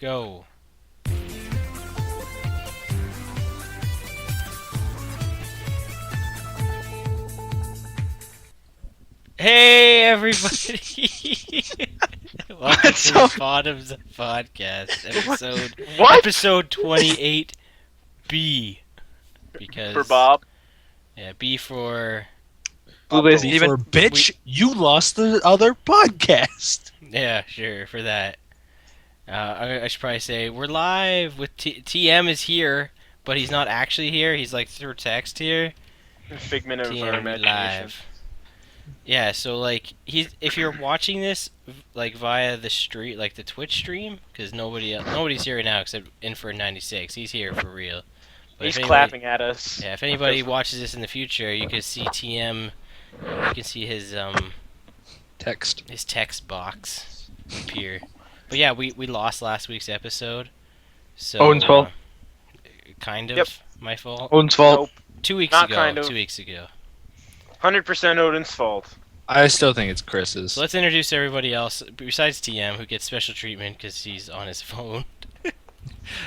Go. Hey, everybody! Welcome to the BOTemzUp podcast, episode 28B. Because for Bob. Yeah, B for B for bitch. You lost the other podcast. Yeah, sure for that. I should probably say we're live with TM is here, but he's not actually here. He's like through text here. Figment of our TM imagination. live. Yeah, so like if you're watching this like via the street, like the Twitch stream, because nobody's here right now except Infer96. He's here for real. But He's clapping at us. Yeah, if anybody watches this in the future, you can see TM. You can see his text box appear. But yeah, we lost last week's episode. So Owen's fault. Kind of Yep. my fault. Owen's fault. Nope. 2 weeks Not ago. kind of. 2 weeks ago. 100% Odin's fault. I still think it's Chris's. So let's introduce everybody else besides TM, who gets special treatment because he's on his phone.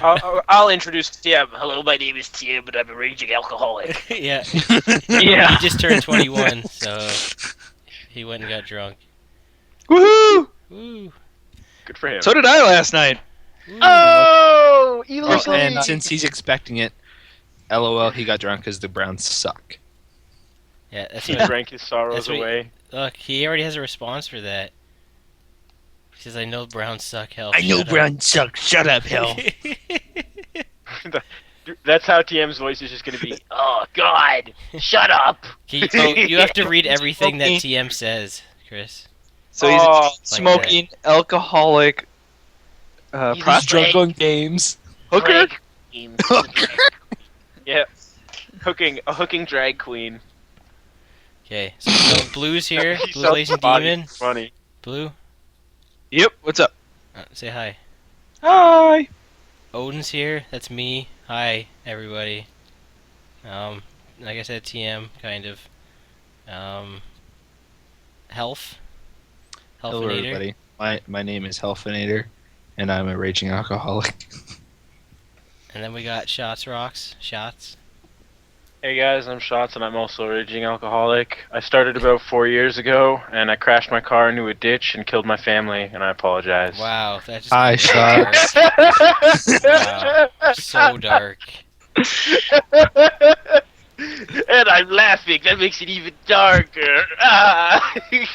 I'll introduce TM. Hello, my name is TM, and I'm a raging alcoholic. Yeah. Yeah. He just turned 21, so he went and got drunk. Woohoo! Woo. Good for him. So did I last night. Woo. Oh, illegally. And since he's expecting it, LOL, he got drunk because the Browns suck. Yeah, that's He what. drank his sorrows That's what- away. Look, he already has a response for that. He says, "I know Browns suck, hell." suck. Shut up, hell. That's how TM's voice is just going to be. Oh, God. Shut up. You have to read everything that TM says, Chris. So he's Oh, smoking, alcoholic, He's He's prospect, drunk on games. hooker. Yeah. A hooking drag queen. Okay, so Blue's here. He Blue sells Lazy the body. Demon. Funny. Blue, Yep. What's up? say hi. Hi. Odin's here. That's me. Hi, everybody. Like I said, TM, kind of. Health. Hello, Healthinator. everybody. My name is Helfinator, and I'm a raging alcoholic. And then we got Shots Rocks. Shots. Hey guys, I'm Shots and I'm also a raging alcoholic. I started about 4 years ago and I crashed my car into a ditch and killed my family and I apologize. Wow, that just Hi, got dark. Wow, so dark. And I'm laughing, that makes it even darker. Ah! Oh,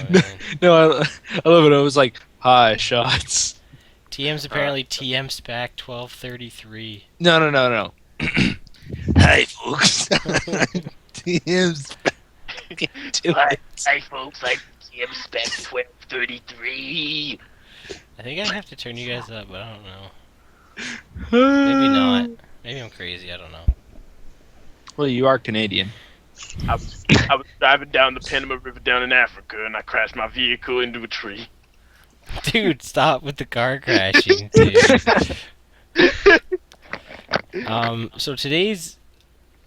man. No, I love it. I was like, hi, shots. TM's apparently TM Spac 1233. No. Hi, folks. TM's back into it. Hi folks, I'm TM Spec 1233. I think I have to turn you guys up, but I don't know. Maybe not. Maybe I'm crazy, I don't know. Well, you are Canadian. I was driving down the Panama River down in Africa and I crashed my vehicle into a tree. Dude, stop with the car crashing, dude. So today's,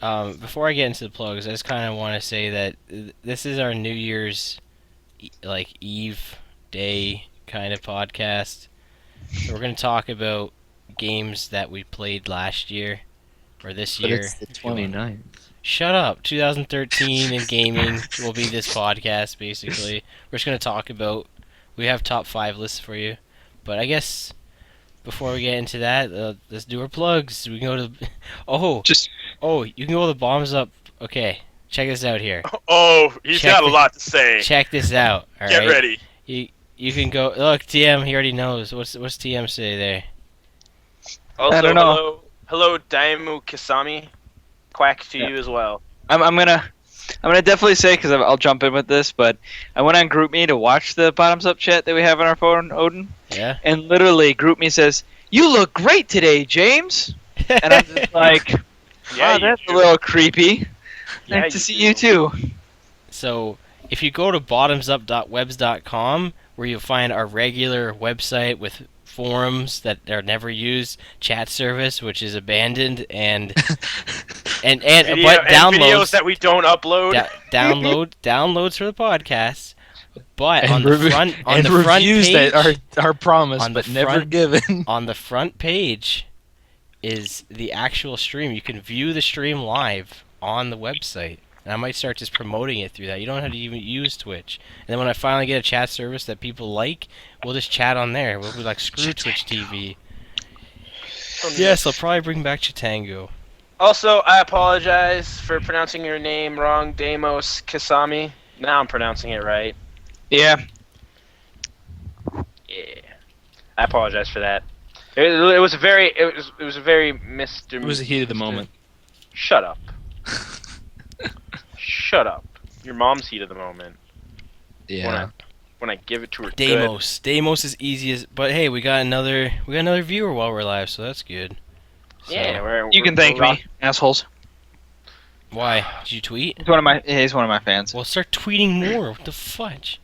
before I get into the plugs, I just kind of want to say that this is our New Year's, Eve day kind of podcast. So we're going to talk about games that we played last year, or this But year. it's the 29th. Shut up. 2013 in gaming will be this podcast, basically. We're just going to talk about... We have top 5 lists for you. But I guess before we get into that, let's do our plugs. We can go to... you can go to the BOTemzUp. Okay, check this out here. Oh, he's Check got a the- lot to say. Check this out, alright? Get ready. You can go... Look, TM, he already knows. What's TM say there? Also, I don't know. Hello, Daimu Kasami. Quack to you as well. I'm gonna definitely say, because I'll jump in with this, but I went on GroupMe to watch the Bottoms Up chat that we have on our phone, Odin, Yeah? and literally GroupMe says, "You look great today, James," and I'm just like, Yeah, "Oh, you that's do. a little creepy." Yeah, Nice to see you too. So, if you go to botemzup.webs.com, where you'll find our regular website with forums that are never used, chat service which is abandoned, and And but downloads videos that we don't upload. downloads for the podcast. But And on the front reviews page, that are promised on the but never front- given. on the front page is the actual stream. You can view the stream live on the website. And I might start just promoting it through that. You don't have to even use Twitch. And then when I finally get a chat service that people like, we'll just chat on there. We'll be like, screw Twitch TV. Yes, I'll probably bring back Chitango. Also, I apologize for pronouncing your name wrong, Demos Kasami. Now I'm pronouncing it right. Yeah. Yeah. I apologize for that. It was a very Mr. It was the heat of the moment. Shut up. Shut up. Your mom's heat of the moment. Yeah. When I give it to her. Deimos. Deimos is easy as, but hey, we got another viewer while we're live, so that's good. So, Yeah, You can thank me, assholes. why? Did you tweet? He's one of my fans. Well, start tweeting more. What the fudge?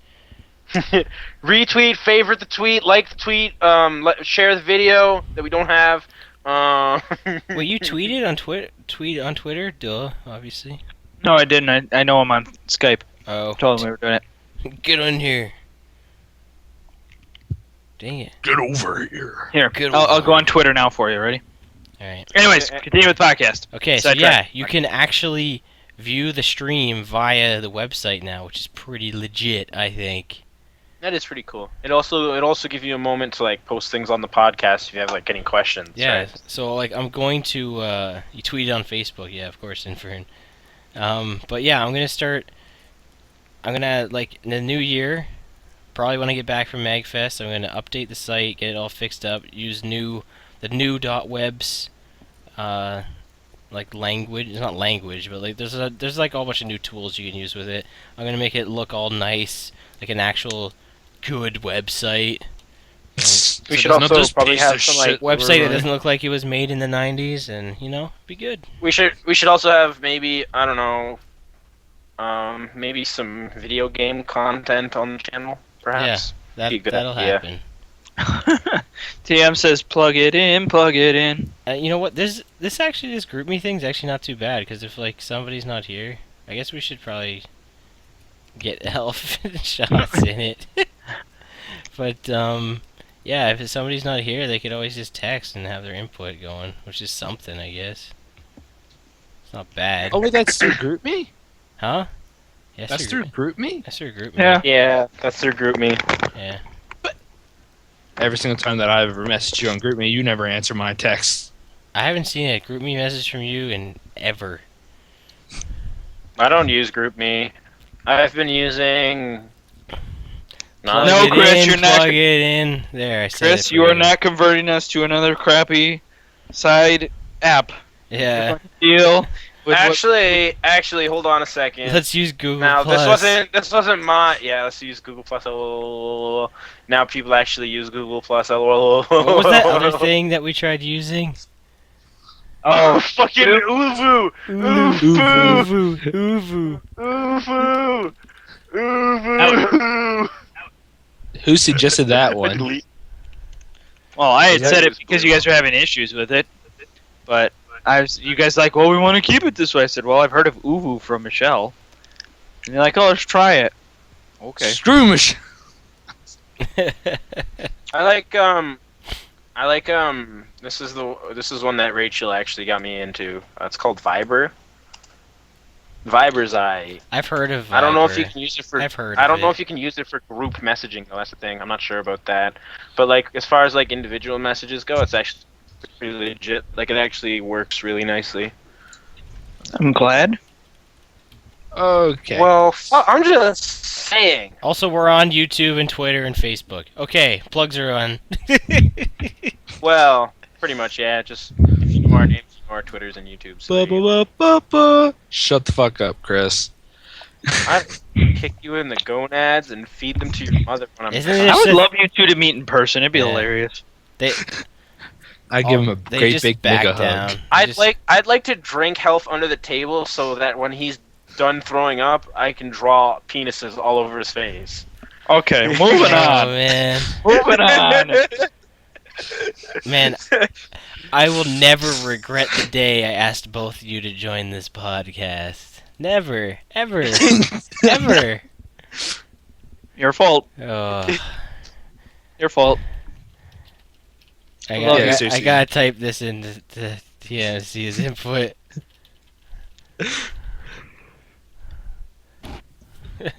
Retweet, favorite the tweet, like the tweet, share the video that we don't have. Wait, you tweeted on Twitter? Tweet on Twitter? Duh, obviously. No, I didn't. I know him on Skype. Oh. Told him we were doing it. Get on here. Dang it. Get over here. Here, Good I'll one. go on Twitter now for you. Ready? Alright. Anyways, continue with the podcast. Okay, so Sidetrack. yeah, you can actually view the stream via the website now, which is pretty legit, I think. That is pretty cool. It also gives you a moment to like post things on the podcast if you have like any questions. Yeah, Right? so like I'm going to you tweeted on Facebook, yeah, of course, Infern. But yeah, I'm gonna like in the new year, probably when I get back from MagFest, I'm gonna update the site, get it all fixed up, use the new .webs like language, it's not language, but like there's like a whole bunch of new tools you can use with it. I'm gonna make it look all nice, like an actual good website. We should also probably have some like Website that doesn't look like it was made in the 90s, and be good. We should also have maybe, I don't know, maybe some video game content on the channel, perhaps. Yeah, Be a good that'll idea. happen. TM says plug it in, plug it in. You know what? This group me thing's actually not too bad, because if like somebody's not here, I guess we should probably get Elf shots in it. But yeah, if somebody's not here, they could always just text and have their input going, which is something, I guess. It's not bad. Oh, wait, that's through GroupMe? Huh? Yes, That's through GroupMe? That's through group. Yeah. Yeah, that's their group me. Yeah. Every single time that I've ever messaged you on GroupMe, you never answer my texts. I haven't seen a group me message from you in ever. I don't use group me. I've been using. Plug No, it Chris, in, you're not- plug it in. There, I said Chris, it you are for not converting us to another crappy side app Yeah. deal. With Actually, hold on a second. Let's use Google Now Plus. this wasn't my let's use Google Plus. Now people actually use Google Plus. What was that other thing that we tried using? Oh, fucking Uvu! Uvu! Uvu. Uvu! Uvu! Who suggested that one? Well, I had Yeah, said it it was because you guys were having issues with it, but you guys like, well, we want to keep it this way. I said, well, I've heard of Uvu from Michelle, and you're like, oh, let's try it. Okay. Screw Michelle. I like this is one that Rachel actually got me into. It's called Viber. Viber's I've heard of Viber. I don't know if you can use it for. I've heard I of don't know it. if you can use it for group messaging though. That's the thing. I'm not sure about that. But like as far as like individual messages go, it's actually pretty legit. Like it actually works really nicely. I'm glad. Okay. Well, I'm just saying. Also, we're on YouTube and Twitter and Facebook. Okay, plugs are on. Well, pretty much yeah. Just if you know our names, you know our Twitters and YouTubes. So there you go. Shut the fuck up, Chris. I kick you in the gonads and feed them to your mother when I'm. Isn't it I would just- love you two to meet in person. It'd be Yeah. hilarious. They I give him a they great just big back mega down. hug. I'd like to drink health under the table so that when he's done throwing up, I can draw penises all over his face. Okay, moving Oh on. man, Moving on. man, I will never regret the day I asked both of you to join this podcast. Never, ever, ever. Your fault. Oh, Your fault. I Love you, got, Stacey. I gotta type this in to see his input.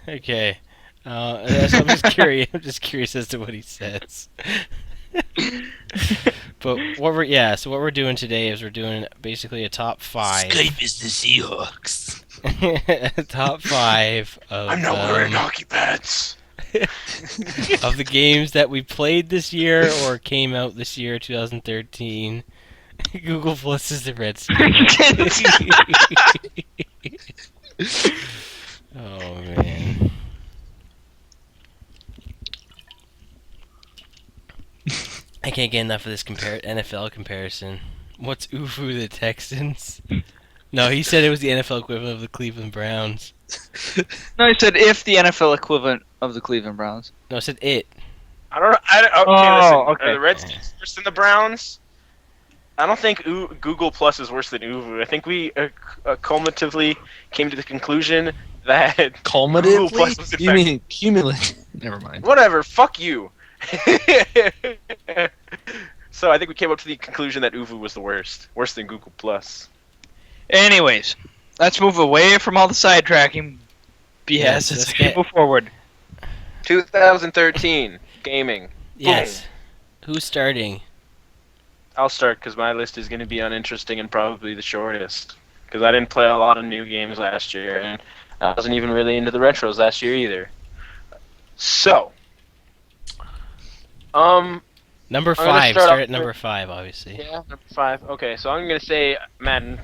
Okay. So I'm just curious. I'm just curious as to what he says. But so what we're doing today is we're doing basically a top 5. Skype is the Seahawks. Top 5 of I'm not wearing hockey pads. of the games that we played this year or came out this year, 2013. Google Plus is the Redskins. Oh man. I can't get enough of this NFL comparison. What's Ufu the Texans? No, he said it was the NFL equivalent of the Cleveland Browns. No, I said if the NFL equivalent of the Cleveland Browns. No, I said it. I don't know. Oh, Listen. okay. Are the Redskins worse than the Browns? I don't think Google Plus is worse than Uvu. I think we cumulatively came to the conclusion that Google Plus was Cumulatively? You mean cumulative? Never mind. whatever. Fuck you. So I think we came up to the conclusion that Uvu was the worse than Google Plus. Anyways, let's move away from all the sidetracking BS. Yes, Let's let's get- move forward. 2013 gaming. Yes. Who's starting? I'll start because my list is going to be uninteresting and probably the shortest. Because I didn't play a lot of new games last year, and I wasn't even really into the retros last year either. So, Number I'm gonna 5. start Start off at number 5, obviously. yeah, number 5. Okay, so I'm going to say Madden.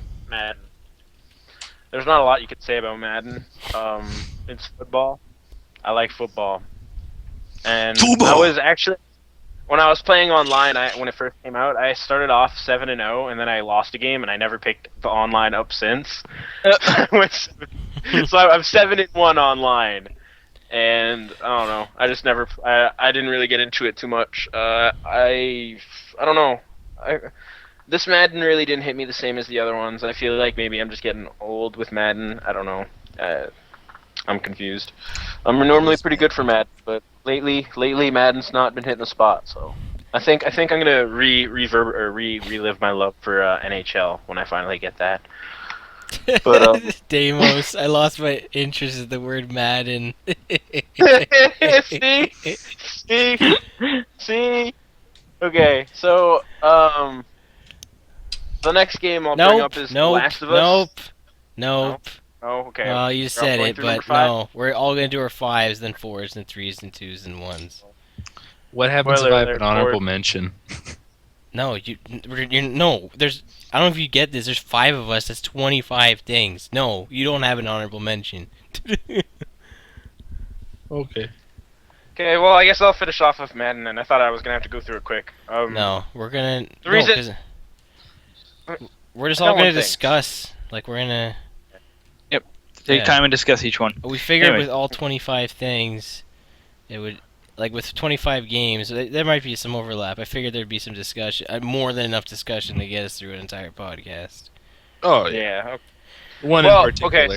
There's not a lot you could say about Madden. It's football. I like football. And I was actually, when I was playing online, when it first came out, I started off 7-0, and then I lost a game, and I never picked the online up since. So I'm 7-1 online, and I don't know. I just never. I didn't really get into it too much. I don't know. This Madden really didn't hit me the same as the other ones. I feel like maybe I'm just getting old with Madden. I don't know. I'm confused. I'm normally pretty good for Madden, but lately Madden's not been hitting the spot. So I think I'm gonna relive my love for NHL when I finally get that. But Deimos, I lost my interest in the word Madden. see. Okay, so the next game I'll bring up is The Last of Us. Nope. Oh, okay. Well, you said going it, through number but 5? no. We're all gonna do our 5s, then 4s, then 3s, and 2s, and 1s. What happens Spoiler if I have alert, an honorable Ford. mention? No, no. There's. I don't know if you get this. There's 5 of us. That's 25 things. No, you don't have an honorable mention. Okay. Okay, well, I guess I'll finish off with Madden, and I thought I was gonna have to go through it quick. No, we're gonna. The reason- 'cause we're just I all got gonna one thing. discuss. Like we're gonna. Take Yeah. time and discuss each one. We figured Anyway. with all 25 things, it would. Like with 25 games, there might be some overlap. I figured there'd be some discussion, more than enough discussion to get us through an entire podcast. Oh, yeah. Yeah. Okay. One Well, in particular. okay.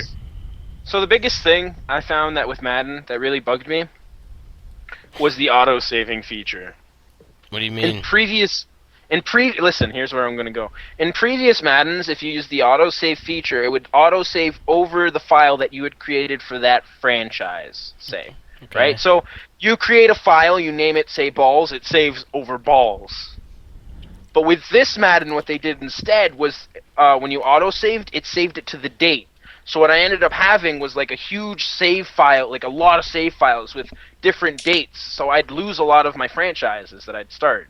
So the biggest thing I found that with Madden that really bugged me was the auto-saving feature. What do you mean? Listen, here's where I'm going to go. In previous Maddens, if you use the autosave feature, it would autosave over the file that you had created for that franchise, say. Okay. Right? So you create a file, you name it, say, balls, it saves over balls. But with this Madden, what they did instead was when you autosaved, it saved it to the date. So what I ended up having was like a huge save file, like a lot of save files with different dates. So I'd lose a lot of my franchises that I'd start.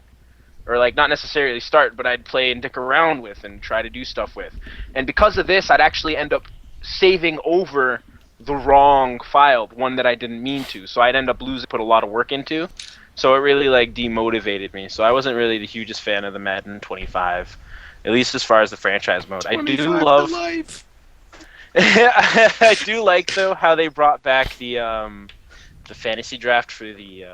Or like not necessarily start, but I'd play and dick around with and try to do stuff with. And because of this, I'd actually end up saving over the wrong file, one that I didn't mean to. So I'd end up put a lot of work into. So it really like demotivated me. So I wasn't really the hugest fan of the Madden 25, at least as far as the franchise mode. I do love. I do like though how they brought back the fantasy draft for the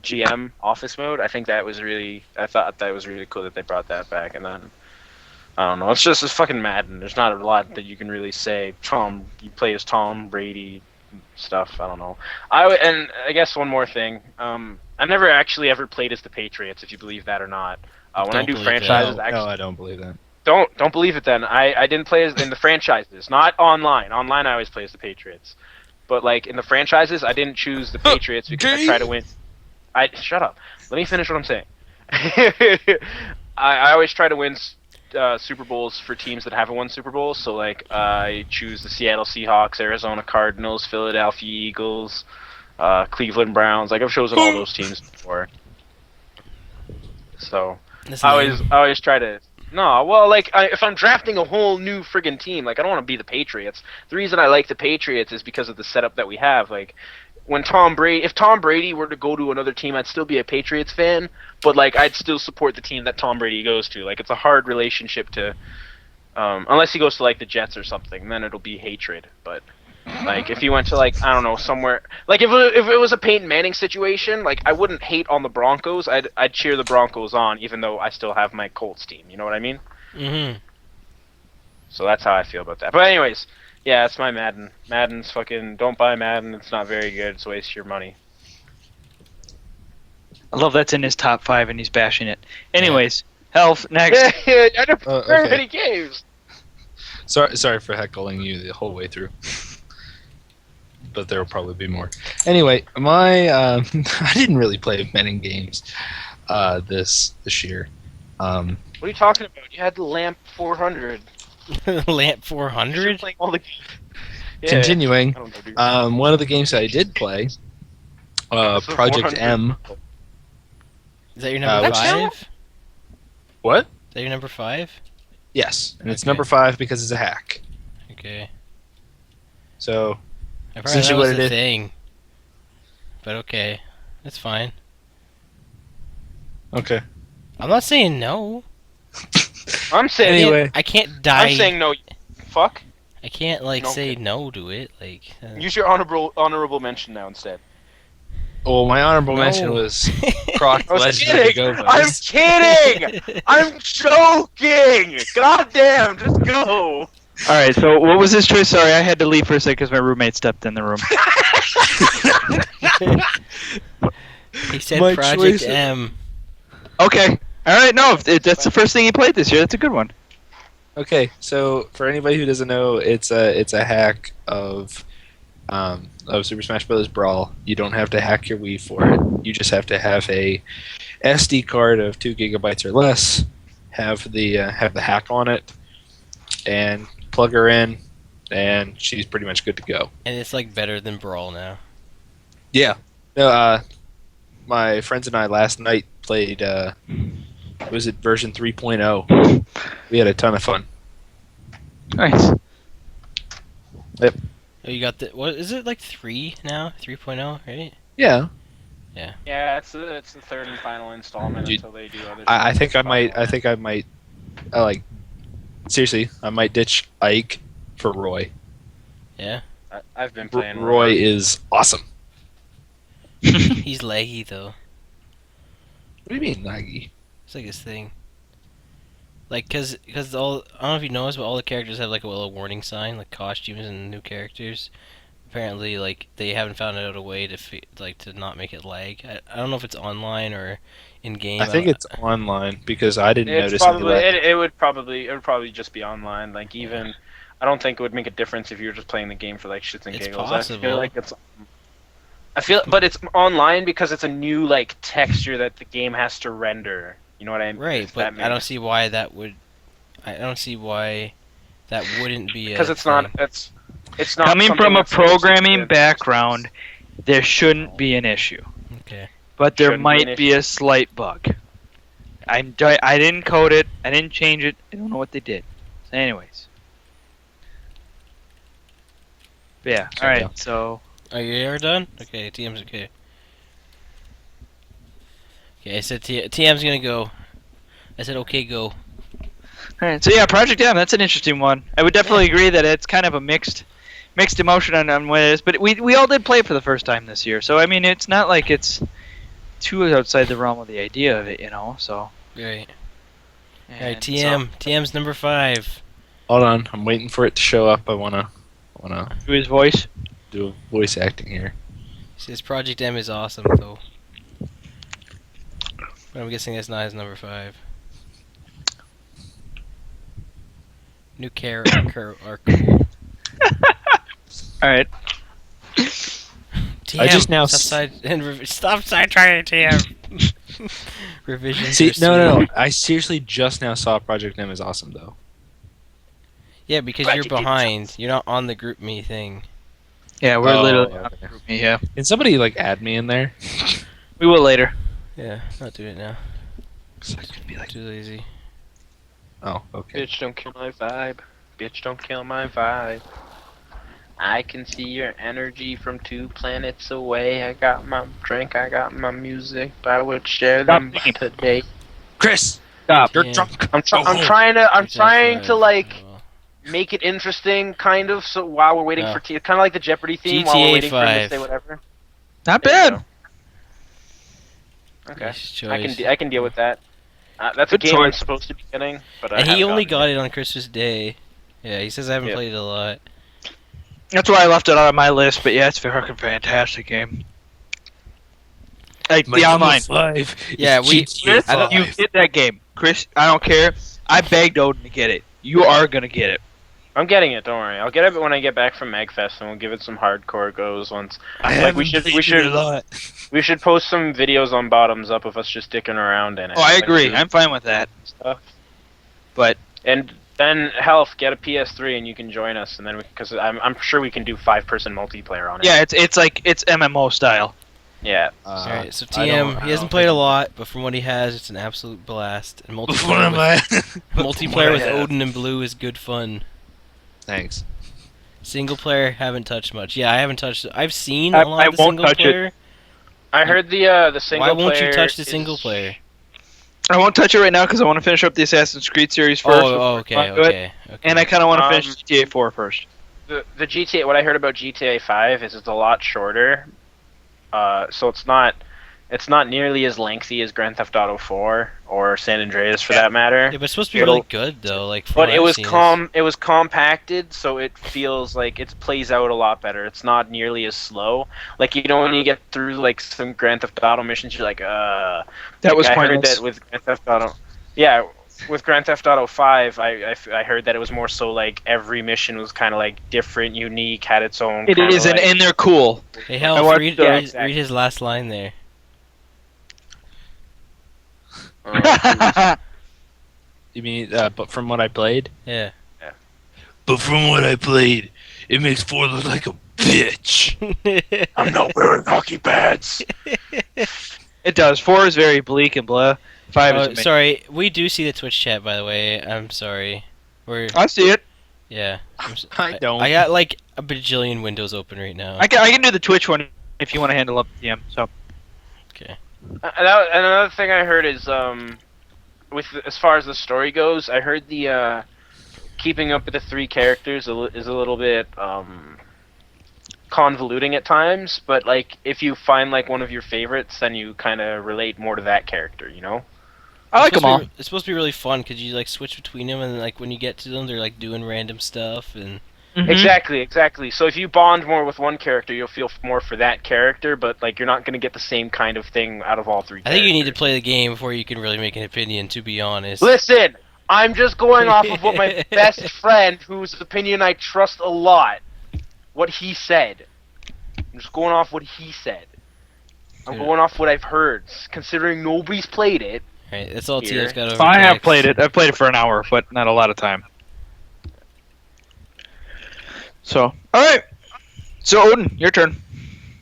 GM office mode. I thought that was really cool that they brought that back. And then I don't know, it's fucking Madden. There's not a lot that you can really say. You play as Tom Brady, stuff. I don't know. And I guess one more thing. I've never actually ever played as the Patriots, if you believe that or not. When I Don't do believe that. franchises, No, I don't believe that. don't believe it. Then I didn't play as in the franchises, not online. Online, I always play as the Patriots. But like in the franchises, I didn't choose the Patriots because I try to win. Shut up. Let me finish what I'm saying. I always try to win Super Bowls for teams that haven't won Super Bowls. So like I choose the Seattle Seahawks, Arizona Cardinals, Philadelphia Eagles, Cleveland Browns. Like I've chosen all those teams before. So I always try to. No, well, like if I'm drafting a whole new friggin' team, like I don't want to be the Patriots. The reason I like the Patriots is because of the setup that we have. Like when if Tom Brady were to go to another team, I'd still be a Patriots fan, but like I'd still support the team that Tom Brady goes to. Like it's a hard relationship to, unless he goes to like the Jets or something, then it'll be hatred. But like if he went to like I don't know somewhere, like if it was a Peyton Manning situation, like I wouldn't hate on the Broncos. I'd cheer the Broncos on, even though I still have my Colts team. You know what I mean? Mm-hmm. So that's how I feel about that. But anyways, yeah, it's my Madden. Madden's fucking don't buy Madden. It's not very good. It's a waste of your money. I love that's in his top 5 and he's bashing it. Anyways, health next. I don't play very okay. many games. Sorry for heckling you the whole way through. But there will probably be more. Anyway, I didn't really play many games this year. What are you talking about? You had the Lamp 400. Lamp You're 400? playing all the games. Yeah. Continuing, I don't know, dude. one of the games that I did play, Project 400. M. Is that your number which- 5? What? Is that your number 5? Yes, and it's Okay. number 5 because it's a hack. Okay. So I've heard Essentially that was what it the is- thing. But okay. That's fine. okay. I'm not saying no. I'm saying Anyway, I can't die. I'm saying no. Fuck. I can't like No, say okay. no to it. Like. Use your honorable mention now instead. well, my honorable No. mention was Croc I was Legend of the kidding. Go I'm Boys. kidding. I'm joking. Goddamn, just go. All right, so what was his choice? Sorry, I had to leave for a second because my roommate stepped in the room. He said My Project choice- M. Okay. All right, no, if that's the first thing he played this year. That's a good one. Okay, so for anybody who doesn't know, it's a hack of Super Smash Bros. Brawl. You don't have to hack your Wii for it. You just have to have a SD card of 2 gigabytes or less. Have the hack on it, and plug her in, and she's pretty much good to go. And it's like better than Brawl now. Yeah. No, my friends and I last night played. Was it version 3.0? We had a ton of fun. Nice. Oh, you got the what is it like 3 now? 3.0, right? Yeah. Yeah, it's the third and final installment Dude, until they do other. I think I might. Like, seriously, I might ditch Ike for Roy. Yeah. I've been playing. Roy is awesome. He's laggy though. What do you mean, laggy? It's like his thing. Like, cause all I don't know if you noticed, but all the characters have like a little warning sign, like costumes and new characters. Apparently, like they haven't found out a way to to not make it lag. I don't know if it's online or in game. I think it's online because I didn't It's notice probably any lag. it would probably just be online. Like even, I don't think it would make a difference if you were just playing the game for like shits and It's giggles. possible. I feel like but it's online because it's a new like texture that the game has to render. You know what I mean? right, If but that I don't makes- see why that would. I don't see why that wouldn't be because a it's not thing. it's not Coming something from a that's supposed to programming be- background, there shouldn't be an issue. Okay. But there Shouldn't be an might be a slight bug. I didn't code it. I didn't change it. I don't know what they did. So anyways. But yeah, So, alright, yeah. so... Are you ever done? Okay, TM's okay. Okay, I said TM's gonna go. I said okay, go. Alright, so yeah, Project M, that's an interesting one. I would definitely agree that it's kind of a mixed emotion on what it is, but we all did play it for the first time this year, so I mean, it's not like it's too outside the realm of the idea of it, you know, so... Right. and Alright, TM's number 5. Hold on, I'm waiting for it to show up. I wanna. Do his voice? doing voice acting here. His Project M is awesome, though. But I'm guessing that's not his number 5. New character are cool. All right. TM, I just now stop sidetracking TM. Revisions. See, are no. sweet. I seriously just now saw Project M is awesome though. Yeah, because Glad you're you did behind. You're not on the group me thing. Yeah, we're Oh, literally on okay. the group me. Yeah, Can somebody like add me in there? we will later. Yeah, not do it now. 'Cause I could be like, Too lazy. oh, okay. Bitch, don't kill my vibe. Bitch, don't kill my vibe. I can see your energy from 2 planets away. I got my drink, I got my music. I would share them Stop singing. today. Chris, Stop. you're Yeah. drunk. I'm Go home. trying to like Oh, well. make it interesting, kind of. So while we're waiting Oh. for kind of like the Jeopardy theme, while GTA we're waiting for him to 5. say whatever. Not There you bad. Okay, Nice I can choice. I can deal with that. That's Good a game I'm choice. supposed to be getting, but I And he haven't only gotten got it on Christmas Day. Yeah, he says I haven't Yeah. played it a lot. That's why I left it out of my list. But yeah, it's a fucking fantastic game. Like My the number online. 5 Yeah, is we- GTA Chris, I don't- 5. you get that game, Chris. I don't care. I begged Odin to get it. You are gonna get it. I'm getting it. Don't worry. I'll get it when I get back from Magfest, and we'll give it some hardcore goes once. I Like, haven't we should- played we it should- a lot. We should post some videos on BOTemzUp of us just dicking around in it. Oh, I like, agree. do I'm fine with that. stuff. But And then Health, get a PS3 and you can join us, and then because I'm sure we can do 5-person multiplayer on it. yeah, it's like it's MMO style. Yeah. Alright, so I don't- TM, I he hasn't don't played a think- lot, but from what he has, it's an absolute blast. And What multiplayer am with, I? multiplayer with What I have. Odin and Blue is good fun. Thanks. Single player, haven't touched much. Yeah, I haven't touched it. I've seen a lot I of the won't single touch it. player. I heard the single Why player. won't you touch the is- single player? I won't touch it right now because I want to finish up the Assassin's Creed series first. Oh, before I okay, do it. okay. And I kind of want to Um, finish GTA 4 first. The GTA. What I heard about GTA 5 is it's a lot shorter. So it's not nearly as lengthy as Grand Theft Auto 4 or San Andreas for that matter. Yeah, but it's supposed to be It'll- really good though. Like, from But what it I've was seen, it was compacted, so it feels like it plays out a lot better. It's not nearly as slow. Like, you know, when you get through like some Grand Theft Auto missions, you're like, That Like, was I heard pointless. that with Grand Theft Auto. Yeah, with Grand Theft Auto 5, I heard that it was more so like every mission was kind of like different, unique, had its own. It kinda is, like, and they're cool. Hey, I hell, watched- read, yeah, read, exactly. read his last line there. You mean, but from what I played? Yeah. But from what I played, it makes 4 look like a bitch. I'm not wearing hockey pads. It does. 4 is very bleak and blah. 5 is Oh, amazing. sorry, we do see the Twitch chat, by the way. I'm sorry. We're I see it. yeah. I don't. I got like a bajillion windows open right now. I can do the Twitch one if you want to handle up the DM. So Okay. Another thing I heard is with as far as the story goes, I heard the keeping up with the 3 characters is a little bit convoluting at times, but like if you find like one of your favorites, then you kind of relate more to that character, you know? I like them all. It's supposed to be really fun because you like switch between them, and like when you get to them, they're like doing random stuff, and Mhm. Exactly. So if you bond more with one character, you'll feel more for that character, but like you're not going to get the same kind of thing out of all 3 I characters. think you need to play the game before you can really make an opinion. To be honest. Listen, I'm just going off of what my best friend, whose opinion I trust a lot, what he said. I'm just going off what he said. I'm Yeah. going off what I've heard, considering nobody's played it. Right, that's all Here. TM's got over. I have text. played it. I've played it for an hour, but not a lot of time. So, all right. So Odin, your turn.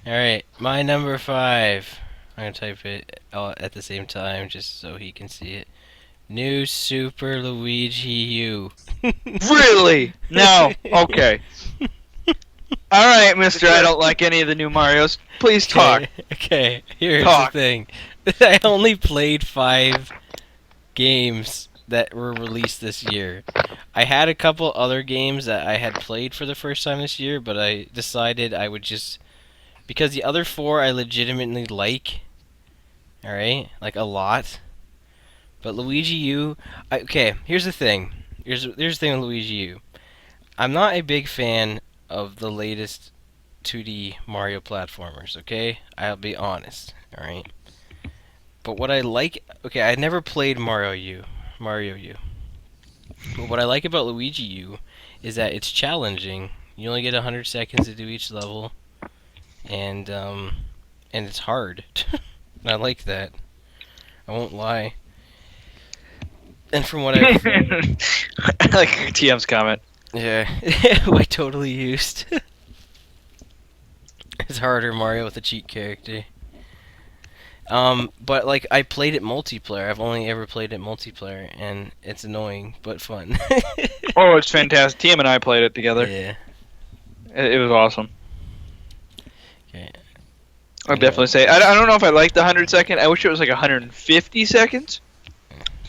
All right, my number 5. I'm gonna type it all at the same time just so he can see it. New Super Luigi U. Really? No. Okay. All right, Mister. I don't like any of the new Mario's. Please talk. Okay, here's Talk. the thing. I only played 5 games that were released this year. I had a couple other games that I had played for the first time this year, but I decided I would just... Because the other 4 I legitimately like. Alright? Like a lot. But Luigi U... Okay, here's the thing. Here's the thing with Luigi U. I'm not a big fan of the latest 2D Mario platformers, okay? I'll be honest, alright? But what I like... Okay, I never played Mario U. But what I like about Luigi U is that it's challenging. You only get 100 seconds to do each level. And it's hard. And I like that. I won't lie. And from what I've... I like TM's comment. Yeah, I totally used. It's harder Mario with a cheat character. But like I played it multiplayer. I've only ever played it multiplayer, and it's annoying but fun. Oh, it's fantastic. TM and I played it together. Yeah. It was awesome. Okay. I'd definitely say. I don't know if I like the 100-second. I wish it was like 150 seconds,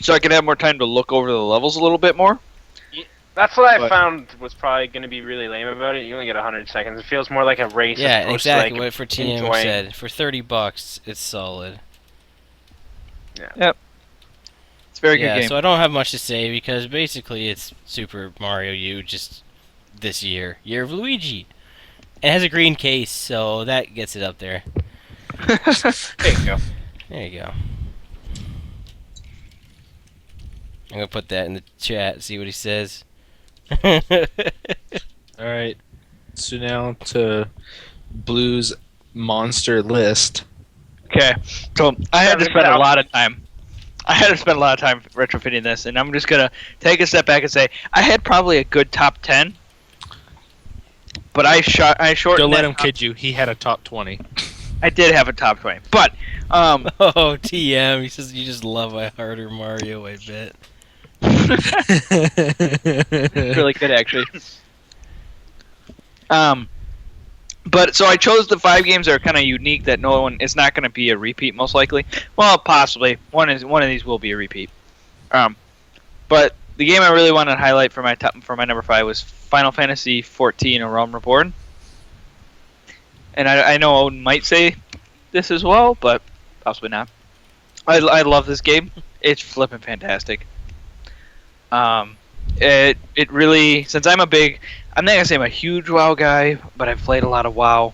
so I could have more time to look over the levels a little bit more. That's what I But- found was probably going to be really lame about it. You only get 100 seconds. It feels more like a race. as Yeah, opposed to, exactly like, what for TM enjoying- said. For $30, it's solid. It's a very good game. So I don't have much to say because basically it's Super Mario U just this year of Luigi. It has a green case, so that gets it up there. There you go. There you go. I'm gonna put that in the chat. See what he says. All right. So now to Blue's monster list. Okay, so I had to Seven spend a thousand. lot of time. I had to spend a lot of time retrofitting this, and I'm just gonna take a step back and say I had probably a good top 10, but I shortened. Don't let that him top- kid you. He had a top 20. I did have a top 20, but Oh, TM. He says you just love a harder Mario. I bet. really good actually. But so I chose the 5 games that are kind of unique that no one. It's not going to be a repeat, most likely. Well, possibly one of these will be a repeat. But the game I really wanted to highlight for my number 5 was Final Fantasy XIV: A Realm Reborn. And I know Odin might say this as well, but possibly not. I love this game. It's flippin' fantastic. It really, since I'm not gonna say I'm a huge WoW guy, but I've played a lot of WoW.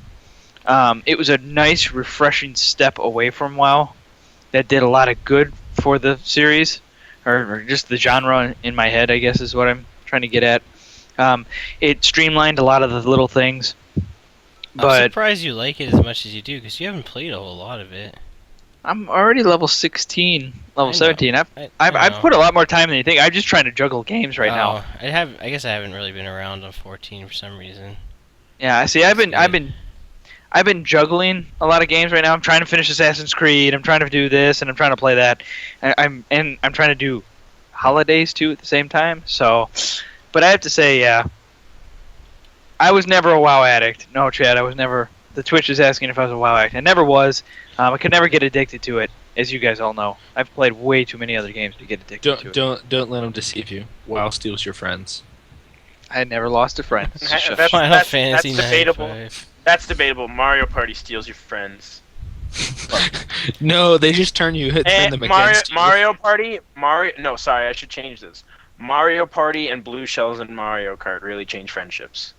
It was a nice, refreshing step away from WoW that did a lot of good for the series, or just the genre in my head, I guess is what I'm trying to get at. It streamlined a lot of the little things, I'm but surprised you like it as much as you do because you haven't played a whole lot of it. I'm already level 16, I level know. 17. I I've know. put a lot more time than you think. I'm just trying to juggle games right now. I guess I haven't really been around on 14 for some reason. Yeah, see, I've been juggling a lot of games right now. I'm trying to finish Assassin's Creed. I'm trying to do this, and I'm trying to play that. I'm trying to do holidays too at the same time. So, but I have to say, yeah, I was never a WoW addict. No, Chad, I was never. The Twitch is asking if I was a WoW addict. I never was. I could never get addicted to it, as you guys all know. I've played way too many other games to get addicted to it. Don't let him deceive you. WoW steals your friends. I never lost a friend. That's- Final Fantasy that's debatable. 95. That's debatable. Mario Party steals your friends. No, they just turn them And against you. Mario Party, No, sorry, I should change this. Mario Party and Blue Shells and Mario Kart really change friendships.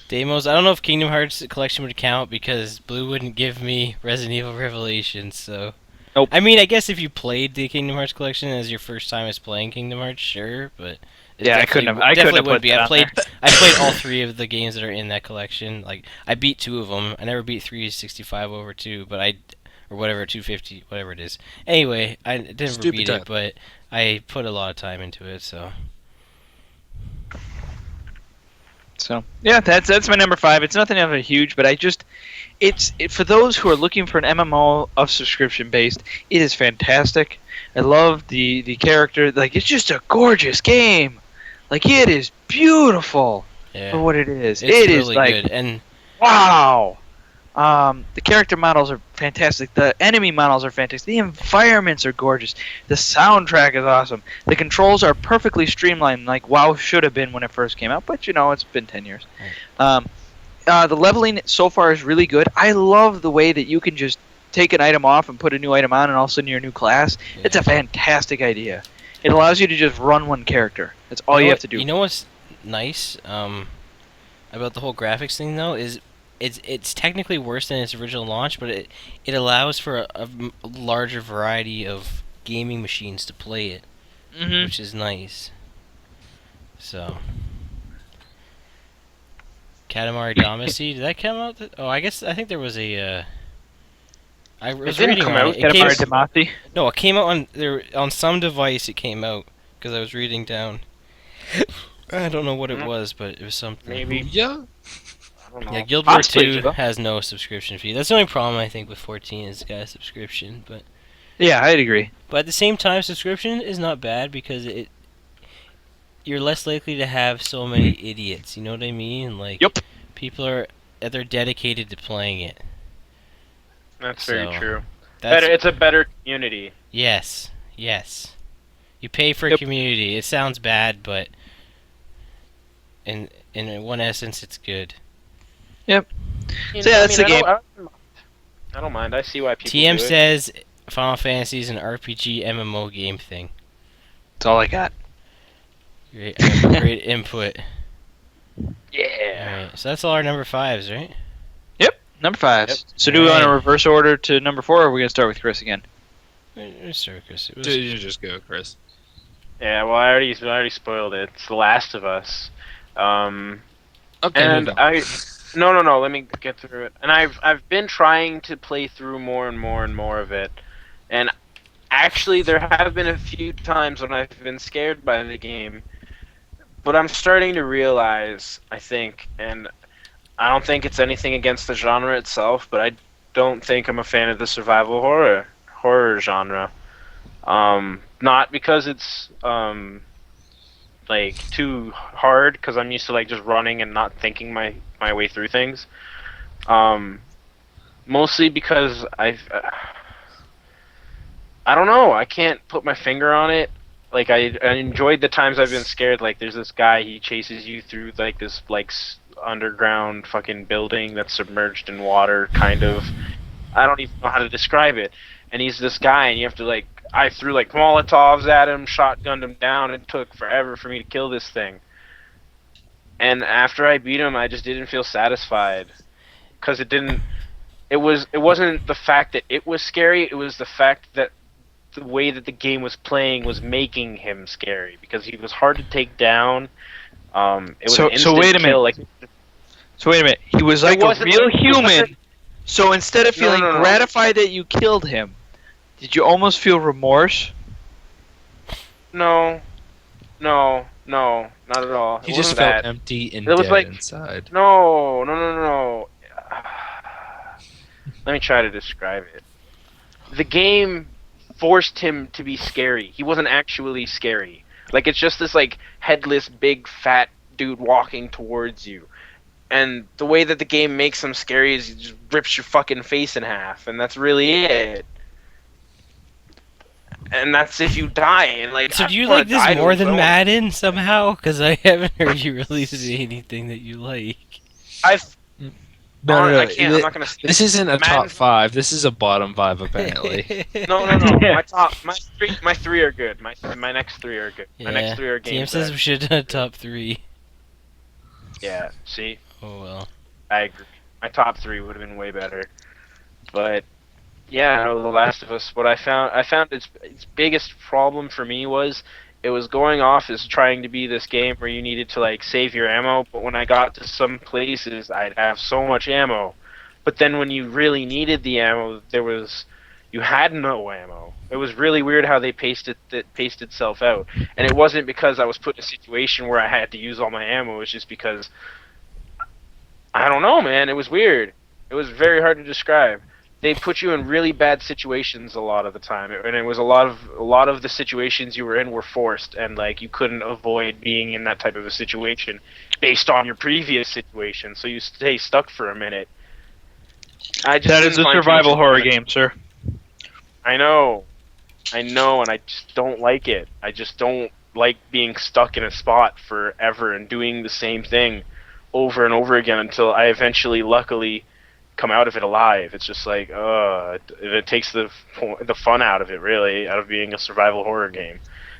Demos, I don't know if Kingdom Hearts collection would count because Blue wouldn't give me Resident Evil Revelations, so... Nope. I mean, I guess if you played the Kingdom Hearts collection as your first time as playing Kingdom Hearts, sure, but... it Yeah, I definitely- couldn't have- I couldn't definitely have would put be. that I on played, there. I played all 3 of the games that are in that collection. Like, I beat 2 of them. I never beat 365 over 2, but or whatever, 250, whatever it is. Anyway, I didn't Stupid beat time. it, but I put a lot of time into it, so... So yeah, that's my number 5. It's nothing of a huge, but it's for those who are looking for an MMO of subscription based. It is fantastic. I love the character. Like, it's just a gorgeous game. Like, it is beautiful Yeah. for what it is. It's It really is like good, and... wow. The character models are fantastic. The enemy models are fantastic. The environments are gorgeous. The soundtrack is awesome. The controls are perfectly streamlined, like WoW should have been when it first came out. But it's been 10 years. The leveling so far is really good. I love the way that you can just take an item off and put a new item on, and all of a sudden you're a new class. Yeah. It's a fantastic idea. It allows you to just run one character. That's all you have to do. You know what's nice? about the whole graphics thing though is it's technically worse than its original launch, but it allows for a larger variety of gaming machines to play it, Mm-hmm. which is nice. So, Katamari Damacy, did that come out? Oh, I think there was a. I was didn't reading come on out. it. It came, Katamari Damacy. no, it came out on some device. It came out because I was reading down. I don't know what it was, but it was something. Maybe. Yeah. I don't know. Yeah, Guild Wars Possibly, 2 Joe. has no subscription fee. That's the only problem I think with 14 is it's got a subscription. Yeah, I'd agree. But at the same time, subscription is not bad because you're less likely to have so many idiots. You know what I mean? Like Yup. people they're dedicated to playing it. That's So, very true. That's It's a better community. yes. You pay for Yep. community. It sounds bad, but in one essence, it's good. You So yeah, that's the game. I don't mind. I see why people TM do it. says Final Fantasy is an RPG MMO game thing. That's all I got. Great input. Yeah. Alright, so that's all our number 5s, right? Number 5. Yep. So do we want to Alright. reverse order to number 4, or are we gonna start with Chris again? Circus. It was You just go, Chris. Yeah. Well, I already spoiled it. It's The Last of Us. Okay. And move on. no. Let me get through it. And I've been trying to play through more and more of it. And actually, there have been a few times when I've been scared by the game. But I'm starting to realize, I think, and I don't think it's anything against the genre itself, but I don't think I'm a fan of the survival horror genre. Not because it's like too hard, because I'm used to like just running and not thinking my way through things. Mostly because I don't know. I can't put my finger on it. Like I enjoyed the times I've been scared. Like there's this guy, he chases you through like this like underground fucking building that's submerged in water, kind of. I don't even know how to describe it. And he's this guy, and you have to like. I threw like Molotovs at him, shotgunned him down. It took forever for me to kill this thing. And after I beat him, I just didn't feel satisfied, because it didn't. It wasn't the fact that it was scary. It was the fact that the way that the game was playing was making him scary, because he was hard to take down. It was So- an so instant wait a minute. kill. Like, So wait a minute. He was like a wasn't real like- it human. wasn't- So instead of No, feeling no. gratified that you killed him, did you almost feel remorse? No, not at all. You It just wasn't felt that. empty and It was dead like- inside. No. Let me try to describe it. The game forced him to be scary. He wasn't actually scary. Like, it's just this like headless, big, fat dude walking towards you. And the way that the game makes him scary is he just rips your fucking face in half, and that's really it. And that's if you die. And like, So I do you wanna like this die to more a than bone. Madden somehow? Because I haven't heard you really say anything that you like. I've No. I can't. I'm not gonna. This isn't a Madden- top 5. This is a bottom 5, apparently. No. My three are good. My next three are good. My next three are TM games. says that- we should have done a top 3. Yeah. See, Oh well. I agree. My top three would have been way better. But yeah, no, The Last of Us. What I found its biggest problem for me was it was going off as trying to be this game where you needed to like save your ammo. But when I got to some places, I'd have so much ammo. But then when you really needed the ammo, you had no ammo. It was really weird how they paced itself out. And it wasn't because I was put in a situation where I had to use all my ammo. It was just because I don't know, man. It was weird. It was very hard to describe. They put you in really bad situations a lot of the time, and it was a lot of the situations you were in were forced, and like you couldn't avoid being in that type of a situation based on your previous situation. So you stay stuck for a minute. That is a survival horror game, sir. I know, and I just don't like it. I just don't like being stuck in a spot forever and doing the same thing over and over again until I eventually, luckily, come out of it alive. It's just like, it takes the fun out of it, really, out of being a survival horror game.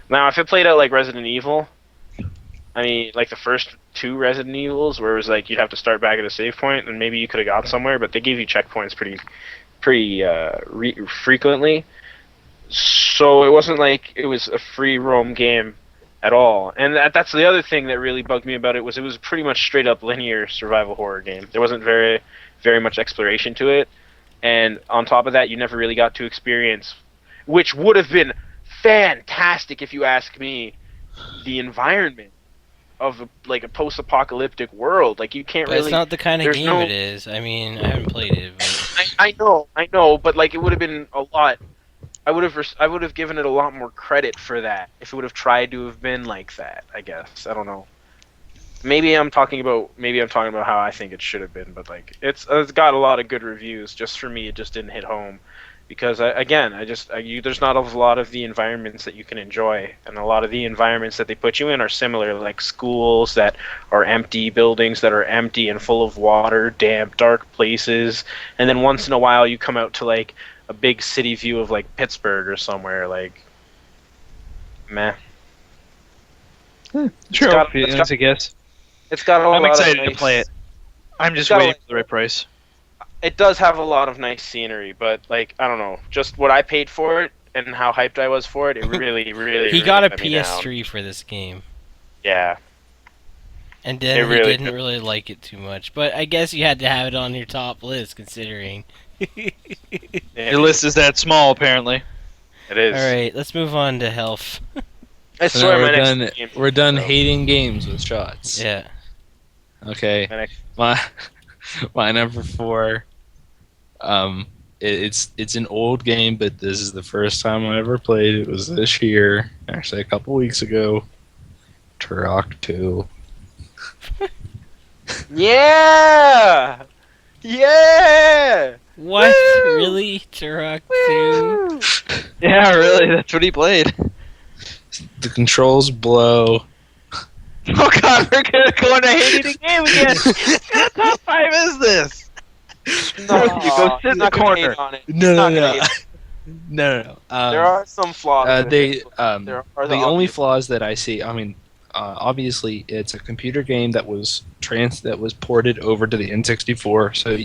Now, if it played out like Resident Evil, I mean, like the first 2 Resident Evils, where it was like you'd have to start back at a save point, and maybe you could have got somewhere, but they gave you checkpoints pretty frequently. So it wasn't like it was a free roam game at all. And that's the other thing that really bugged me about it was pretty much straight up linear survival horror game. There wasn't very much exploration to it. And on top of that, you never really got to experience, which would have been fantastic if you ask me, the environment of a post-apocalyptic world. Like you can't But really. it's not the kind of there's game no- it is. I mean, I haven't played it, but I know, but like it would have been a lot. I would have given it a lot more credit for that if it would have tried to have been like that. I guess I don't know. Maybe I'm talking about how I think it should have been, but like it's got a lot of good reviews. Just for me, it just didn't hit home because there's not a lot of the environments that you can enjoy, and a lot of the environments that they put you in are similar, like schools that are empty, buildings that are empty and full of water, damp, dark places, and then once in a while you come out to like a big city view of like Pittsburgh or somewhere. Like, meh. Sure, got- I guess. It's got a lot I'm excited of to nice, play it. I'm just got a- waiting for the right price. It does have a lot of nice scenery, but like I don't know, just what I paid for it and how hyped I was for it, it really he got a let me down. PS3 for this game. Yeah. And then It really he didn't really like it too much. But I guess you had to have it on your top list, considering. Yeah, Your list is that small, apparently. It is. Alright, let's move on to health. I So swear now my we're next done. game- We're done so, hating games with shots. Yeah. Okay. my next- My number 4. It's an old game, but this is the first time I ever played. It was this year, actually a couple weeks ago. Turok 2. Yeah! Yeah! What? Woo! Really? Turok 2? Yeah, really, that's what he played. The controls blow. Oh god, we're gonna go into hating a game again! What kind of top 5 is this? No, You go sit in the corner. No, Not no, gonna no. No, no, no. There are some flaws. in it. There are The only obvious- flaws that I see, I mean, obviously it's a computer game that was ported over to the N64, so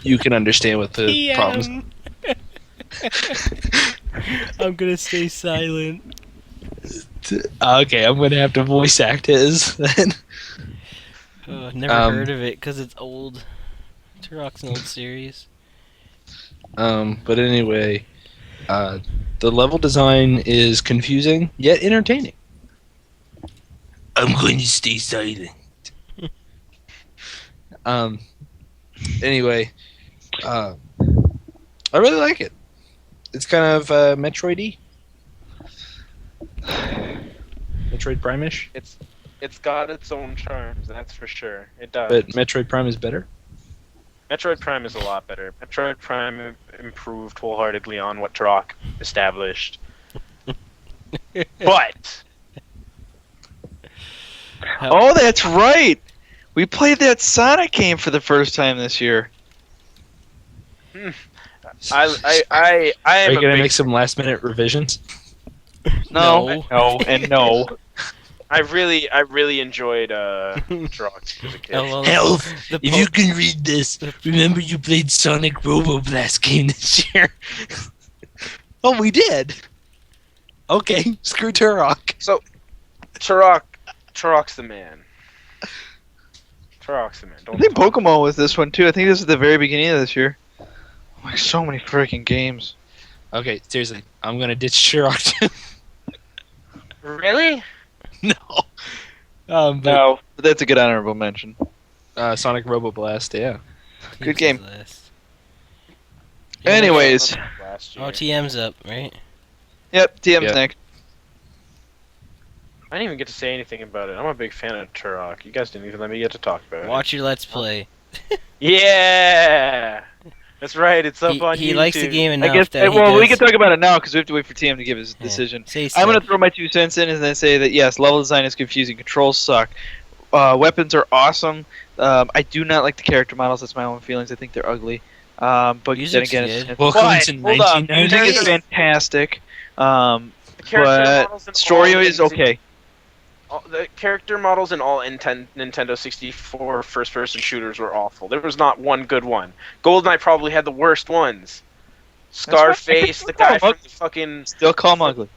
you can understand what the problems. I'm gonna stay silent. Okay, I'm gonna have to voice act his then. Never Um, heard of it because it's old. Turok's an old series. But anyway, the level design is confusing yet entertaining. I'm going to stay silent. Anyway, I really like it. It's kind of Metroid-y. Metroid Prime-ish, It's got its own charms, that's for sure. It does. but Metroid Prime is better. Metroid Prime is a lot better. Metroid Prime improved wholeheartedly on what Turok established. But Oh, that's right! We played that Sonic game for the first time this year. I Are am you a gonna big, make some last-minute revisions? No, and no. I really enjoyed Turok as a kid. Oh, well, Health, the if you can read this, remember you played Sonic Robo Blast game this year. Oh, we did. Okay, screw Turok. Turok's the man. Turok's the man. I Don't think talk. Pokemon was this one too. I think this is the very beginning of this year. Like so many freaking games. Okay, seriously, I'm gonna ditch Turok too. Really? No. But, No, but that's a good honorable mention. Sonic Robo Blast, yeah. Good game. List. Anyways, Last year. BOTemzUp, right? yep, TM's Yeah. next. I didn't even get to say anything about it. I'm a big fan of Turok. You guys didn't even let me get to talk about it. Watch your Let's Play. Yeah, that's right. It's up on YouTube. He likes the game enough I guess. that he Well, we does- can talk about it now because we have to wait for TM to give his Yeah. decision. Say I'm gonna stuff. throw my 2 cents in and then say that yes, level design is confusing. Controls suck. Weapons are awesome. I do not like the character models. That's my own feelings. I think they're ugly. But Music's then again, good. it's Welcome But, to hold up, music is 1990s. fantastic. The character models But and story all is things- okay. The character models in all Nintendo 64 first-person shooters were awful. There was not one good one. GoldenEye probably had the worst ones. Scarface, the guy from the fucking... Still call him ugly.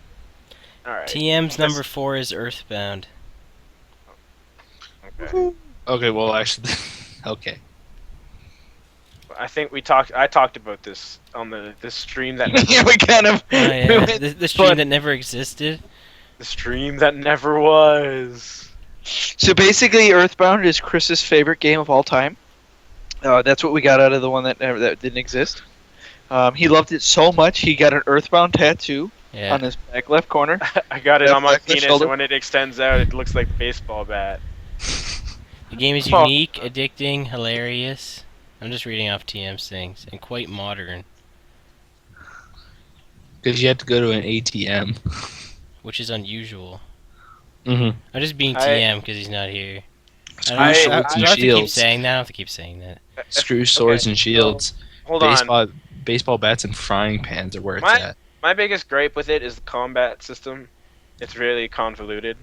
Alright. TM's number 4 is Earthbound. Okay. Okay, well, actually, okay. I think I talked about this on the stream that never, Yeah, we kind of. Oh, yeah. the stream that never existed. the stream that never was. So basically, Earthbound is Chris's favorite game of all time. That's what we got out of the one that didn't exist. He loved it so much he got an Earthbound tattoo on his back left corner. I got it Yeah, on my left penis, shoulder. and when it extends out, it looks like a baseball bat. The game is unique, addicting, hilarious. I'm just reading off TM's things, and quite modern, Because you have to go to an ATM. which is unusual. Mm-hmm. I'm just being I- TM because he's not here. I Screw don't swords have and to keep shields. saying that. I don't have to keep saying that. Screw swords Okay, and shields. Hold on. Baseball bats and frying pans are where it's My- at. My biggest gripe with it is the combat system. It's really convoluted.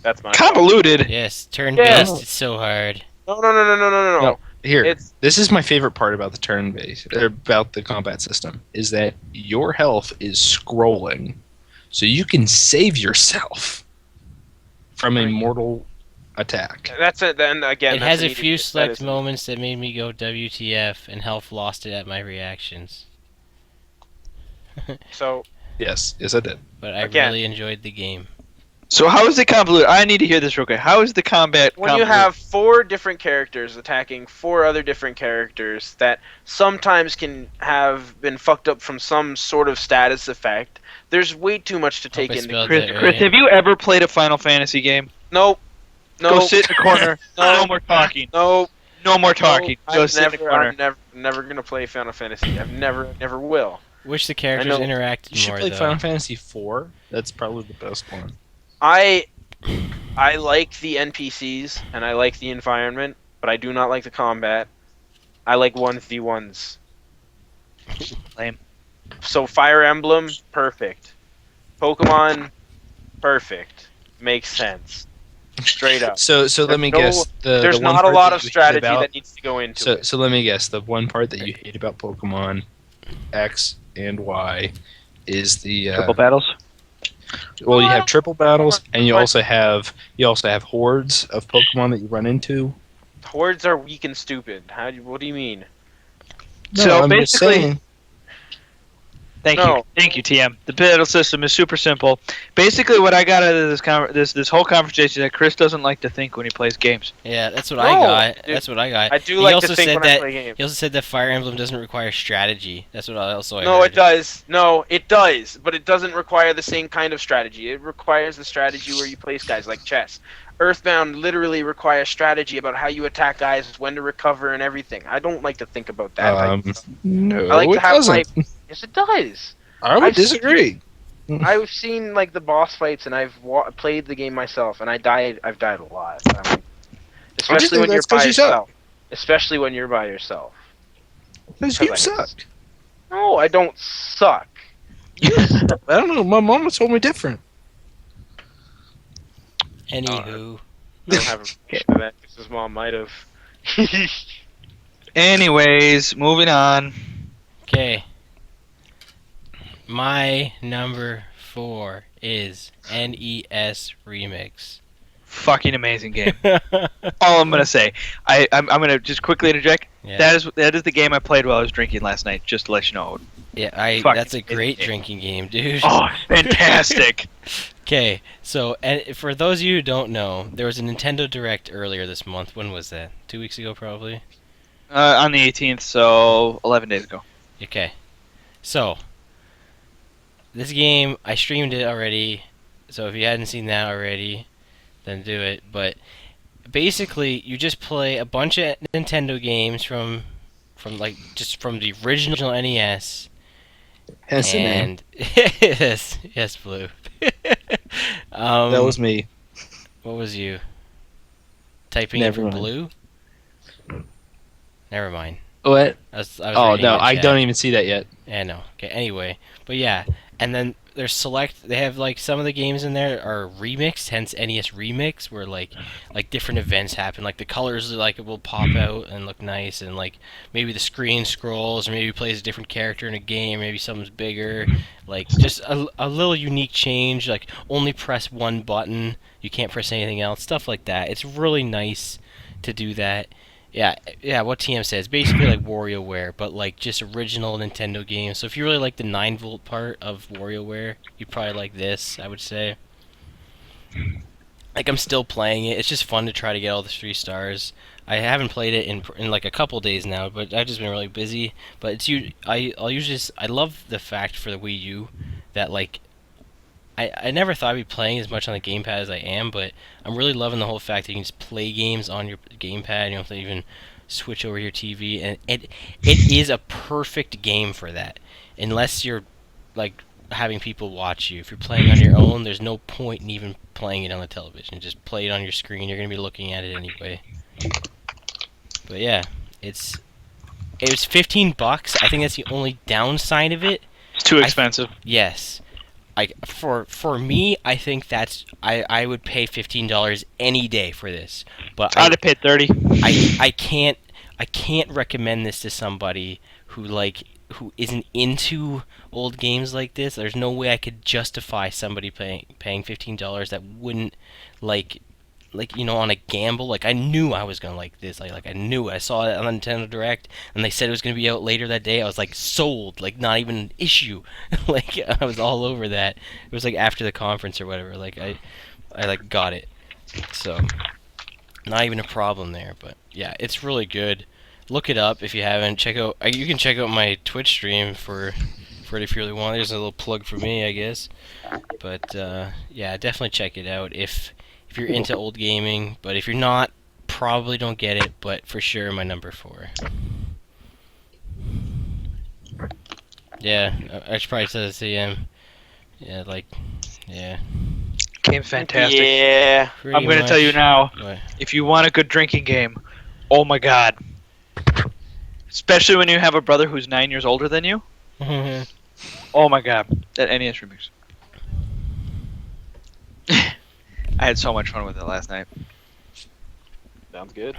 That's my Convoluted. Yes, turn-based. Yeah. It's so hard. fault. No. No. Here, It's this is my favorite part about the turn-based, or about the combat system, is that your health is scrolling, so you can save yourself from a mortal attack. that's it. Then again, It that's has an a few idiot- that select is- moments that made me go WTF, and health lost it at my reactions. So Yes, I did. But I Again. really enjoyed the game. So how is the convoluted? I need to hear this real quick. How is the combat when you convoluted? have 4 different characters attacking 4 other different characters that sometimes can have been fucked up from some sort of status effect, there's way too much to take I into. spelled Chris, that right. Chris, have you ever played a Final Fantasy game? Nope. No. Go sit in the corner. No. No more talking. No. No more talking. No, Go I'm sit in the corner. never gonna play Final Fantasy. I've never will. Wish the characters know. interacted You should more, play though. Final Fantasy IV. That's probably the best one. I like the NPCs and I like the environment, but I do not like the combat. I like 1v1s. Lame. So Fire Emblem, perfect. Pokemon, perfect. Makes sense. Straight up. So let me There's guess. There's the one not a part lot that of you hate strategy about- that needs to go into it. So let me guess. The one part that you hate about Pokemon X and Y is the Triple battles. well, you have triple battles, and you also have hordes of Pokemon that you run into. Hordes are weak and stupid. What do you mean? So I'm just basically- saying. Thank you, TM. The battle system is super simple. Basically, what I got out of this whole conversation is that Chris doesn't like to think when he plays games. Yeah, that's what No, I got. dude. That's what I got. I do He like also to think said when I that- play games. He also said that Fire Emblem doesn't require strategy. That's what I also No, heard. it does. No, it does. But it doesn't require the same kind of strategy. It requires the strategy where you place guys like chess. Earthbound literally requires strategy about how you attack guys, when to recover, and everything. I don't like to think about that. No, I like to it have doesn't. Yes, it does. I would I've disagree. I've seen like the boss fights, and I've played the game myself, and I've died a lot. Especially when you're that's 'cause by you suck. yourself. Especially when you're by yourself. Because you I- suck. No, I don't suck. I don't know. My mama told me different. Anywho, I don't have a for that. 'Cause his mom might have. Anyways, moving on. okay. My number 4 is NES Remix. Fucking amazing game. All I'm gonna say. I'm gonna just quickly interject. Yeah, That is the game I played while I was drinking last night. Just to let you know. yeah. fucking That's a great amazing. drinking game, dude. Oh, fantastic! Okay, so and for those of you who don't know, there was a Nintendo Direct earlier this month. When was that? 2 weeks ago, probably. On the 18th, so 11 days ago. Okay, so this game I streamed it already. So if you hadn't seen that already, then do it. But basically, you just play a bunch of Nintendo games from just from the original NES. Hence the name. And yes, Blue. That was me. What was you? Typing Never in for mind. Blue? Never mind. What? I was Oh reading no, the I chat. don't even see that yet. Yeah, no. Okay, anyway. But yeah, and then there's select. They have like some of the games in there are remixed, hence NES Remix, where like different events happen. Like the colors like will pop out and look nice, and like maybe the screen scrolls, or maybe plays a different character in a game. Maybe something's bigger. Like just a little unique change. Like only press one button. You can't press anything else. Stuff like that. It's really nice to do that. Yeah, what TM says, basically like WarioWare, but like just original Nintendo games. So if you really like the 9-volt part of WarioWare, you'd probably like this, I would say. Like I'm still playing it. It's just fun to try to get all the 3 stars. I haven't played it in like a couple days now, but I've just been really busy. But I'll usually I love the fact for the Wii U that like I never thought I'd be playing as much on the gamepad as I am, but I'm really loving the whole fact that you can just play games on your gamepad. You don't have to even switch over your TV, and it is a perfect game for that. Unless you're like having people watch you. If you're playing on your own, there's no point in even playing it on the television. Just play it on your screen. You're gonna be looking at it anyway. But yeah, it was $15. I think that's the only downside of it. It's too expensive. Yes. For me, I think I would pay $15 any day for this. But I'd have paid 30. I can't recommend this to somebody who isn't into old games like this. There's no way I could justify somebody paying $15 that wouldn't like on a gamble. Like I knew I was gonna like this. I knew it. I saw it on Nintendo Direct, and they said it was gonna be out later that day. I was like sold. Like not even an issue. Like I was all over that. It was like after the conference or whatever. Like I like got it. So not even a problem there. But yeah, it's really good. Look it up if you haven't. Check out. You can check out my Twitch stream for it if you really want. There's a little plug for me, I guess. But yeah, definitely check it out if you're into old gaming. But if you're not, probably don't get it. But for sure, my number 4. Yeah, I should probably say the CM. Yeah, yeah. Game's fantastic. Yeah. I'm going to tell you now, What? if you want a good drinking game, oh my god. Especially when you have a brother who's 9 years older than you. Oh my god, that NES remix. I had so much fun with it last night. Sounds good.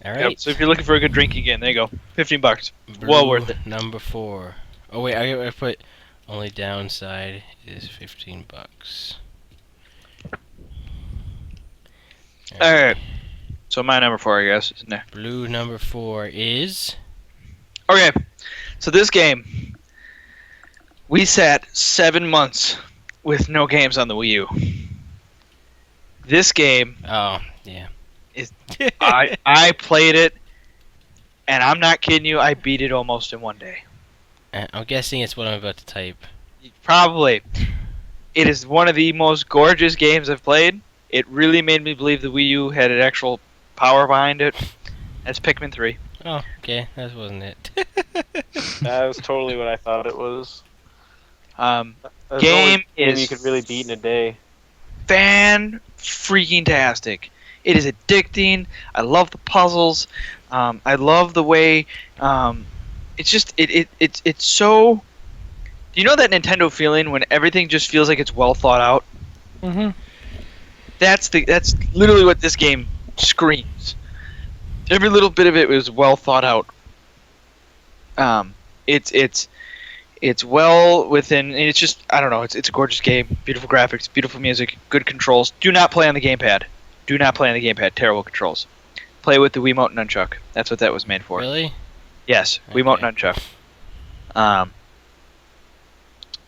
All right. Yep, so if you're looking for a good drinking game, there you go. $15. Well worth it. Number 4. Oh wait, I put only downside is $15. Alright. So my number 4, I guess, isn't there? Blue number 4 is. Okay. So this game, we sat 7 months with no games on the Wii U. This game, Oh yeah. I played it, and I'm not kidding you, I beat it almost in one day. I'm guessing it's what I'm about to type. Probably. It is one of the most gorgeous games I've played. It really made me believe the Wii U had an actual power behind it. That's Pikmin 3. Oh, okay, that wasn't it. That was totally what I thought it was. Game That's the only game is you could really beat in a day. fan-freaking-tastic. It is addicting. I love the puzzles. I love the way it's just it's so. Do you know that Nintendo feeling when everything just feels like it's well thought out? Mhm. That's literally what this game screams. Every little bit of it was well thought out. It's well within. And it's just, I don't know. It's a gorgeous game. Beautiful graphics, beautiful music, good controls. Do not play on the gamepad. Do not play on the gamepad. Terrible controls. Play with the Wiimote Nunchuck. That's what that was made for. Really? Yes, Okay. Wiimote Nunchuck.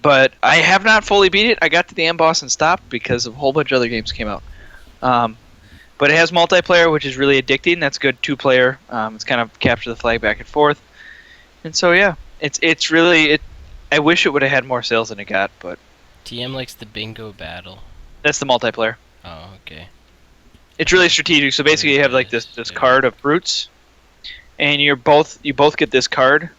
But I have not fully beat it. I got to the end boss and stopped because a whole bunch of other games came out. But it has multiplayer, which is really addicting. That's good 2-player. It's kind of capture the flag back and forth. And so yeah, it's really it. I wish it would have had more sales than it got, but TM likes the bingo battle. that's the multiplayer. Oh, okay. It's really strategic. So basically, you have like this card of fruits, and you both get this card,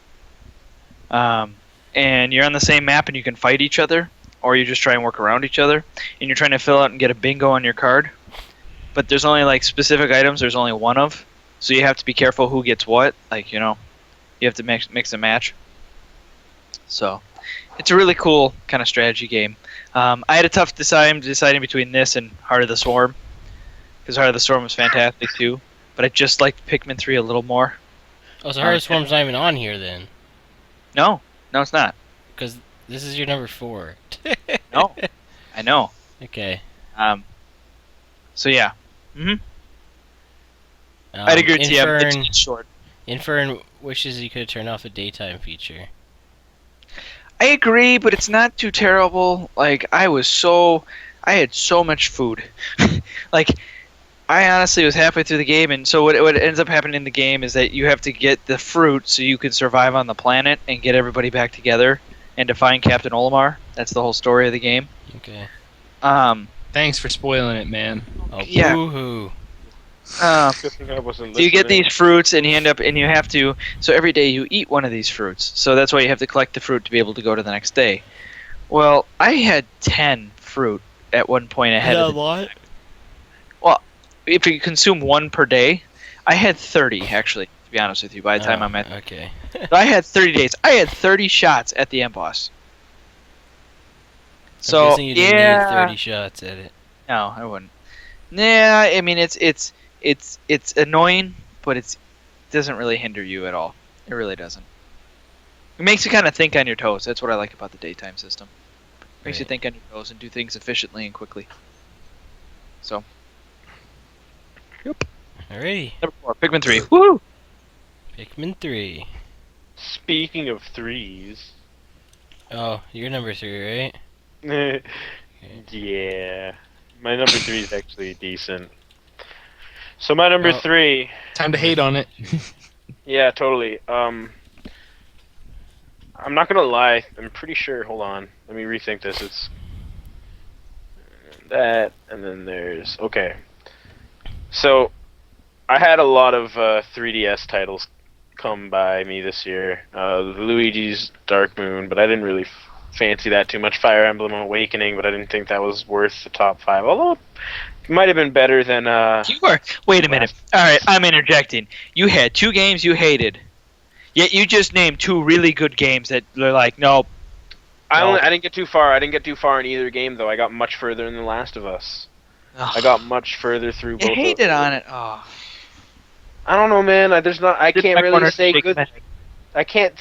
and you're on the same map, and you can fight each other, or you just try and work around each other, and you're trying to fill out and get a bingo on your card. But there's only like specific items. There's only one of, so you have to be careful who gets what. Like you have to mix and match. So It's a really cool kind of strategy game. I had a tough time deciding between this and Heart of the Swarm, because Heart of the Swarm was fantastic too. But I just liked Pikmin 3 a little more. Oh, so Heart of Swarm's not even on here then, No, it's not. because this is your number 4. No, I know. Okay. So yeah. I'd agree with you. It's short. Infern wishes he could turn off the daytime feature. I agree, but it's not too terrible. Like I had so much food. Like I honestly was halfway through the game, and so what ends up happening in the game is that you have to get the fruit so you can survive on the planet and get everybody back together and to find Captain Olimar. That's the whole story of the game. Okay. Thanks for spoiling it, man. Oh, Yeah. boo-hoo. Good thing I wasn't So you get listening. these fruits, and you have to. So every day you eat one of these fruits. So that's why you have to collect the fruit to be able to go to the next day. Well, I had 10 fruit at one point ahead of. lot? If you consume one per day, I had 30 actually. To be honest with you, by the time I'm at, Okay. so I had 30 days. I had 30 shots at the end boss. I'm So guessing you didn't need yeah, 30 shots at it. no, I wouldn't. Nah, I mean it's annoying, but it doesn't really hinder you at all. It really doesn't. It makes you kind of think on your toes. That's what I like about the daytime system. Makes you Right. think on your toes and do things efficiently and quickly. So, Alrighty. number 4, Pikmin 3. Woo! Pikmin 3. Speaking of threes, Oh, you're number 3, right? yeah, my number 3 is actually decent. So my number Oh. 3, Time to hate on it. yeah, totally. I'm not gonna lie. I'm pretty sure. Hold on, let me rethink this. It's that, and then there's okay. So I had a lot of 3DS titles come by me this year. Luigi's Dark Moon, but I didn't really fancy that too much. Fire Emblem Awakening, but I didn't think that was worth the top 5. Although it might have been better than. You are. Wait a minute. All right, I'm interjecting. You had 2 games you hated, yet you just named 2 really good games that they're like, nope. I didn't get too far. I didn't get too far in either game though. I got much further in The Last of Us. Ugh. I got much further through both. You hated on it. Oh. I don't know, man. I can't really say Big good. man. I can't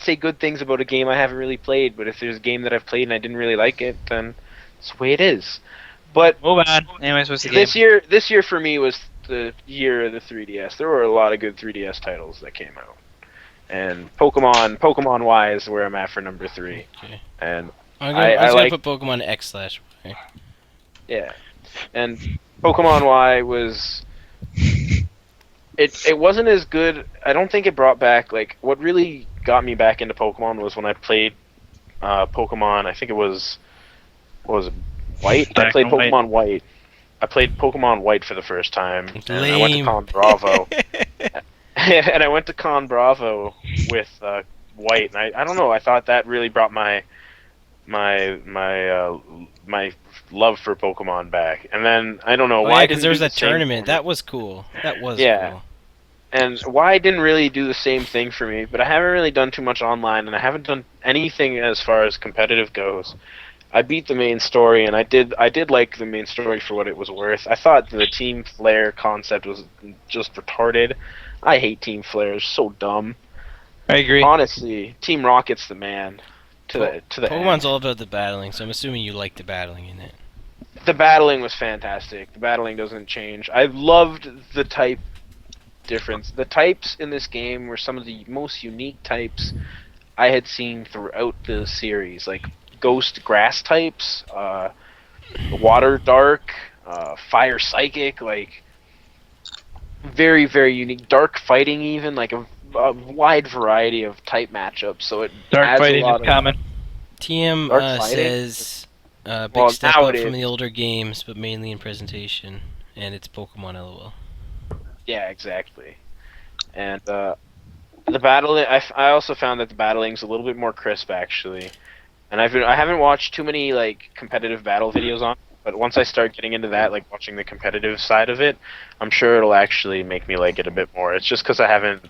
say good things about a game I haven't really played. But if there's a game that I've played and I didn't really like it, then it's the way it is. But Move on. Anyways, what's the game? this year for me was the year of the 3DS. There were a lot of good 3DS titles that came out, and Pokemon Y is where I'm at for number 3. Okay. And I I was like- gonna put Pokemon X/Y. yeah, and Pokemon Y was. It wasn't as good. I don't think it brought back like what really got me back into Pokemon was when I played Pokemon. I think it was what was it, White. I played Black and Pokemon White. I played Pokemon White for the first time, and I went to Lame. Con Bravo. And I went to Con Bravo with White, and I don't know. I thought that really brought my love for Pokemon back. And then I don't know Oh, why. yeah, because didn't there do was the that same tournament. for me. That was cool. That was Yeah. cool. And why didn't really do the same thing for me, but I haven't really done too much online, and I haven't done anything as far as competitive goes. I beat the main story, and I did like the main story for what it was worth. I thought the Team Flare concept was just retarded. I hate Team Flare; it's so dumb. I agree. Honestly, Team Rocket's the man. To the Pokemon's end. all about the battling, so I'm assuming you like the battling in it. The battling was fantastic. The battling doesn't change. I loved the type difference. The types in this game were some of the most unique types I had seen throughout the series, like ghost grass types, water dark, fire psychic, like very very unique. Dark fighting, even like a wide variety of type matchups. So it Dark adds fighting a lot is common. TM Dark fighting? says big Well, step now up it from is. the older games, but mainly in presentation, and it's Pokemon LOL. Yeah, exactly. And the battling, I also found that the battling's a little bit more crisp actually. And I haven't watched too many like competitive battle videos on, but once I start getting into that, like watching the competitive side of it, I'm sure it'll actually make me like it a bit more. It's just because I haven't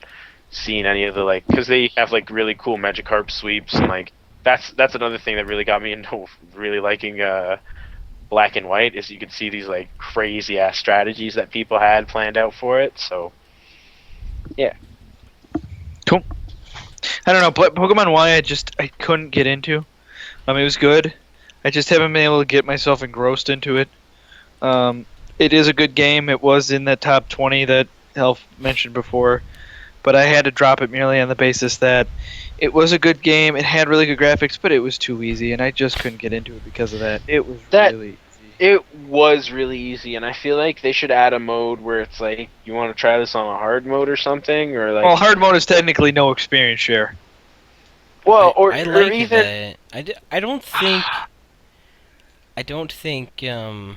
seen any of the because they have like really cool Magikarp sweeps and like that's another thing that really got me into really liking Black and White is you could see these like crazy ass strategies that people had planned out for it. So Cool. I don't know, but Pokemon Y I couldn't get into. It was good. I just haven't been able to get myself engrossed into it. It is a good game. It was in that top 20 that Elf mentioned before, but I had to drop it merely on the basis that it was a good game. It had really good graphics, but it was too easy, and I just couldn't get into it because of that. It was really easy. it was really easy, and I feel like they should add a mode where it's like you want to try this on a hard mode or something, or like. Well, hard mode is technically no experience share. Well, I or like even. that. I don't think. I don't think. What am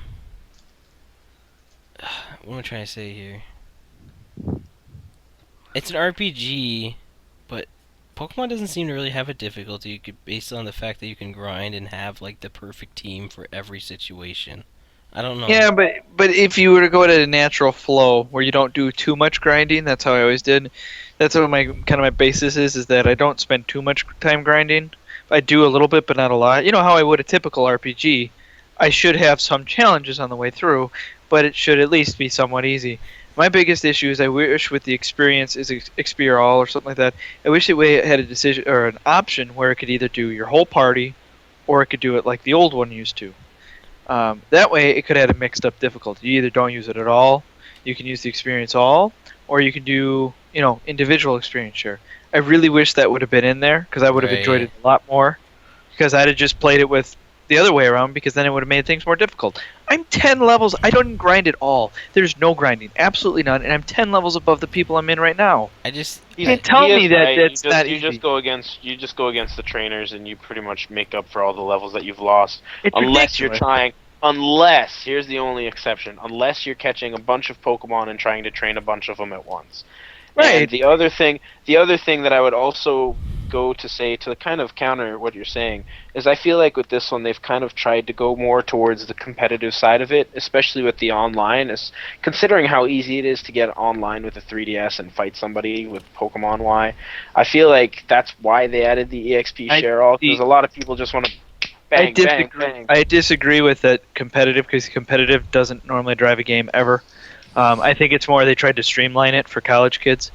I trying to say here? It's an RPG, but Pokemon doesn't seem to really have a difficulty based on the fact that you can grind and have like the perfect team for every situation. I don't know. Yeah, but if you were to go at a natural flow where you don't do too much grinding, that's how I always did. That's what my basis is that I don't spend too much time grinding. I do a little bit, but not a lot. You know how I would a typical RPG. I should have some challenges on the way through, but it should at least be somewhat easy. My biggest issue is I wish with the experience is Xperia All or something like that. I wish it had a decision or an option where it could either do your whole party, or it could do it like the old one used to. That way, it could have a mixed up difficulty. You either don't use it at all, you can use the experience all, or you can do individual experience share. I really wish that would have been in there because I would have enjoyed it a lot more. Because I'd have just played it with the other way around because then it would have made things more difficult. I'm 10 levels. I don't grind at all. There's no grinding, absolutely none, and I'm 10 levels above the people I'm in right now. I You can't tell me that right. that's not you easy. just go against the trainers and you pretty much make up for all the levels that you've lost. It's Unless ridiculous. you're trying. Unless here's the only exception. Unless you're catching a bunch of Pokemon and trying to train a bunch of them at once. Right. And the other thing that I would also go to say to kind of counter what you're saying is I feel like with this one they've kind of tried to go more towards the competitive side of it, especially with the online. Considering how easy it is to get online with a 3DS and fight somebody with Pokemon Y, I feel like that's why they added the EXP share all because a lot of people just want to bang, bang, bang. I disagree with that competitive because competitive doesn't normally drive a game ever. I think it's more they tried to streamline it for college kids.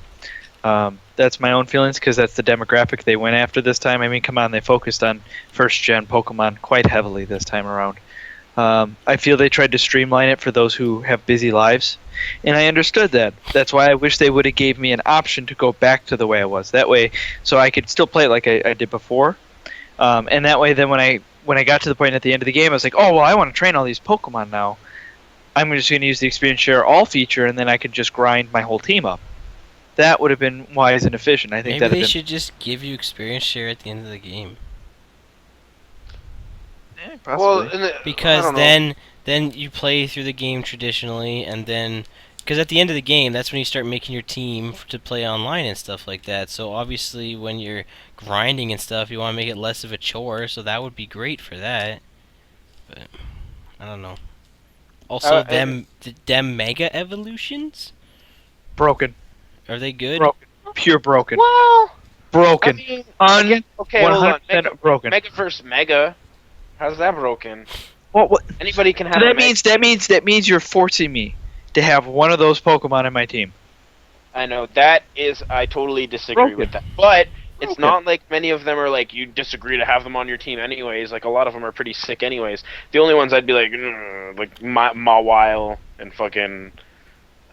That's my own feelings because that's the demographic they went after this time. I mean, come on, they focused on first-gen Pokemon quite heavily this time around. I feel they tried to streamline it for those who have busy lives, and I understood that. That's why I wish they would have gave me an option to go back to the way I was. That way, so I could still play it like I did before, and that way, then when I got to the point at the end of the game, I was like, oh well, I want to train all these Pokemon now. I'm just going to use the experience share all feature, and then I could just grind my whole team up. That would have been wise and efficient. I think maybe they should just give you experience share at the end of the game. Yeah, possibly. Well, Because then you play through the game traditionally, and then because at the end of the game, that's when you start making your team to play online and stuff like that. So obviously, when you're grinding and stuff, you want to make it less of a chore. So that would be great for that. But I don't know. Also, them Mega Evolutions, Broken. are they good? Broken. Pure broken. well, Broken. I mean, okay, hold on. 100% broken. Mega versus Mega. How's that broken? What? Anybody can have. So a that means you're forcing me to have one of those Pokemon in my team. I know that is. I totally disagree with that. But it's not like many of them are like you disagree to have them on your team anyways. Like a lot of them are pretty sick anyways. The only ones I'd be like Mawile and fucking.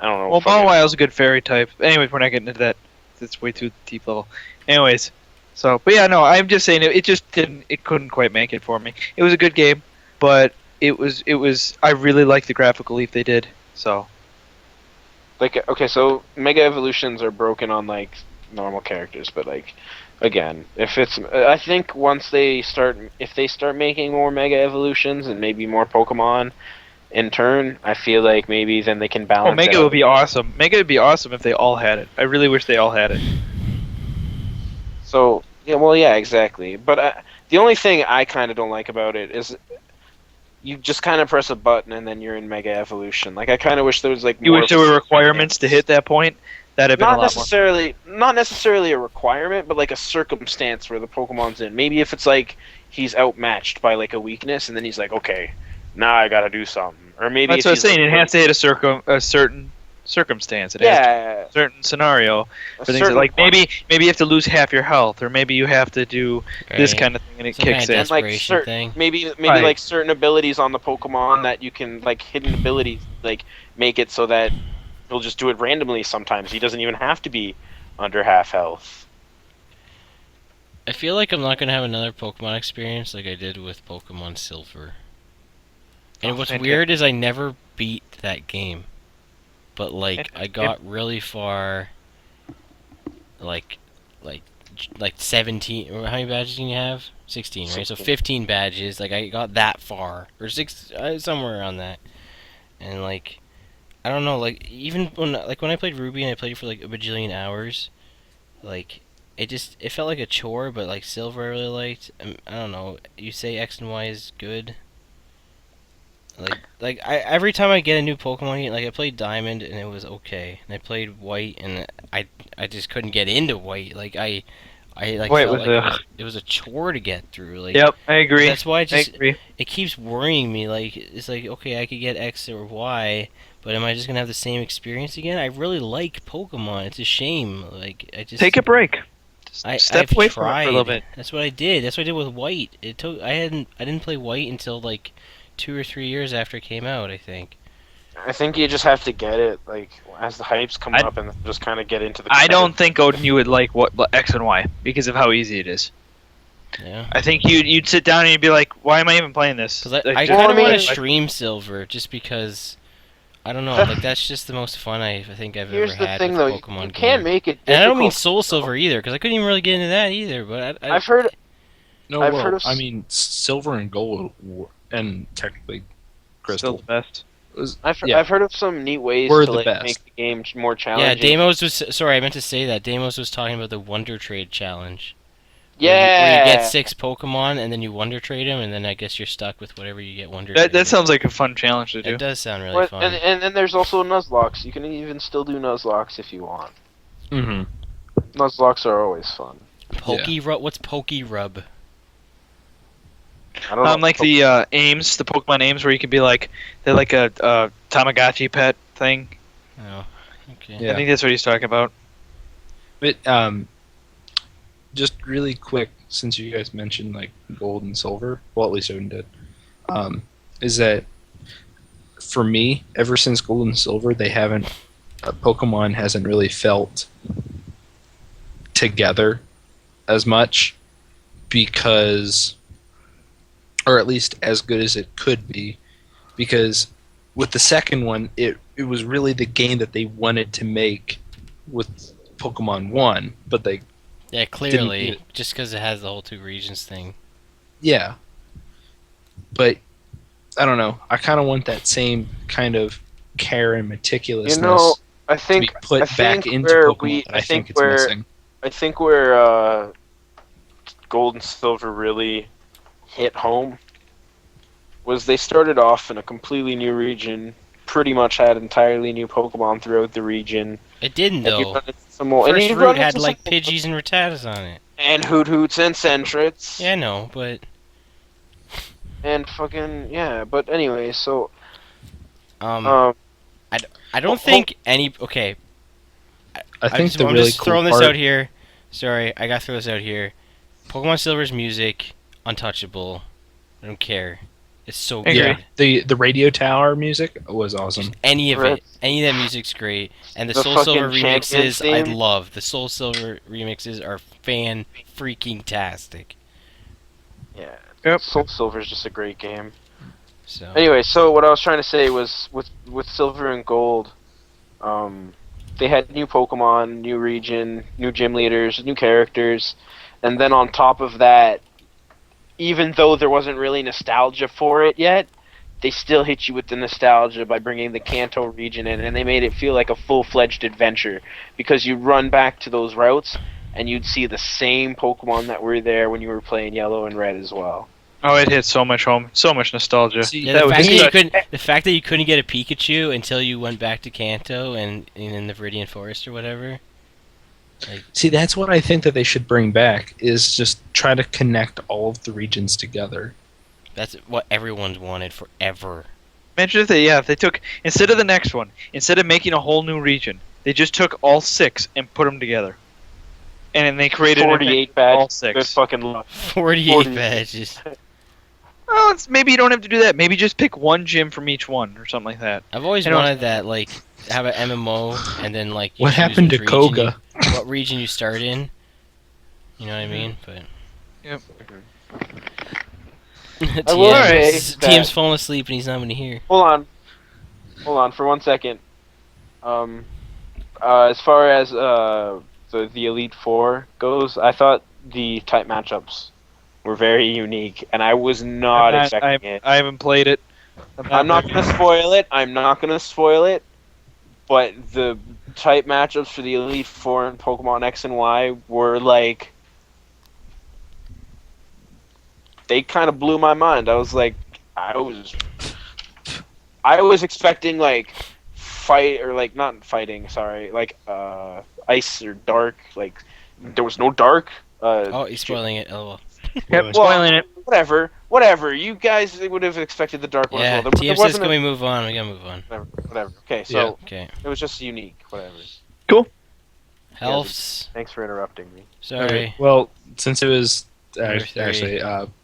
I don't know. Well, Mawile's a good fairy type. Anyways, we're not getting into that. It's way too deep level. Anyways, but yeah, no, I'm just saying it just didn't. It couldn't quite make it for me. It was a good game, but it was. I really liked the graphical leap they did. So. Like okay, so Mega Evolutions are broken on like normal characters, but like again, I think once if they start making more Mega Evolutions and maybe more Pokemon in turn, I feel like maybe then they can balance. Oh, Mega would be awesome. Mega would be awesome if they all had it. I really wish they all had it. So yeah, well, yeah, exactly. But the only thing I kind of don't like about it is you just kind of press a button and then you're in Mega Evolution. Like I kind of wish there was like You more wish of there a were requirements to hit that point? That'd have been a lot more. not necessarily a requirement, but like a circumstance where the Pokemon's in. Maybe if it's like he's outmatched by like a weakness, and then he's like, okay, now I gotta do something. Or maybe That's if what I'm he's saying. like, It has to hit a certain circumstance. It has to yeah, a certain scenario a for things certain like point. maybe you have to lose half your health, or maybe you have to do this Right. kind of thing, and it Some kicks kind of in. And like desperation thing. maybe Right. like certain abilities on the Pokemon that you can like hidden abilities like make it so that he'll just do it randomly sometimes. He doesn't even have to be under half health. I feel like I'm not gonna have another Pokemon experience like I did with Pokemon Silver. And Oh, what's fantastic. weird is I never beat that game. But like I Fantastic. got really far like like 17 or how many badges can you have? 16, right? So 16. 15 badges. Like I got that far or 6 somewhere around that. And like I don't know, like even when I played Ruby and I played for like a bajillion hours, like it felt like a chore, but like Silver I really liked. I don't know. You say X and Y is good. Like I every time I get a new Pokemon game, like I played Diamond and it was okay, and I played White and I just couldn't get into White. Like I like White felt was like a- it was a chore to get through. Like Yep, I agree. that's why I agree. it keeps worrying me. Like it's like okay, I could get X or Y, but am I just gonna have the same experience again? I really like Pokemon. It's a shame. Like I just Take a break. Just step I've away tried. from it for a little bit. That's what I did. That's what I did with White. I didn't play White until like 2 or 3 years after it came out, I think. I think you just have to get it like as the hypes come I- up and just kind of get into the. I don't think Odin you would like what X and Y because of how easy it is. Yeah. I think you'd sit down and you'd be like, why am I even playing this? Because I Like, kind Well, of I want mean- to stream Silver just because I don't know. Like that's just the most fun I think I've Here's ever the had thing, with though. Pokemon You can't game. make it. And I don't mean difficult. Soul Silver either, because I couldn't even really get into that either. But I've heard No, I've well, heard of I mean, silver and gold, and technically still crystal. the best. Was, I've yeah, I've heard of some neat ways We're to the like best. make the game more yeah, challenging. Deimos was sorry. I meant to say that Deimos was talking about the Wonder Trade challenge. Yeah. Where you get 6 Pokemon and then you Wonder Trade them, and then I guess you're stuck with whatever you get Wonder That traded. sounds like a fun challenge to do. That does sound really What- fun. and then there's also Nuzlocks. You can even still do Nuzlocke if you want. mm-hmm. Nuzlocke are always fun. Rub. What's Pokey Rub? I don't know. Like the Ames, the Pokemon Ames, where you can be like, they're like a Tamagotchi pet thing. Oh, okay. Yeah. I think that's what he's talking about. But just really quick, since you guys mentioned like gold and silver, well, at least Odin did, is that for me, ever since gold and silver, they haven't, Pokemon hasn't really felt together as much because, or at least as good as it could be, because with the second one, it was really the game that they wanted to make with Pokemon 1, but they Yeah, Didn't clearly, get just because it has the whole 2 regions thing. yeah. But I don't know. I kind of want that same kind of care and meticulousness You know, I to think be put I back think into where Pokemon. we- that I I think think it's where- missing. I think where Gold and Silver really hit home was they started off in a completely new region, pretty much had entirely new Pokemon throughout the region. It didn't, And you though. run into some more, and First you route run had, into like, some- Pidgeys and Rattatas on it. and Hoot Hoots and Sentrets. Yeah, I know, but... And fucking yeah, but anyway, so I don't well, think any... Okay, I think the I'm really just cool throwing part. this out here. Sorry, I gotta throw this out here. Pokemon Silver's music, untouchable. I don't care. It's so I agree. good. Yeah, the radio tower music was awesome. Just any of Right. it. Any of that music's great. And the The Soul Silver fucking Champions remixes, I theme. love. The Soul Silver remixes are fan-freaking-tastic. yeah, Yep. Soul Silver is just a great game. So... Anyway, so what I was trying to say was with Silver and Gold, they had new Pokemon, new region, new gym leaders, new characters, and then on top of that, even though there wasn't really nostalgia for it yet, they still hit you with the nostalgia by bringing the Kanto region in, and they made it feel like a full-fledged adventure because you run back to those routes and you'd see the same Pokemon that were there when you were playing Yellow and Red as well. Oh, it hit so much home, so much nostalgia. See, Yeah, That the was fact that you such- couldn't, the fact that you couldn't get a Pikachu until you went back to Kanto and in the Viridian Forest or whatever. see, that's what I think that they should bring back is just try to connect all of the regions together. That's what everyone's wanted forever. Imagine if they took instead of the next one, instead of making a whole new region, they just took all 6 and put them together, and then they created an 48 event with all badges. Good 6. fucking luck. 48 40. badges. Well, maybe you don't have to do that. Maybe just pick one gym from each one or something like that. I've always You know- wanted that, like, have an MMO and then, like, you What choose happened to which region Koga? what region you start in. You know what I mean? But Yep. I will say TM's, that- TM's falling asleep and he's not going to hear. Hold on for 1 second. As far as the Elite Four goes, I thought the type matchups were very unique, and I was not expecting it. I haven't played it. I'm not gonna spoil it. But the type matchups for the Elite Four in Pokemon X and Y were like, they kind of blew my mind. I was expecting like fight or like not fighting. Sorry, like ice or dark. Like there was no dark. Oh, he's spoiling it. LOL. Yep, Well, spoiling it. Whatever. You guys would have expected the dark one Yeah, as well. There TM says wasn't can we move on? We gotta move on. whatever. Okay, so Yeah. Okay. it was just unique. Whatever. Healths. Thanks for interrupting me. Sorry. Well, since it was Number 3. actually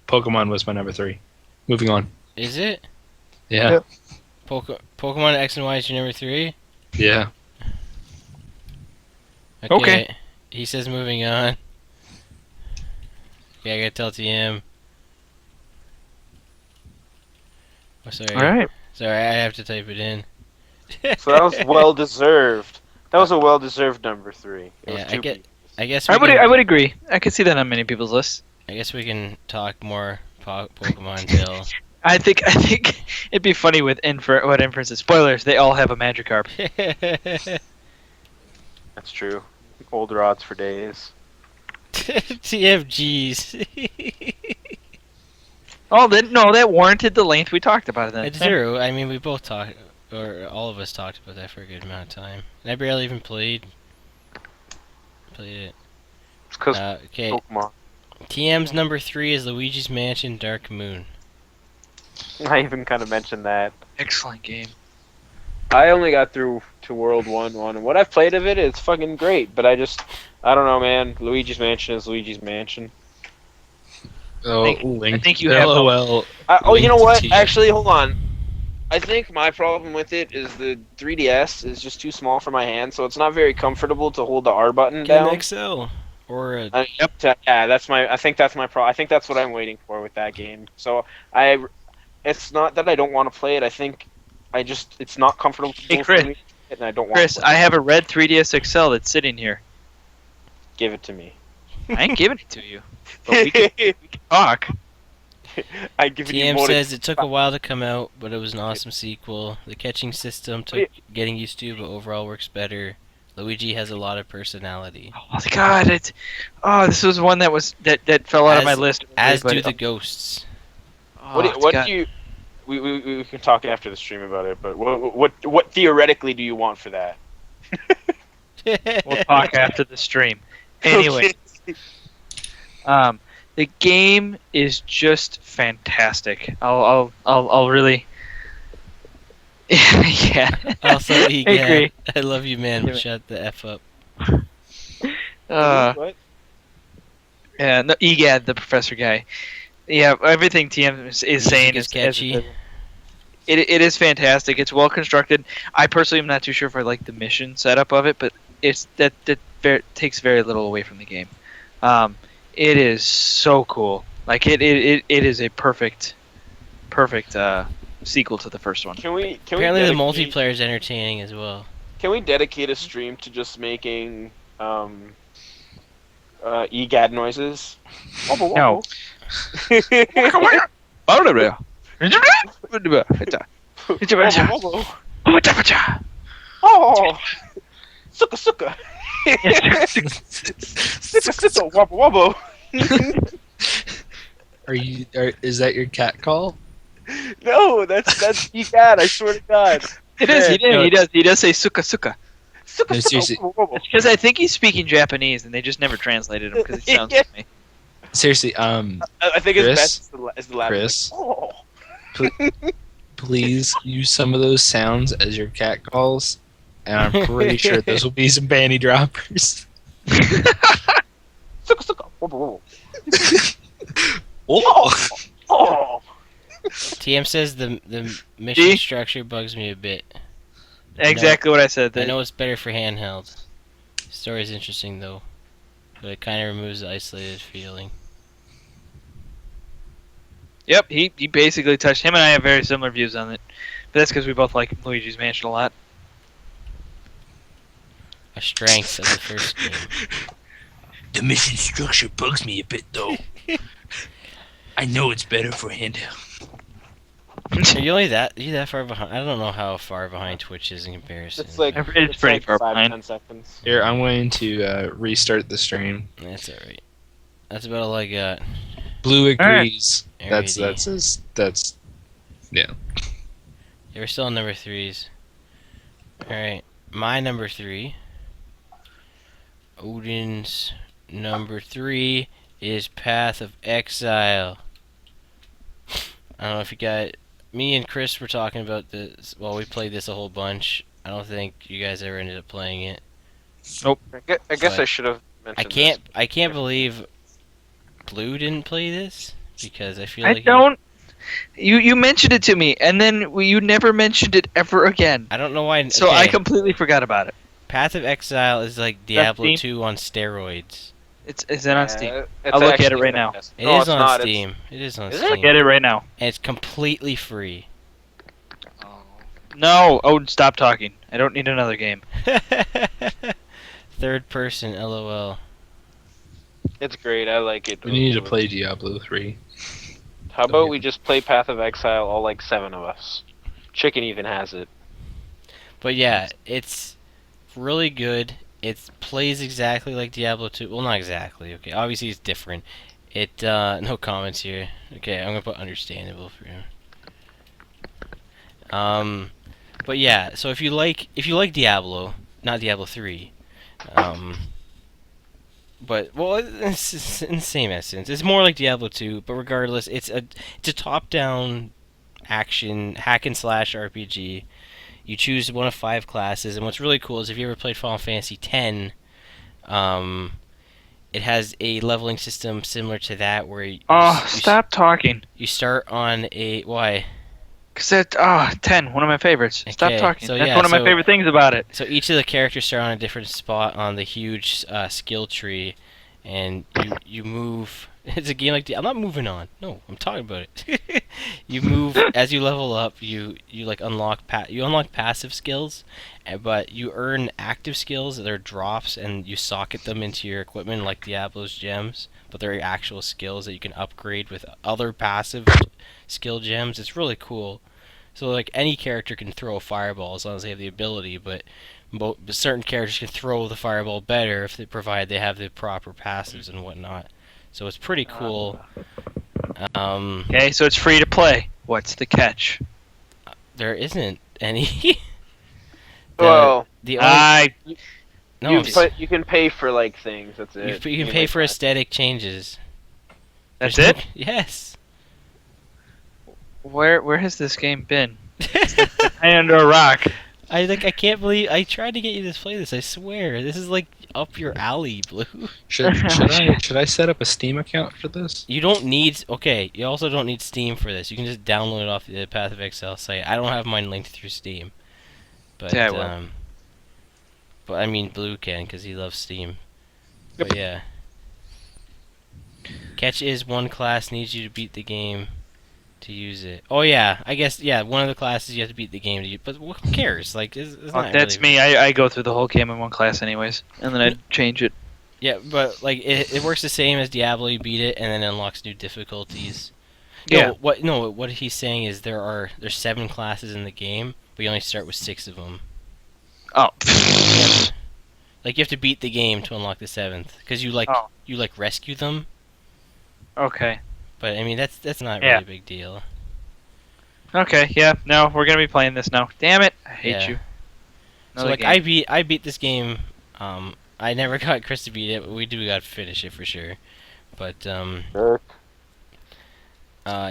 Pokemon was my number 3. Moving on. Is it? Yeah. Yep. Pokemon X and Y is your number 3? Yeah. Okay. He says moving on. Yeah, I gotta tell TM. Oh, sorry. All right. Sorry, I have to type it in. So that was well deserved. That was a well deserved number 3. It was Yeah, two I guess I we can, would agree. I could see that on many people's lists. I guess we can talk more Pokemon till. I think it'd be funny with inferences. Spoilers. They all have a Magikarp. That's true. Older odds for days. TFGs. Oh, that warranted the length we talked about it. Then. It's true. I mean, we both talked, or all of us talked about that for a good amount of time. And I barely even played it. It's because Okay, Pokemon. TM's number 3 is Luigi's Mansion Dark Moon. I even kind of mentioned that. Excellent game. I only got through to World 1, and what I've played of it, it's fucking great. But I don't know, man. Luigi's Mansion is Luigi's Mansion. Oh, I think you have LOL. You know Linked what? to you. Actually, hold on. I think my problem with it is the 3DS is just too small for my hand, so it's not very comfortable to hold the R button Get down. an XL or a Yeah, that's my. I think that's my problem. I think that's what I'm waiting for with that game. So it's not that I don't want to play it. I think it's not comfortable Hey, for Chris. me, and I don't want. Chris, to play I have a red 3DS XL that's sitting here. Give it to me. I ain't giving it to you. But we can talk. I give it you TM more. says it took a while to come out, but it was an awesome sequel. The catching system took getting used to, but overall works better. Luigi has a lot of personality, Oh God! This was one that fell out of my list. as But- do the ghosts. What it's do got- you? We can talk after the stream about it. But what theoretically do you want for that? We'll talk after the stream. Anyway, the game is just fantastic. I'll really. Yeah. Also, I agree. Egad, I love you, man. Anyway. Shut the f up. What? Yeah, no, Egad, the professor guy. Yeah, everything TM is saying is is catchy. It is fantastic. It's well constructed. I personally am not too sure if I like the mission setup of it, but it's that takes very little away from the game. It is so cool. Like it is a perfect sequel to the first one. Can we Apparently, the dedicate- multiplayer is entertaining as well. Can we dedicate a stream to just making EGAD noises? No. Oh, suka suka, suka suka, wobble wobble. Is that your cat call? No, that's he cat. I swear to God. It is. He No. did. He does say suka suka. No, seriously. It's because I think he's speaking Japanese, and they just never translated him because it sounds Yeah. funny. Seriously, I think his Chris? best is the laugh. Chris? Like, oh. Please use some of those sounds as your cat calls, and I'm pretty sure those will be some panty droppers. Suka, suka. Oh. Oh! Oh. TM says the mission D? structure bugs me a bit. Exactly what I said. I know it's better for handheld. Story's interesting though, but it kind of removes the isolated feeling. Yep, he basically touched him, and I have very similar views on it. But that's because we both like Luigi's Mansion a lot. A strength of the first game. The mission structure bugs me a bit, though. I know it's better for handheld. Are you that far behind? I don't know how far behind Twitch is in comparison. It's like It's pretty like far 5, behind. 10 seconds. Here, I'm going to restart the stream. That's alright. That's about all I got. Blue agrees. Alrighty. That's yeah. Yeah, we're still on number 3s. Alright. My number 3. Odin's number 3 is Path of Exile. I don't know if you got... Me and Chris were talking about this. Well, we played this a whole bunch. I don't think you guys ever ended up playing it. I guess But I should have mentioned I can't believe Blue didn't play this, because I feel I like don't. You mentioned it to me, and then you never mentioned it ever again. I don't know why. So okay, I completely forgot about it. Path of Exile is like Diablo Steam? 2 on steroids. It's in on Steam. It's I'll look at it actually right now. fantastic. It No, is it's on not. Steam. It is on Is it? Steam. Get it right now. And it's completely free. No, Odin, stop talking. I don't need another game. Third person, LOL. It's great. I like it. We need to play Diablo 3. How about we just play Path of Exile, all like 7 of us? Chicken even has it. But yeah, it's really good. It plays exactly like Diablo 2. Well, not exactly. Okay, obviously it's different. It no comments here. Okay, I'm gonna put understandable for you. But yeah, so if you like Diablo, not Diablo 3, but well, it's in the same essence. It's more like Diablo 2, but regardless, it's a top-down action hack and slash RPG. You choose one of 5 classes, and what's really cool is if you ever played Final Fantasy X, it has a leveling system similar to that, where Stop talking. you start on a why. Cause that 10, one of my favorites. Stop Okay, talking. so That's yeah, one of my so- favorite things about it. So each of the characters start on a different spot on the huge skill tree, and you move. It's a game like I'm not moving on. No, I'm talking about it. You move as you level up. You like unlock passive skills, but you earn active skills that are drops, and you socket them into your equipment like Diablo's gems. But they're actual skills that you can upgrade with other passive skill gems. It's really cool. So like any character can throw a fireball as long as they have the ability, but certain characters can throw the fireball better if they have the proper passives and whatnot. So it's pretty cool. Okay, so it's free to play. What's the catch? There isn't any. Well, the only no, you can pay for like things. That's you it. can pay for aesthetic changes. That's There's it? Yes. Where has this game been? High under a rock. I can't believe I tried to get you to play this. I swear this is like up your alley, Blue. Should I set up a Steam account for this? You don't need. Okay, you also don't need Steam for this. You can just download it off the Path of Exile site. I don't have mine linked through Steam, but Yeah, I will. but I mean Blue can because he loves Steam. But yeah, catch is one class needs you to beat the game to use it. Oh yeah, I guess one of the classes you have to beat the game to use. But who cares? Like it's not That's really... me. I go through the whole game in one class anyways, and then I change it. Yeah, but like it works the same as Diablo. You beat it and then it unlocks new difficulties. Yeah. What he's saying is there's 7 classes in the game, but you only start with 6 of them. Oh. Like you have to beat the game to unlock the 7th, because you rescue them, Okay. But I mean, that's not Yeah. really a big deal. Okay, yeah, no, we're gonna be playing this now. Damn it, I hate Yeah. you. So Another like game. I beat this game. I never got Chris to beat it, but we got to finish it for sure. But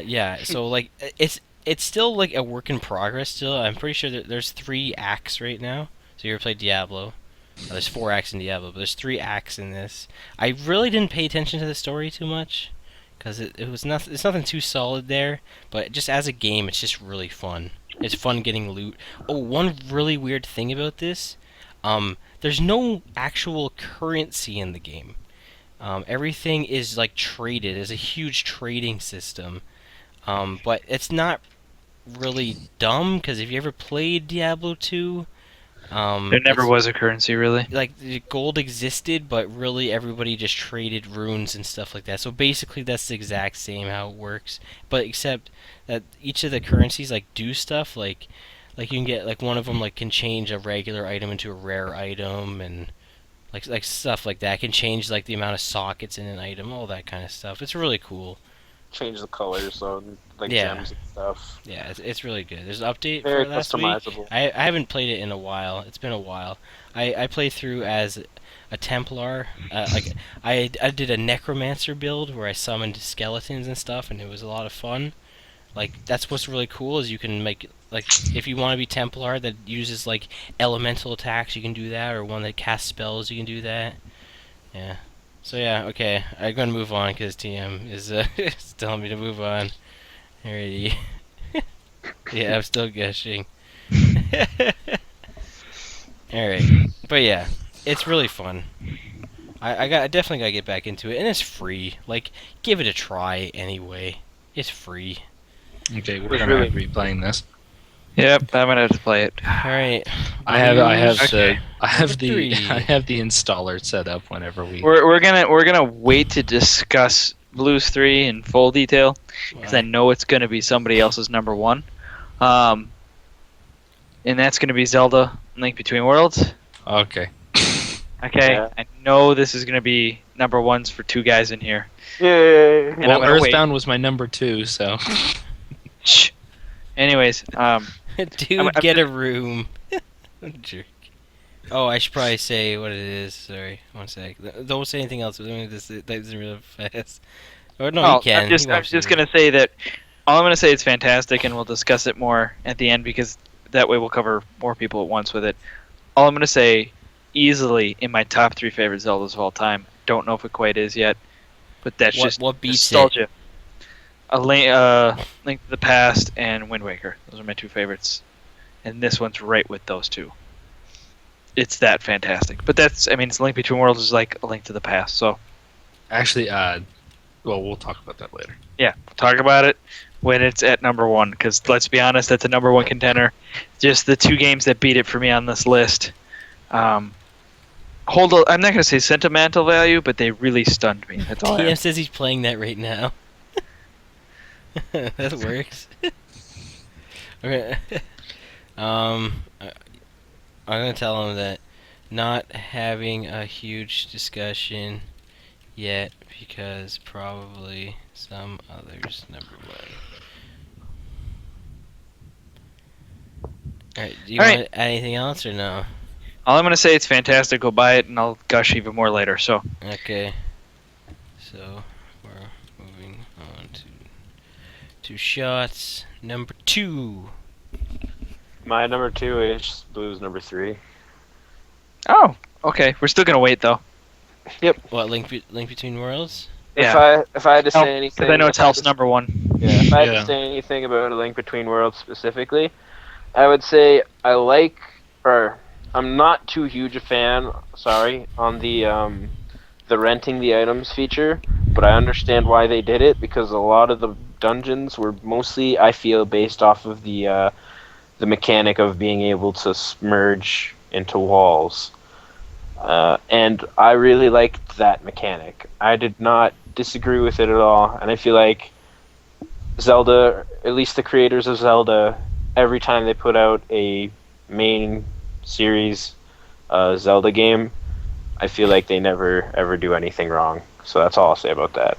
yeah. So like it's still like a work in progress. Still, I'm pretty sure that there's 3 acts right now. So you ever played Diablo? There's 4 acts in Diablo, but there's 3 acts in this. I really didn't pay attention to the story too much, because it was nothing. It's nothing too solid there. But just as a game, it's just really fun. It's fun getting loot. Oh, one really weird thing about this, there's no actual currency in the game. Everything is like traded. There's a huge trading system. But it's not really dumb, because if you ever played Diablo 2, There never it's was a currency, really. like the gold existed, but really everybody just traded runes and stuff like that. So basically, that's the exact same how it works, but except that each of the currencies like do stuff like you can get like one of them like can change a regular item into a rare item, and like stuff like that can change like the amount of sockets in an item, all that kind of stuff. It's really cool. Change the colors on like Yeah. gems and stuff. Yeah, it's really good. There's an update Very for last week. customizable. I haven't played it in a while. It's been a while. I played through as a Templar. Like I did a Necromancer build where I summoned skeletons and stuff, and it was a lot of fun. Like that's what's really cool is you can make like if you want to be Templar that uses like elemental attacks, you can do that, or one that casts spells, you can do that. Yeah. So yeah, okay. I'm gonna move on because TM is is telling me to move on. Alrighty. Yeah, I'm still gushing. Alright. But yeah, it's really fun. I definitely gotta get back into it, and it's free. Like, give it a try anyway. It's free. Okay, we're It's gonna really- have to replay this. Yep, I'm gonna have to play it. Alright. I have Okay. the Three. I have the installer set up whenever we. We're gonna wait to discuss Blues 3 in full detail because I know it's gonna be somebody else's number one, and that's gonna be Zelda: Link Between Worlds. Okay. Okay, Yeah. I know this is gonna be number ones for 2 guys in here. Yay! And I'm Well, gonna wait. Earthbound was my number 2, so. Shh. Anyways, Dude, I'm get a room. Jerk. Oh, I should probably say what it is. Sorry, one sec. Don't say anything else. Let me just that isn't real fast. Or no, oh, you can. I'm just gonna say that all I'm gonna say it's fantastic, and we'll discuss it more at the end because that way we'll cover more people at once with it. All I'm gonna say, easily in my top 3 favorite Zeldas of all time. Don't know if it quite is yet, but that's just what beats nostalgia. Link to the Past and Wind Waker. Those are my 2 favorites, and this one's right with those 2. It's that fantastic. But that's, I mean, it's Link Between Worlds is like a Link to the Past. So Actually, well, we'll talk about that later. yeah, we'll talk about it when it's at number 1. Because let's be honest, that's a number 1 contender. Just the 2 games that beat it for me on this list. I'm not gonna say sentimental value, but they really stunned me. That's all. I TM have. says he's playing that right now. That works. Okay. I'm gonna tell him that not having a huge discussion yet because probably some others number 1. Alright, do you All right. want to add anything else or no? All I'm gonna say it's fantastic. Go buy it, and I'll gush even more later. So Okay. So we're moving on to shots number 2. My number 2 is Blues number 3. oh, okay. We're still gonna wait though. What Link Between Worlds? Yeah. If I had to Help, say anything, Because I know it's if I had Health's to- number 1. Yeah, if I had Yeah. to say anything about A Link Between Worlds specifically, I would say I'm not too huge a fan, on the renting the items feature, but I understand why they did it because a lot of the dungeons were mostly, I feel, based off of the mechanic of being able to merge into walls. And I really liked that mechanic. I did not disagree with it at all, and I feel like Zelda, at least the creators of Zelda, every time they put out a main series Zelda game, I feel like they never ever do anything wrong. So that's all I'll say about that.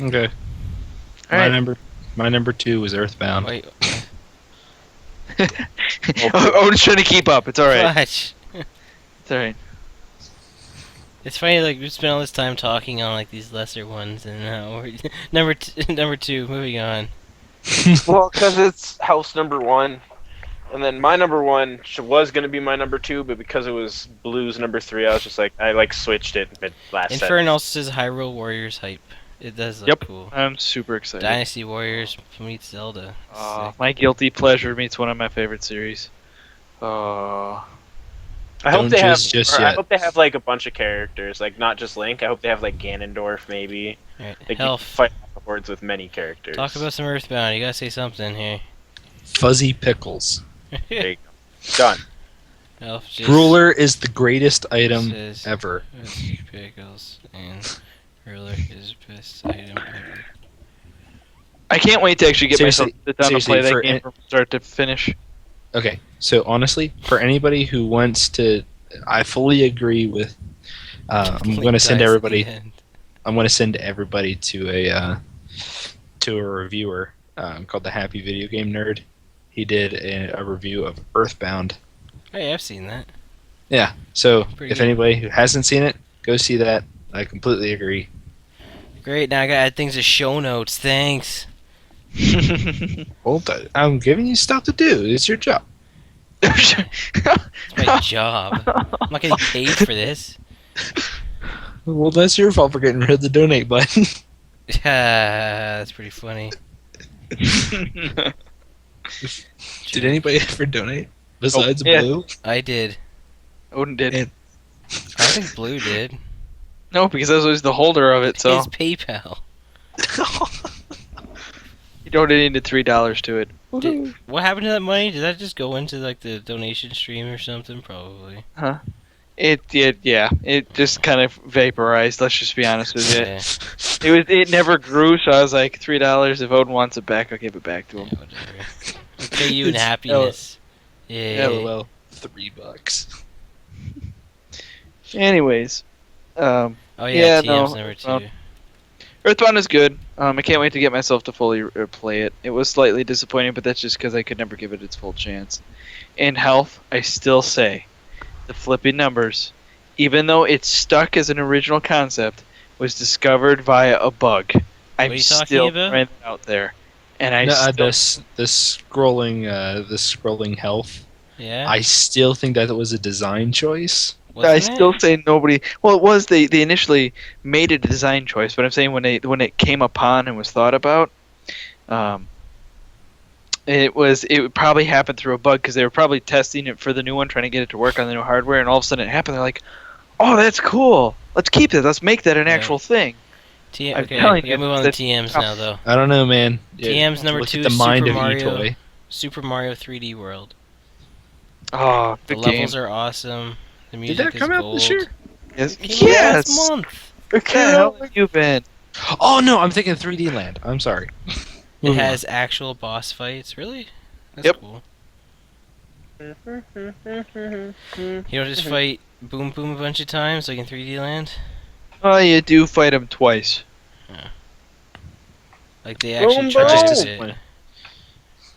Okay. All right. My number 2 was Earthbound. Wait, Owen's trying to keep up. It's all right. Fudge. It's all right. It's funny, like we spent all this time talking on like these lesser ones, and now we're number 2. Moving on. Well, because it's house number 1, and then my number 1 was gonna be my number 2, but because it was Blue's number 3, I was just like, I like switched it mid last set. Infern also says Hyrule Warriors hype. It does look Yep. cool. I'm super excited. Dynasty Warriors meets Zelda. Sick. My guilty pleasure meets one of my favorite series. I Don't hope they have. just Or I yet. hope they have like a bunch of characters, like not just Link. I hope they have like Ganondorf, maybe. Alright, Like you Health. fight hordes with many characters. Talk about some Earthbound. You gotta say something here. Fuzzy Pickles. There you go. Done. Health just Ruler is the greatest item says ever. Pickles and Ruler is best item ever. I can't wait to actually get myself to sit down and play seriously, that for game an- from start to finish. Okay, so honestly, for anybody who wants to, I fully agree with. I'm Link going to send dies at the everybody. end. I'm going to send everybody to a reviewer called the Happy Video Game Nerd. He did a review of Earthbound. Hey, I've seen that. Yeah, so Pretty if good. anybody who hasn't seen it, go see that. I completely agree. Great, now I gotta add things to show notes. Thanks. Well, I'm giving you stuff to do. It's your job. It's my job. I'm not getting paid for this. Well, that's your fault for getting rid of the donate button. That's pretty funny. Did anybody ever donate besides yeah. Blue? I did. Odin did. And- I think Blue did. No, because I was always the holder of it, so His PayPal. he donated $3 to it. What happened to that money? Did that just go into like the donation stream or something? Probably. It just kind of vaporized. Let's just be honest with you. Yeah, It never grew, so I was like $3. If Odin wants it back, I'll give it back to him. yeah, whatever. I'll pay you in It's- happiness. Yeah. LOL. $3. Anyways, Oh Yeah, yeah, TM's no, number 2. well, Earthbound is good. I can't wait to get myself to fully play it. It was slightly disappointing, but that's just because I could never give it its full chance. In health, I still say the flipping numbers, even though it's stuck as an original concept, was discovered via a bug. I'm are you talking still about? throwing it out there, and I No, still this scrolling health. Yeah. I still think that it was a design choice. I Wasn't still it? say nobody. Well, it was they initially made it a design choice, but I'm saying when it came upon and was thought about, it probably happened through a bug because they were probably testing it for the new one, trying to get it to work on the new hardware, and all of a sudden it happened. They're like, "Oh, that's cool. Let's keep it. Let's make that an Yeah. actual thing." I'm Okay, telling we you, gotta move on to that's- TMs now though. I don't know, man. TM's number Look 2 at the is mind Super of Mario. E-Toy. Super Mario 3D World. Oh, The good game. levels are awesome. The Did music that come is out gold. this year? Yes. It came out Yes. last month. Where the hell have you been? Oh no, I'm thinking 3D Land. I'm sorry. It Moving has actual boss fights. Really? That's Yep. cool. You don't just fight Boom Boom a bunch of times like in 3D Land? Oh, you do fight him twice. Like they actually Boom, tried boom. it. Disappointed.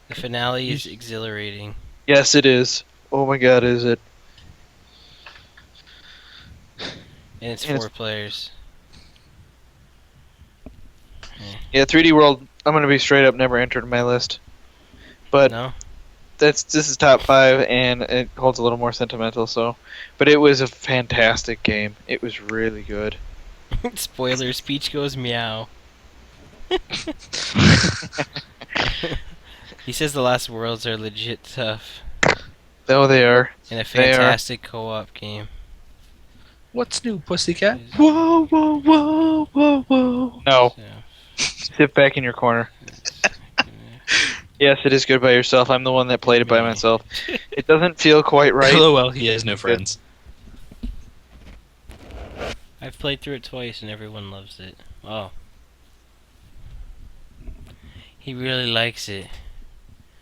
The finale is exhilarating. Yes, it is. Oh my God, is it? And it's And 4 players. Yeah, 3D World. I'm gonna be straight up never entered my list, but No? this is top 5, and it holds a little more sentimental. So, but it was a fantastic game. It was really good. Spoiler, speech goes meow. He says the last worlds are legit tough. Oh, they are. And a They are. fantastic co-op game. What's new, Pussycat? Whoa, whoa, whoa, whoa, whoa. No, So, sit back in your corner. Yes, it is good by yourself. I'm the one that played it by myself. It doesn't feel quite right. LOL, he has no friends. I've played through it twice and everyone loves it. Oh. He really likes it.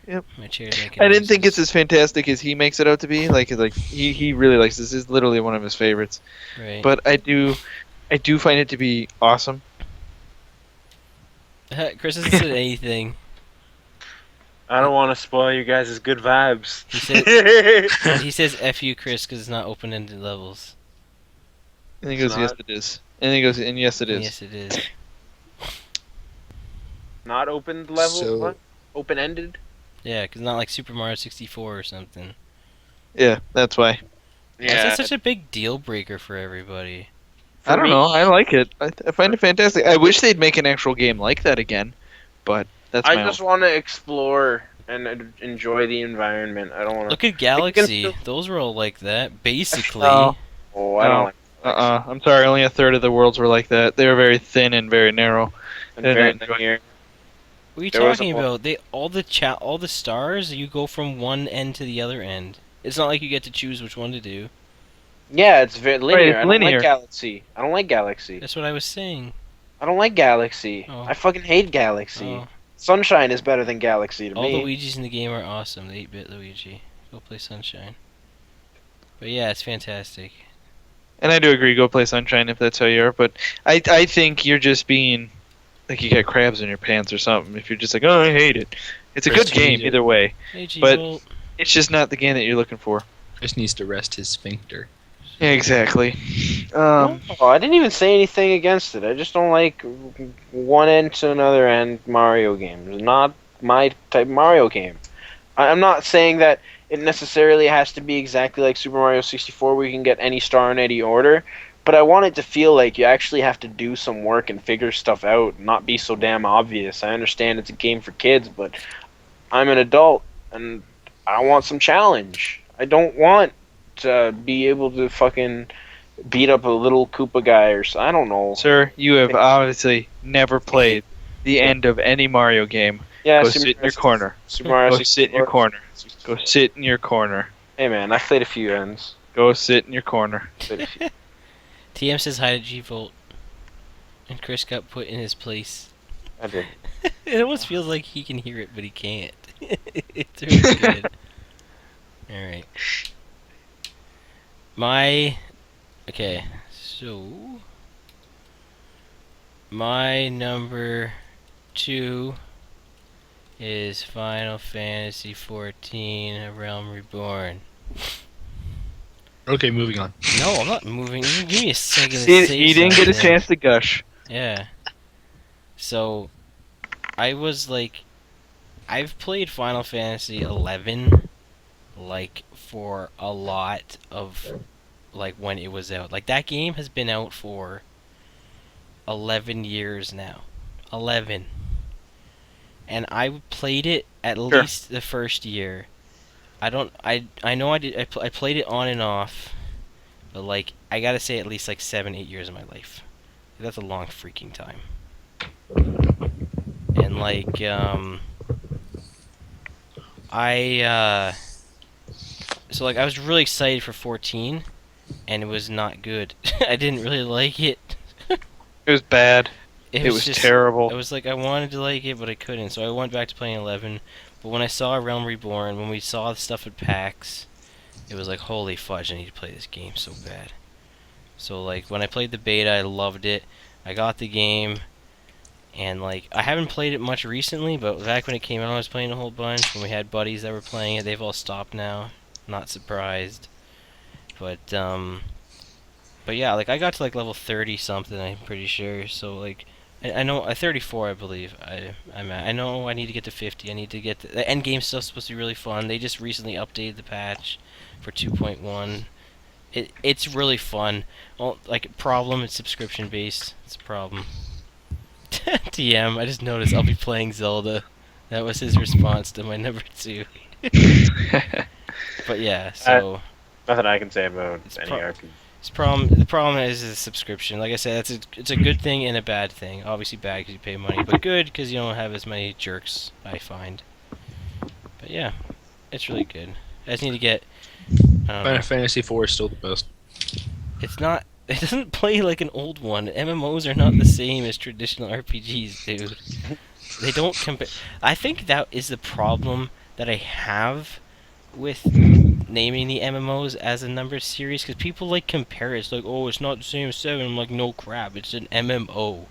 Yep. My chair's like I didn't think it's as fantastic as he makes it out to be. Like he really likes this. This is literally one of his favorites. right. But I do find it to be awesome. Chris hasn't said anything. I don't want to spoil you guys' good vibes. He says "F you, Chris" because it's not open-ended levels. And he It's goes, yes, not? it is. And he goes, and yes, it is. Yes, it is. Not open level? So- What? Open-ended? Yeah, because not like Super Mario 64 or something. Yeah, that's why. That's such a big deal breaker for everybody. I don't know. I like it. I find it fantastic. I wish they'd make an actual game like that again, but that's I my just own. want to explore and enjoy the environment. I don't want to. Look at Galaxy. Those were all like that, basically. No. Oh, I don't No. like. I'm sorry. Only a third of the worlds were like that. They were very thin and very narrow. And And very enjoy- linear. What are you There was talking a- about? All the stars, you go from one end to the other end. It's not like you get to choose which one to do. Yeah, it's very linear. it's I don't linear. like Galaxy. I don't like Galaxy. That's what I was saying. I don't like Galaxy. Oh. I fucking hate Galaxy. Oh, Sunshine is better than Galaxy to all me. the Luigis in the game are awesome. The 8-bit Luigi. Go play Sunshine. But yeah, it's fantastic. And I do agree. Go play Sunshine if that's how you are. But I think you're just being like you got crabs in your pants or something. If you're just like, oh, I hate it. It's a good Chris game Cheese. either way. Hey, But- G-Bolt. It's just not the game that you're looking for. Just needs to rest his sphincter. Yeah, exactly. Oh, I didn't even say anything against it. I just don't like one end to another end Mario games. Not my type Mario game. I'm not saying that it necessarily has to be exactly like Super Mario 64 where you can get any star in any order, but I want it to feel like you actually have to do some work and figure stuff out, not be so damn obvious. I understand it's a game for kids, but I'm an adult and I want some challenge. I don't want to be able to fucking beat up a little Koopa guy or I don't know. Sir, you have obviously never played the end of any Mario game. Yeah, Go Super sit in your Mario- corner. Super Mario Go sit in your 64. corner. Go sit in your corner. Hey man, I played a few ends. Go sit in your corner. Played a few. TM says hi to G-Volt. And Chris got put in his place. I did. It almost feels like he can hear it, but he can't. It's really good. Alright. Okay, so... My number 2 is Final Fantasy XIV: A Realm Reborn. Okay, moving on. No, I'm not moving. You give me a second to See, say he didn't get a something. chance to gush. Yeah. So, I was like, I've played Final Fantasy 11, like, for a lot of, like, when it was out. Like, that game has been out for 11 years now. 11. And I played it at least the first year. I know I did. I played it on and off, but like I gotta say at least like 7-8 years of my life. That's a long freaking time. And like so like I was really excited for 14, and it was not good. I didn't really like it. It was bad. It was just terrible. It was like I wanted to like it, but I couldn't. So I went back to playing 11. But when I saw Realm Reborn, when we saw the stuff at PAX, it was like, holy fudge, I need to play this game so bad. So like when I played the beta, I loved it. I got the game, and like I haven't played it much recently, but back when it came out, I was playing a whole bunch. When we had buddies that were playing it, they've all stopped now. Not surprised. But yeah, like I got to like level 30 something, I'm pretty sure. So like I know 34, I believe. I'm at. I know I need to get to 50. I need to get the end game stuff's supposed to be really fun. They just recently updated the patch for 2.1. It's really fun. Well, like problem, it's subscription based. It's a problem. TM, I just noticed I'll be playing Zelda. That was his response to my number 2. But yeah, so Nothing I can say about It's any pro- RPG. the problem is the subscription. Like I said, it's a good thing and a bad thing. Obviously bad because you pay money, but good because you don't have as many jerks, I find. But yeah, it's really good. I just need to get. I don't know. Final Fantasy IV is still the best. It's not. It doesn't play like an old one. MMOs are not the same as traditional RPGs, dude. They don't compare. I think that is the problem that I have with naming the MMOs as a numbered series, because people like compare it. It's like, oh, it's not the same as 7. I'm like, no crap, it's an MMO.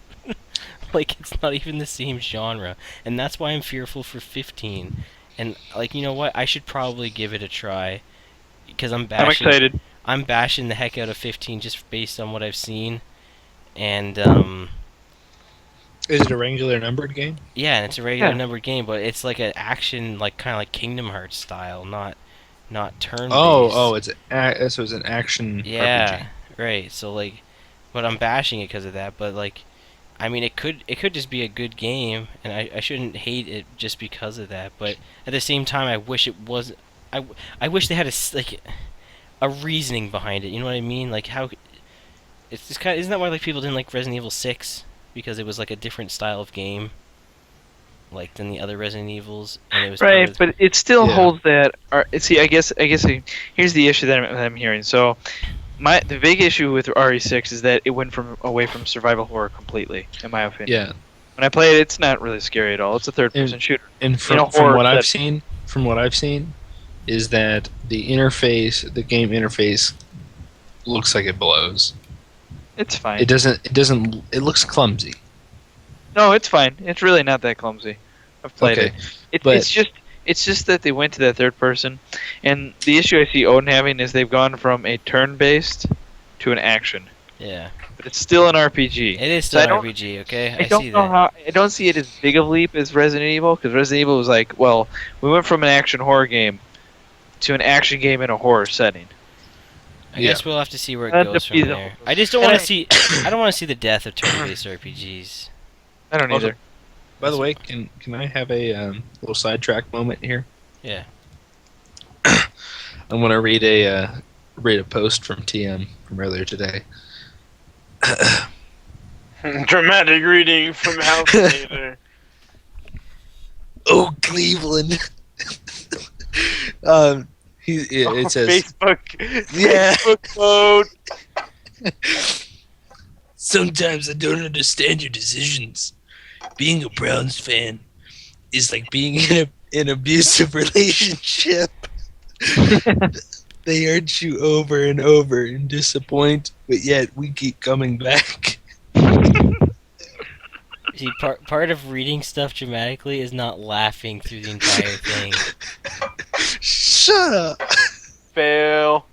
Like, it's not even the same genre, and that's why I'm fearful for 15. And like, you know what? I should probably give it a try because I'm excited. I'm bashing the heck out of 15 just based on what I've seen, and Is it a regular numbered game? yeah, and it's a regular Yeah. numbered game, but it's like an action, like kind of like Kingdom Hearts style, not turn based. Oh, so it's an action Yeah, right. So like, but I'm bashing it because of that. But like, I mean, it could just be a good game, and I shouldn't hate it just because of that. But at the same time, I wish it was. I wish they had like a reasoning behind it. You know what I mean? Like how it's just kind of, isn't that why like people didn't like Resident Evil 6 because it was like a different style of game, like than the other Resident Evils, and it was part Right, of but it still Yeah. holds that. See, here's the issue that I'm hearing. So, the big issue with RE6 is that it went away from survival horror completely, in my opinion. Yeah, When I play it, it's not really scary at all. It's a third-person shooter. and from, You know, from horror what I've setting. seen, is that the game interface, looks like it blows. It's fine. It doesn't. It looks clumsy. No, it's fine. It's really not that clumsy. I've played Okay, it. but- It's just that they went to that third person, and the issue I see Odin having is they've gone from a turn-based to an action, yeah. but it's still an RPG. It is So still I an don't- RPG, okay? I don't see know that. how. I don't see it as big of a leap as Resident Evil, because Resident Evil was like, well, we went from an action horror game to an action game in a horror setting. I guess we'll have to see where it That'd goes from be the- there. I just don't and want I- to see. I don't want to see the death of turn-based RPGs. I don't Also- either. By the way, can I have a little sidetrack moment here? Yeah. I want to read a post from TM from earlier today. Dramatic reading from House Taylor. Oh, Cleveland. It says Facebook. Yeah. Facebook mode. sometimes I don't understand your decisions. Being a Browns fan is like being in an abusive relationship. They hurt you over and over and disappoint, but yet we keep coming back. See, part of reading stuff dramatically is not laughing through the entire thing. Shut up. Fail.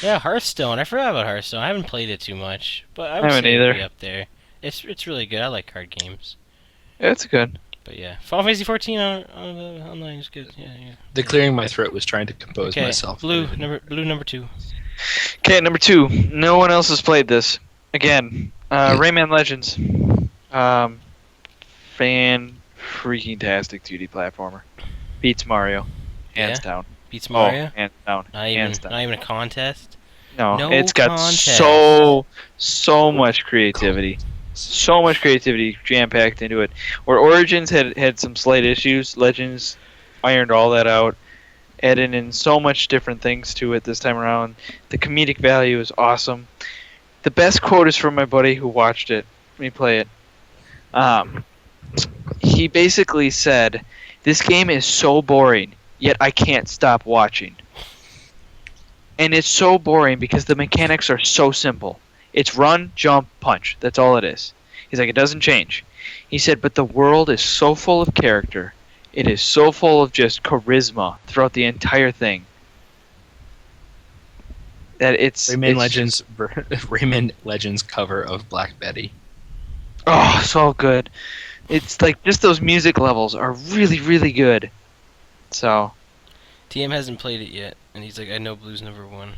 Yeah, Hearthstone. I forgot about Hearthstone. I haven't played it too much, but I would haven't say it'd either. be up there. It's really good. I like card games. Yeah, it's good. But yeah, Final Fantasy 14 on the online is good. Yeah. The clearing my throat was trying to compose Okay, myself. blue number 2. Okay, number 2. No one else has played this. Again, Rayman Legends. Fan freaking tastic 2D platformer. Beats Mario. Hands Yeah? down. Beats Mario. Oh, hands down. Not even Hands down. not even a contest. No, No it's got contest. so much creativity. So much creativity jam-packed into it. Where Origins had some slight issues, Legends ironed all that out, added in so much different things to it this time around. The comedic value is awesome. The best quote is from my buddy who watched it. Let me play it. He basically said, "This game is so boring, yet I can't stop watching." And it's so boring because the mechanics are so simple. It's run, jump, punch. That's all it is. He's like, it doesn't change. He said, but the world is so full of character. It is so full of just charisma throughout the entire thing. That it's Rayman it's Rayman Legends cover of Black Betty. Oh, so good. It's like just those music levels are really, really good. So TM hasn't played it yet, and he's like, I know Blue's number 1.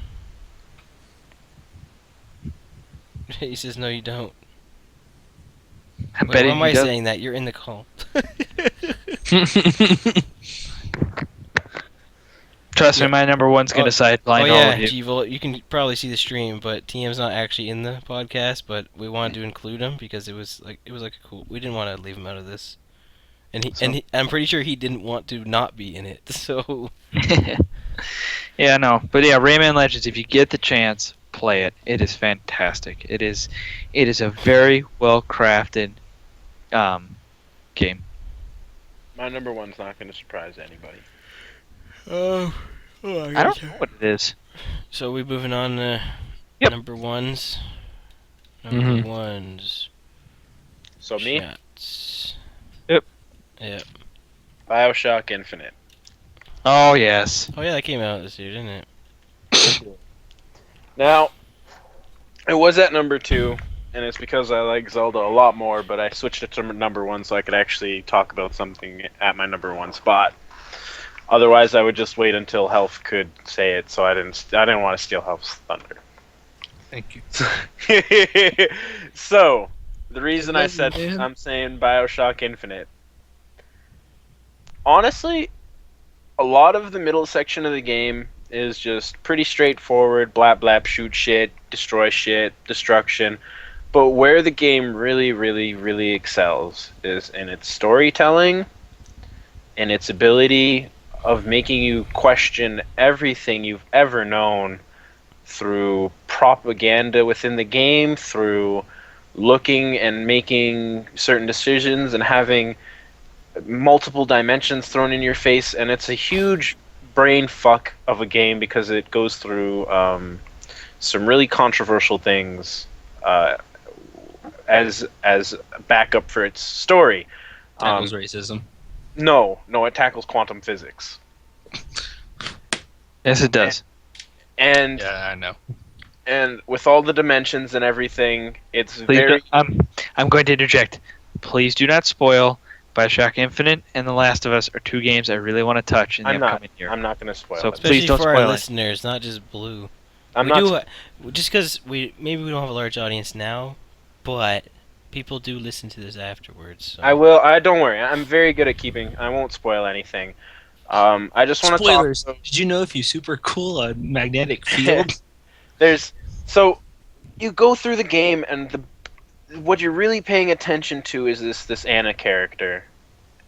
He says, no, you don't. I Wait, bet why am I he does. saying that? You're in the call. Trust me, my number one's gonna sideline all yeah, of you. G-Vol, you can probably see the stream, but TM's not actually in the podcast, but we wanted to include him because it was like a cool. We didn't want to leave him out of this, and I'm pretty sure he didn't want to not be in it. So Yeah, no, but yeah, Rayman Legends. If you get the chance, play it. It is fantastic. It is a very well crafted game. My number 1's not going to surprise anybody. oh, I don't know what it is. So we moving on to Yep. number 1s. Mhm. Number 1s. So me, Shots. Yep. Yep. BioShock Infinite. Oh yes. Oh yeah, that came out this year, didn't it? Now, it was at number 2, and it's because I like Zelda a lot more, but I switched it to number 1 so I could actually talk about something at my number 1 spot. Otherwise, I would just wait until Health could say it, so I didn't want to steal Health's thunder. Thank you. So, the reason I love you, said man. I'm saying BioShock Infinite. Honestly, a lot of the middle section of the game is just pretty straightforward, blap blap, shoot shit, destroy shit, destruction. But where the game really, really, really excels is in its storytelling and its ability of making you question everything you've ever known through propaganda within the game, through looking and making certain decisions and having multiple dimensions thrown in your face, and it's a huge brain fuck of a game because it goes through some really controversial things as backup for its story. Tackles racism. No, it tackles quantum physics, Yes, it does. and Yeah, I know. and with all the dimensions and everything, it's Please very. I'm going to interject. Please do not spoil BioShock Infinite and The Last of Us are two games I really want to touch in the I'm not. upcoming year. I'm not going to spoil So it. Especially please don't for our spoil it. listeners, not just Blue. I'm we not. do just because maybe we don't have a large audience now, but people do listen to this afterwards. So. I will. I don't worry. I'm very good at keeping. I won't spoil anything. I just want to talk. Spoilers. Did you know if you super cool a magnetic field? So you go through the game, and what you're really paying attention to is this Anna character,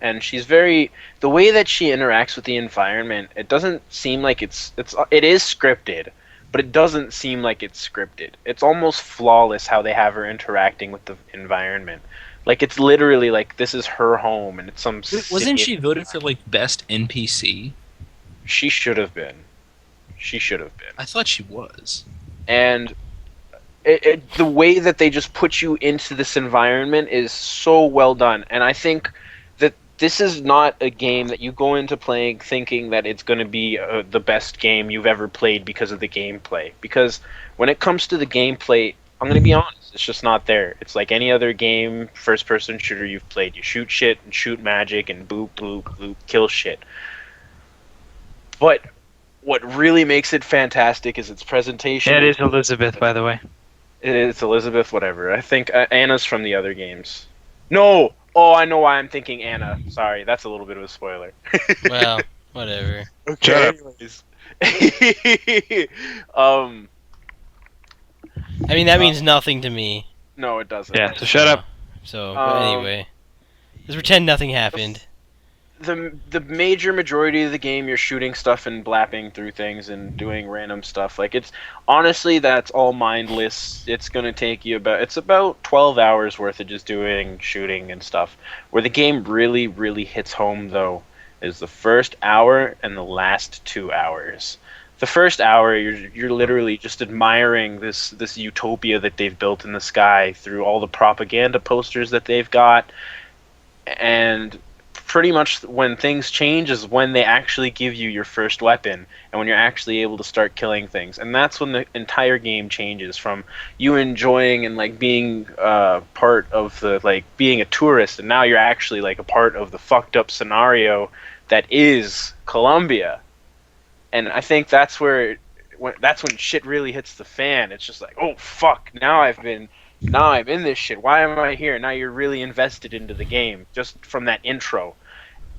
and she's the way that she interacts with the environment. It doesn't seem like it is scripted, but it doesn't seem like it's scripted. It's almost flawless how they have her interacting with the environment. Like, it's literally like this is her home, and it's some. Wasn't city. she voted for like best NPC? She should have been. She should have been. I thought she was. And the way that they just put you into this environment is so well done. And I think that this is not a game that you go into playing thinking that it's going to be the best game you've ever played because of the gameplay. Because when it comes to the gameplay, I'm going to be honest, it's just not there. It's like any other game, first-person shooter you've played. You shoot shit and shoot magic and boop, boop, boop, kill shit. But what really makes it fantastic is its presentation. It is Elizabeth, by the way. It's Elizabeth, whatever. I think Anna's from the other games. No! Oh, I know why I'm thinking Anna. Sorry, that's a little bit of a spoiler. Well, whatever. Okay, anyways. I mean, that means nothing to me. No, it doesn't. Yeah, so shut up. So, but anyway, let's pretend nothing happened. The major majority of the game, you're shooting stuff and blapping through things and doing random stuff. Like, it's honestly, that's all mindless. It's gonna take you about 12 hours worth of just doing shooting and stuff. Where the game really, really hits home, though, is the first hour and the last 2 hours. The first hour, you're literally just admiring this utopia that they've built in the sky through all the propaganda posters that they've got, and pretty much when things change is when they actually give you your first weapon and when you're actually able to start killing things. And that's when the entire game changes from you enjoying and like being part of the like being a tourist, and now you're actually like a part of the fucked up scenario that is Colombia. And I think that's when shit really hits the fan. It's just like, oh fuck, now I'm in this shit. Why am I here? Now you're really invested into the game just from that intro.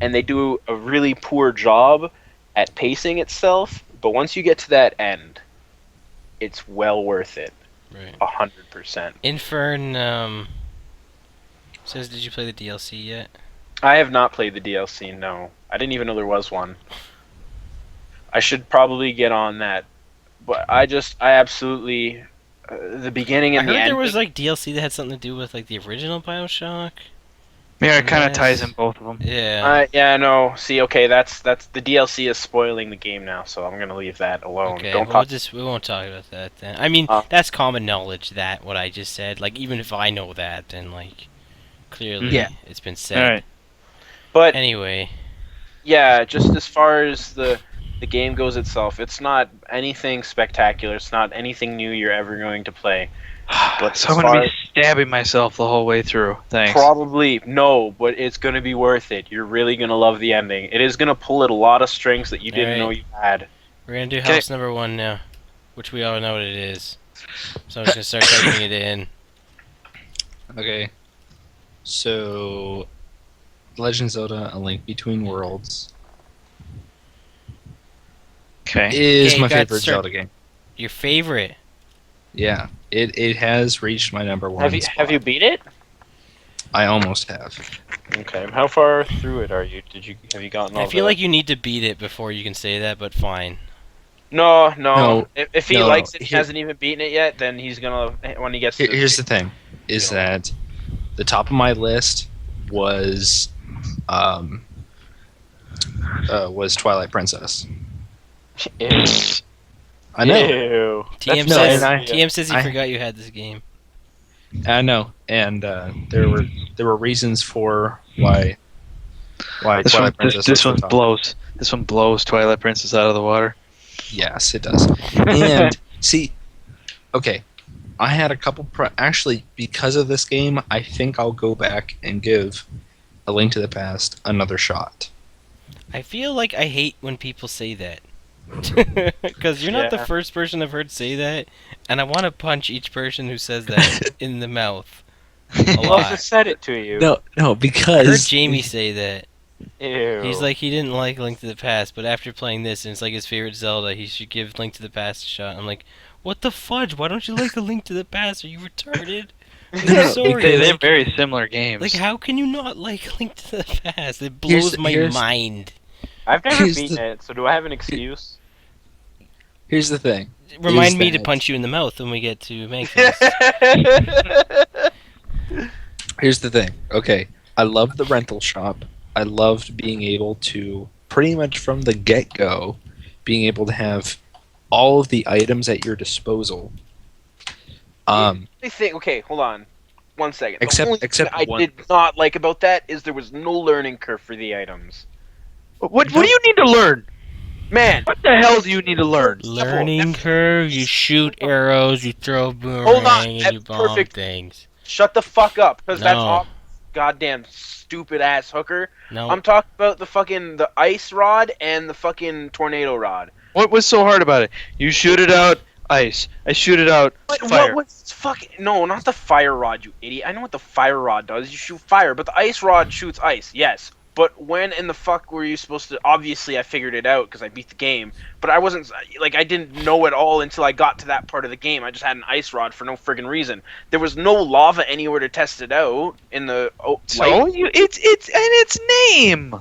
And they do a really poor job at pacing itself, but once you get to that end, it's well worth it. Right. 100%. Infern says, did you play the DLC yet? I have not played the DLC, no. I didn't even know there was one. I should probably get on that. But I absolutely the beginning and I the heard end. there was like DLC that had something to do with like the original BioShock. Yeah, it kind of Yes. ties in both of them. Yeah. Yeah, no. See, okay, that's the DLC is spoiling the game now, so I'm gonna leave that alone. Okay, Don't well, talk. we won't talk about that then. I mean, that's common knowledge that what I just said. Like, even if I know that, then like, Clearly, Yeah. it's been said. All right. But Anyway, yeah, just as far as the game goes itself, it's not anything spectacular. It's not anything new you're ever going to play. But So I'm as gonna far be stabbing myself the whole way through. Thanks. Probably no, but it's going to be worth it. You're really going to love the ending. It is going to pull at a lot of strings that you didn't Alright. know you had. we're gonna do 'Kay. house number 1 now, which we all know what it is. So I'm just gonna start typing it in. Okay. So, Legend of Zelda: A Link Between Worlds Okay. is Okay, my got favorite start- Zelda game. Your favorite? Yeah, it has reached my number one. Have you beat it? I almost have. Okay. How far through it are you? Have you gotten all I feel the... like you need to beat it before you can say that, but fine. No. No. If he No, likes it, here- hasn't even beaten it yet, then he's gonna when he gets to Here's the thing: is You know. that the top of my list was Twilight Princess. Ew. I know. Ew. TM no, says and TM says he I- forgot you had this game. I know, and there were reasons for why This one, Twilight Princess. this was one the top. blows. This one blows Twilight Princess out of the water. Yes, it does. And see, okay, I had a couple. Actually, because of this game, I think I'll go back and give A Link to the Past another shot. I feel like I hate when people say that. Because you're not the Yeah. first person I've heard say that, and I want to punch each person who says that in the mouth. A Who lot. else said it to you? No, I heard because Jamie say that. Ew. He's like, he didn't like Link to the Past, but after playing this, and it's like his favorite Zelda, he should give Link to the Past a shot. I'm like, what the fudge? Why don't you like the Link to the Past? Are you retarded? No, Sorry, They're like- very similar games. Like, how can you not like Link to the Past? It Here's- blows my here's- mind. I've never here's beaten it, so do I have an excuse? here's the thing. Remind Is me to that- punch you in the mouth when we get to Mankfest. Here's the thing. Okay, I loved the rental shop. I loved being able to pretty much from the get-go, being able to have all of the items at your disposal. I think. Okay, hold on. 1 second. The Except- only thing except I one- did not like about that is there was no learning curve for the items. what do you need to learn? Man, What the hell do you need to learn? Learning curve, you shoot arrows, you throw a boomerang, Hold on, and that's you bomb perfect. things. shut the fuck up, because that's No. all goddamn stupid ass hooker. No, I'm talking about the ice rod and the fucking tornado rod. What was so hard about it? You shoot it out, ice. I shoot it out, But fire. what was fucking no, not the fire rod, you idiot. I know what the fire rod does. You shoot fire, but the ice rod shoots ice. Yes. But when in the fuck were you supposed to? Obviously, I figured it out because I beat the game. But I wasn't like I didn't know it all until I got to that part of the game. I just had an ice rod for no friggin' reason. There was no lava anywhere to test it out in the. So it's in its name.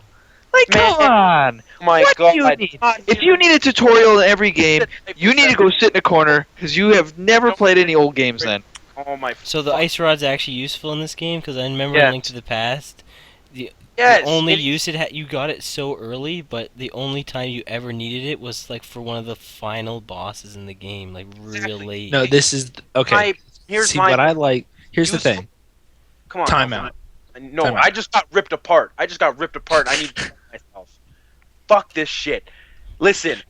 Like, Man. come on. Oh my What god! do you need? If you need a tutorial in every game, you need to go sit in a corner because you have never played any old games then. Oh my. so the ice rod's actually useful in this game because I remember Yeah. Link to the Past. Yes. The only it- use you got it so early, but the only time you ever needed it was like for one of the final bosses in the game, like real Exactly. late. No, this is okay. Here's See my. what I like. Here's the useful- thing. Come on. Time out. No, Time out. I just got ripped apart. I need to kill myself. Fuck this shit. Listen,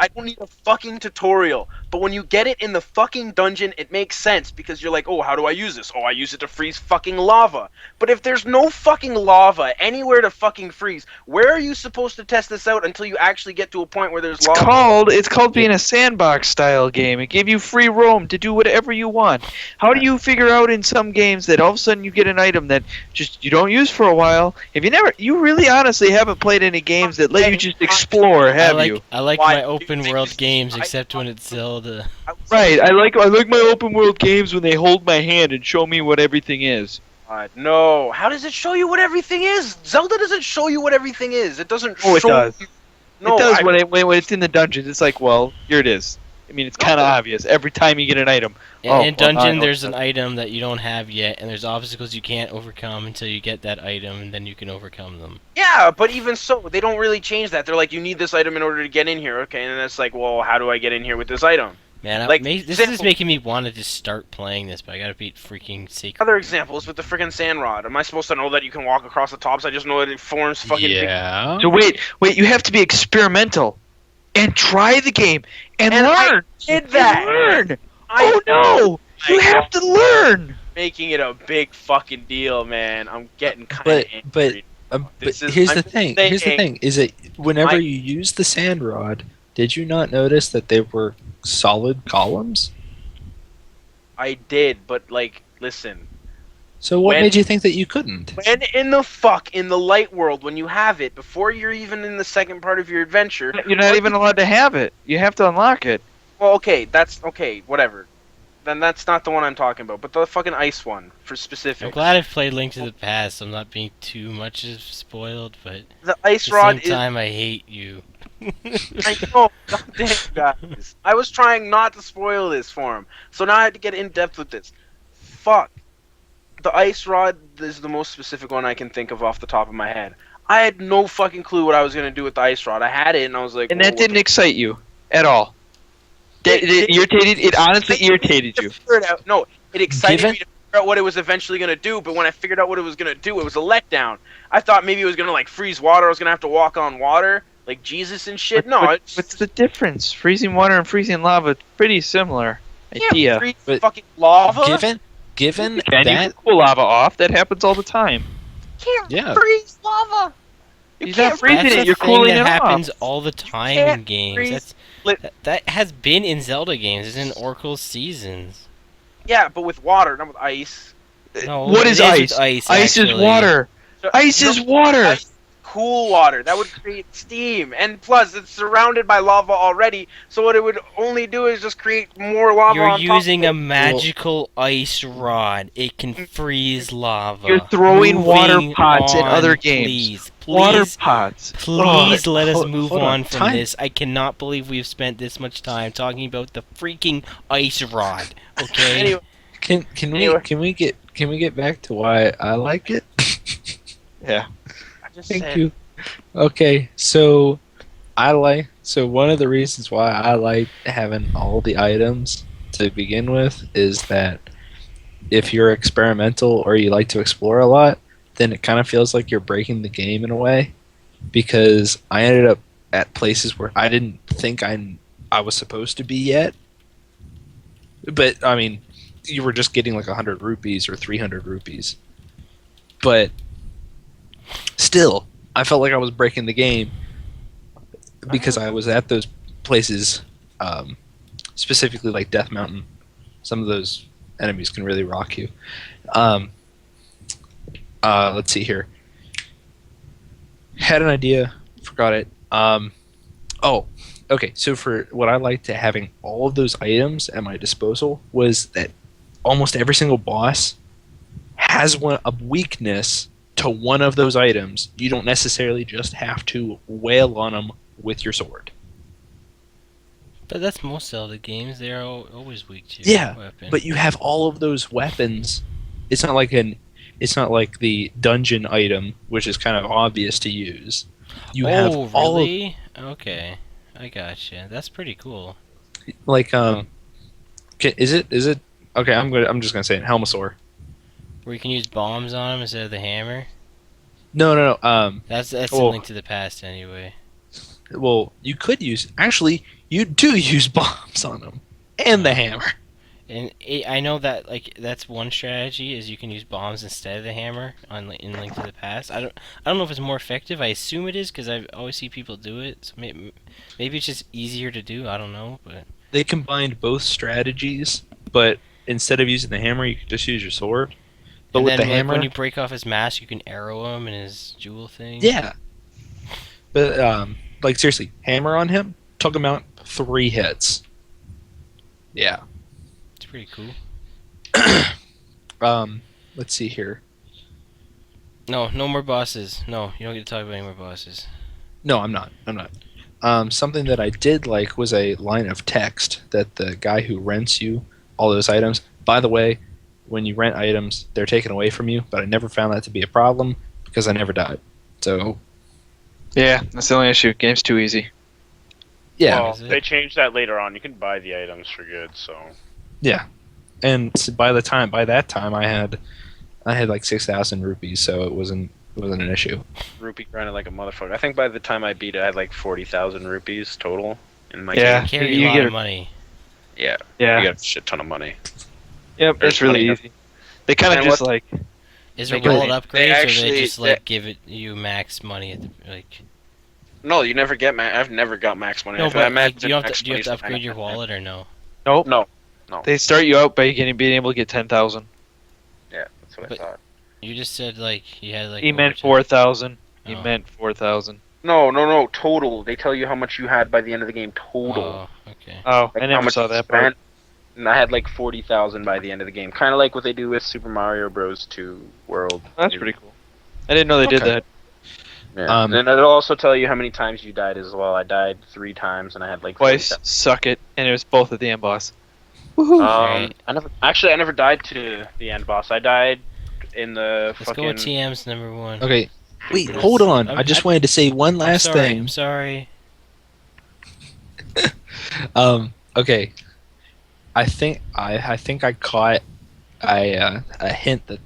I don't need a fucking tutorial. But when you get it in the fucking dungeon, it makes sense because you're like, oh, how do I use this? Oh, I use it to freeze fucking lava. But if there's no fucking lava anywhere to fucking freeze, where are you supposed to test this out until you actually get to a point where there's It's lava? called being a sandbox style game. It gave you free roam to do whatever you want. How do you figure out in some games that all of a sudden you get an item that just you don't use for a while? If you really honestly haven't played any games that let you just explore, have you? I like Why my do you open think world this is- games, I- except when it's Zelda. Right. I like my open world games when they hold my hand and show me what everything is. No. How does it show you what everything is? Zelda doesn't show you what everything is. It doesn't Oh, it show does. you. No, it does I- when it's in the dungeons. It's like, well, here it is. I mean, it's kind of No. obvious every time you get an item. In Oh, well, dungeon, I know there's that. an item that you don't have yet, and there's obstacles you can't overcome until you get that item, and then you can overcome them. Yeah, but even so, they don't really change that. They're like, you need this item in order to get in here. Okay, and then it's like, well, how do I get in here with this item? Man, Like, this is making me want to just start playing this, but I gotta beat freaking Secret. Other examples with the freaking sand rod. Am I supposed to know that you can walk across the tops? I just know that it forms fucking big. Yeah. So wait, you have to be experimental and try the game and And I learn. did that. And learn. I Oh no! You have to learn. making it a big fucking deal, man. I'm getting kind But of but angry. but This is- here's I'm the just thing. saying- Here's the thing. Is that whenever I- you use the sand rod, did you not notice that they were solid columns? I did, but like, listen. So what When- made you think that you couldn't? When in the light world, when you have it, before you're even in the second part of your adventure. You're not even allowed to have it. You have to unlock it. Well, okay, that's okay, whatever. Then that's not the one I'm talking about, but the fucking ice one for I'm specifics. glad I've played Link to the Past, so I'm not being too much spoiled, but at The ice the rod same is. time, I hate you. I know, goddamn guys. I was trying not to spoil this for him, so now I had to get in depth with this. Fuck. The ice rod is the most specific one I can think of off the top of my head. I had no fucking clue what I was gonna do with the ice rod. I had it and I was like, And "Whoa, that what didn't the excite you at all. It irritated. It honestly irritated you. figure it out. No, it excited Given- me to figure out what it was eventually gonna do. But when I figured out what it was gonna do, it was a letdown. I thought maybe it was gonna like freeze water. I was gonna have to walk on water like Jesus and shit. No, it's What's the difference? Freezing water and freezing lava, pretty similar idea. freeze But fucking lava. Given And you that can cool lava off. That happens all the time. Can't Yeah. freeze lava. You You're can't not freezing That's it. a You're thing cooling that it happens off. all the time can't in games. freeze That has been in Zelda games. It's in Oracle's Seasons. Yeah, but with water, not with ice. No, What it is with ice? ice? Ice is actually. water. Ice No, is water. ice- Cool water. That would create steam. And plus, it's surrounded by lava already, so what it would only do is just create more lava You're on top using of a it. magical ice rod. It can freeze lava. You're throwing water Moving pots in on, other games. Please, Water please, pots. please let us hold- move hold on. on from Time- this. I cannot believe we've spent this much time talking about the freaking ice rod. Okay. Anyway, can Anyway. we get back to why I like it? Yeah. I just Thank said, you. Okay, so one of the reasons why I like having all the items to begin with is that if you're experimental or you like to explore a lot, then it kind of feels like you're breaking the game in a way, because I ended up at places where I didn't think I was supposed to be yet. But I mean, you were just getting like 100 rupees or 300 rupees. But still, I felt like I was breaking the game because I was at those places, specifically like Death Mountain. Some of those enemies can really rock you. Let's see here. Had an idea, forgot it. Okay. So for what I liked to having all of those items at my disposal was that almost every single boss has a weakness to one of those items. You don't necessarily just have to wail on them with your sword. But that's most Zelda games. They're always weak to Yeah, weapon. but you have all of those weapons. It's not like the dungeon item, which is kind of obvious to use. You have all of, really? Okay, I gotcha. That's pretty cool. like is it okay? I'm just gonna say it. Helmasaur. Where you can use bombs on them instead of the hammer. No. That's Oh. a Link to the Past anyway. Well, you could use. Actually, you do use bombs on them and the hammer. And I know that that's one strategy is you can use bombs instead of the hammer in Link to the Past. I don't know if it's more effective. I assume it is because I always see people do it. So maybe it's just easier to do. I don't know, but They combined both strategies, but instead of using the hammer, you could just use your sword. But and with then the hammer, when you break off his mask, you can arrow him and his jewel thing. yeah. But like seriously, hammer on him, took him out 3 hits. Yeah. It's pretty cool. Let's see here. No more bosses. No, you don't get to talk about any more bosses. No, I'm not. Something that I did like was a line of text that the guy who rents you all those items. By the way, when you rent items, they're taken away from you, but I never found that to be a problem because I never died. So, Yeah, that's the only issue. Game's too easy. Yeah, Well, Is it? they changed that later on. You can buy the items for good, so. yeah. And by that time, I had like 6,000 rupees, so it wasn't an issue. Rupee grinded like a motherfucker. I think by the time I beat it, I had like 40,000 rupees total in my Yeah. game. Carry you a lot get of money. Yeah, Yeah. you got a shit ton of money. Yep. There's It's really money. easy. They kind of And just what- like. Is there They wallet they upgrades, or actually- they just they- like give it you max money at the like? No, you never get max. I've never got max money. No, If I but like, imagine do you have max to money's upgrade your 999. wallet or no? Nope. No, They start you out by being able to get 10,000. yeah, that's what But- I thought. You just said like you had like. He over meant 10 4,000. He Oh. meant 4,000. No, total. They tell you how much you had by the end of the game total. Oh, okay. Oh, Like I how never much saw you that part. spent. And I had like 40,000 by the end of the game. Kind of like what they do with Super Mario Bros. 2 World. That's pretty cool. I didn't know they did Okay. that. Yeah. And it'll also tell you how many times you died as well. I died 3 times and I had like Twice. 40,000. Suck it. And it was both at the end boss. Alright. I never died to the end boss. I died in the Let's fucking. go with TM's number one. Okay, wait, Yes. hold on. I'm- I just wanted to say one last I'm sorry, thing. I'm sorry. Okay. I think I caught a hint that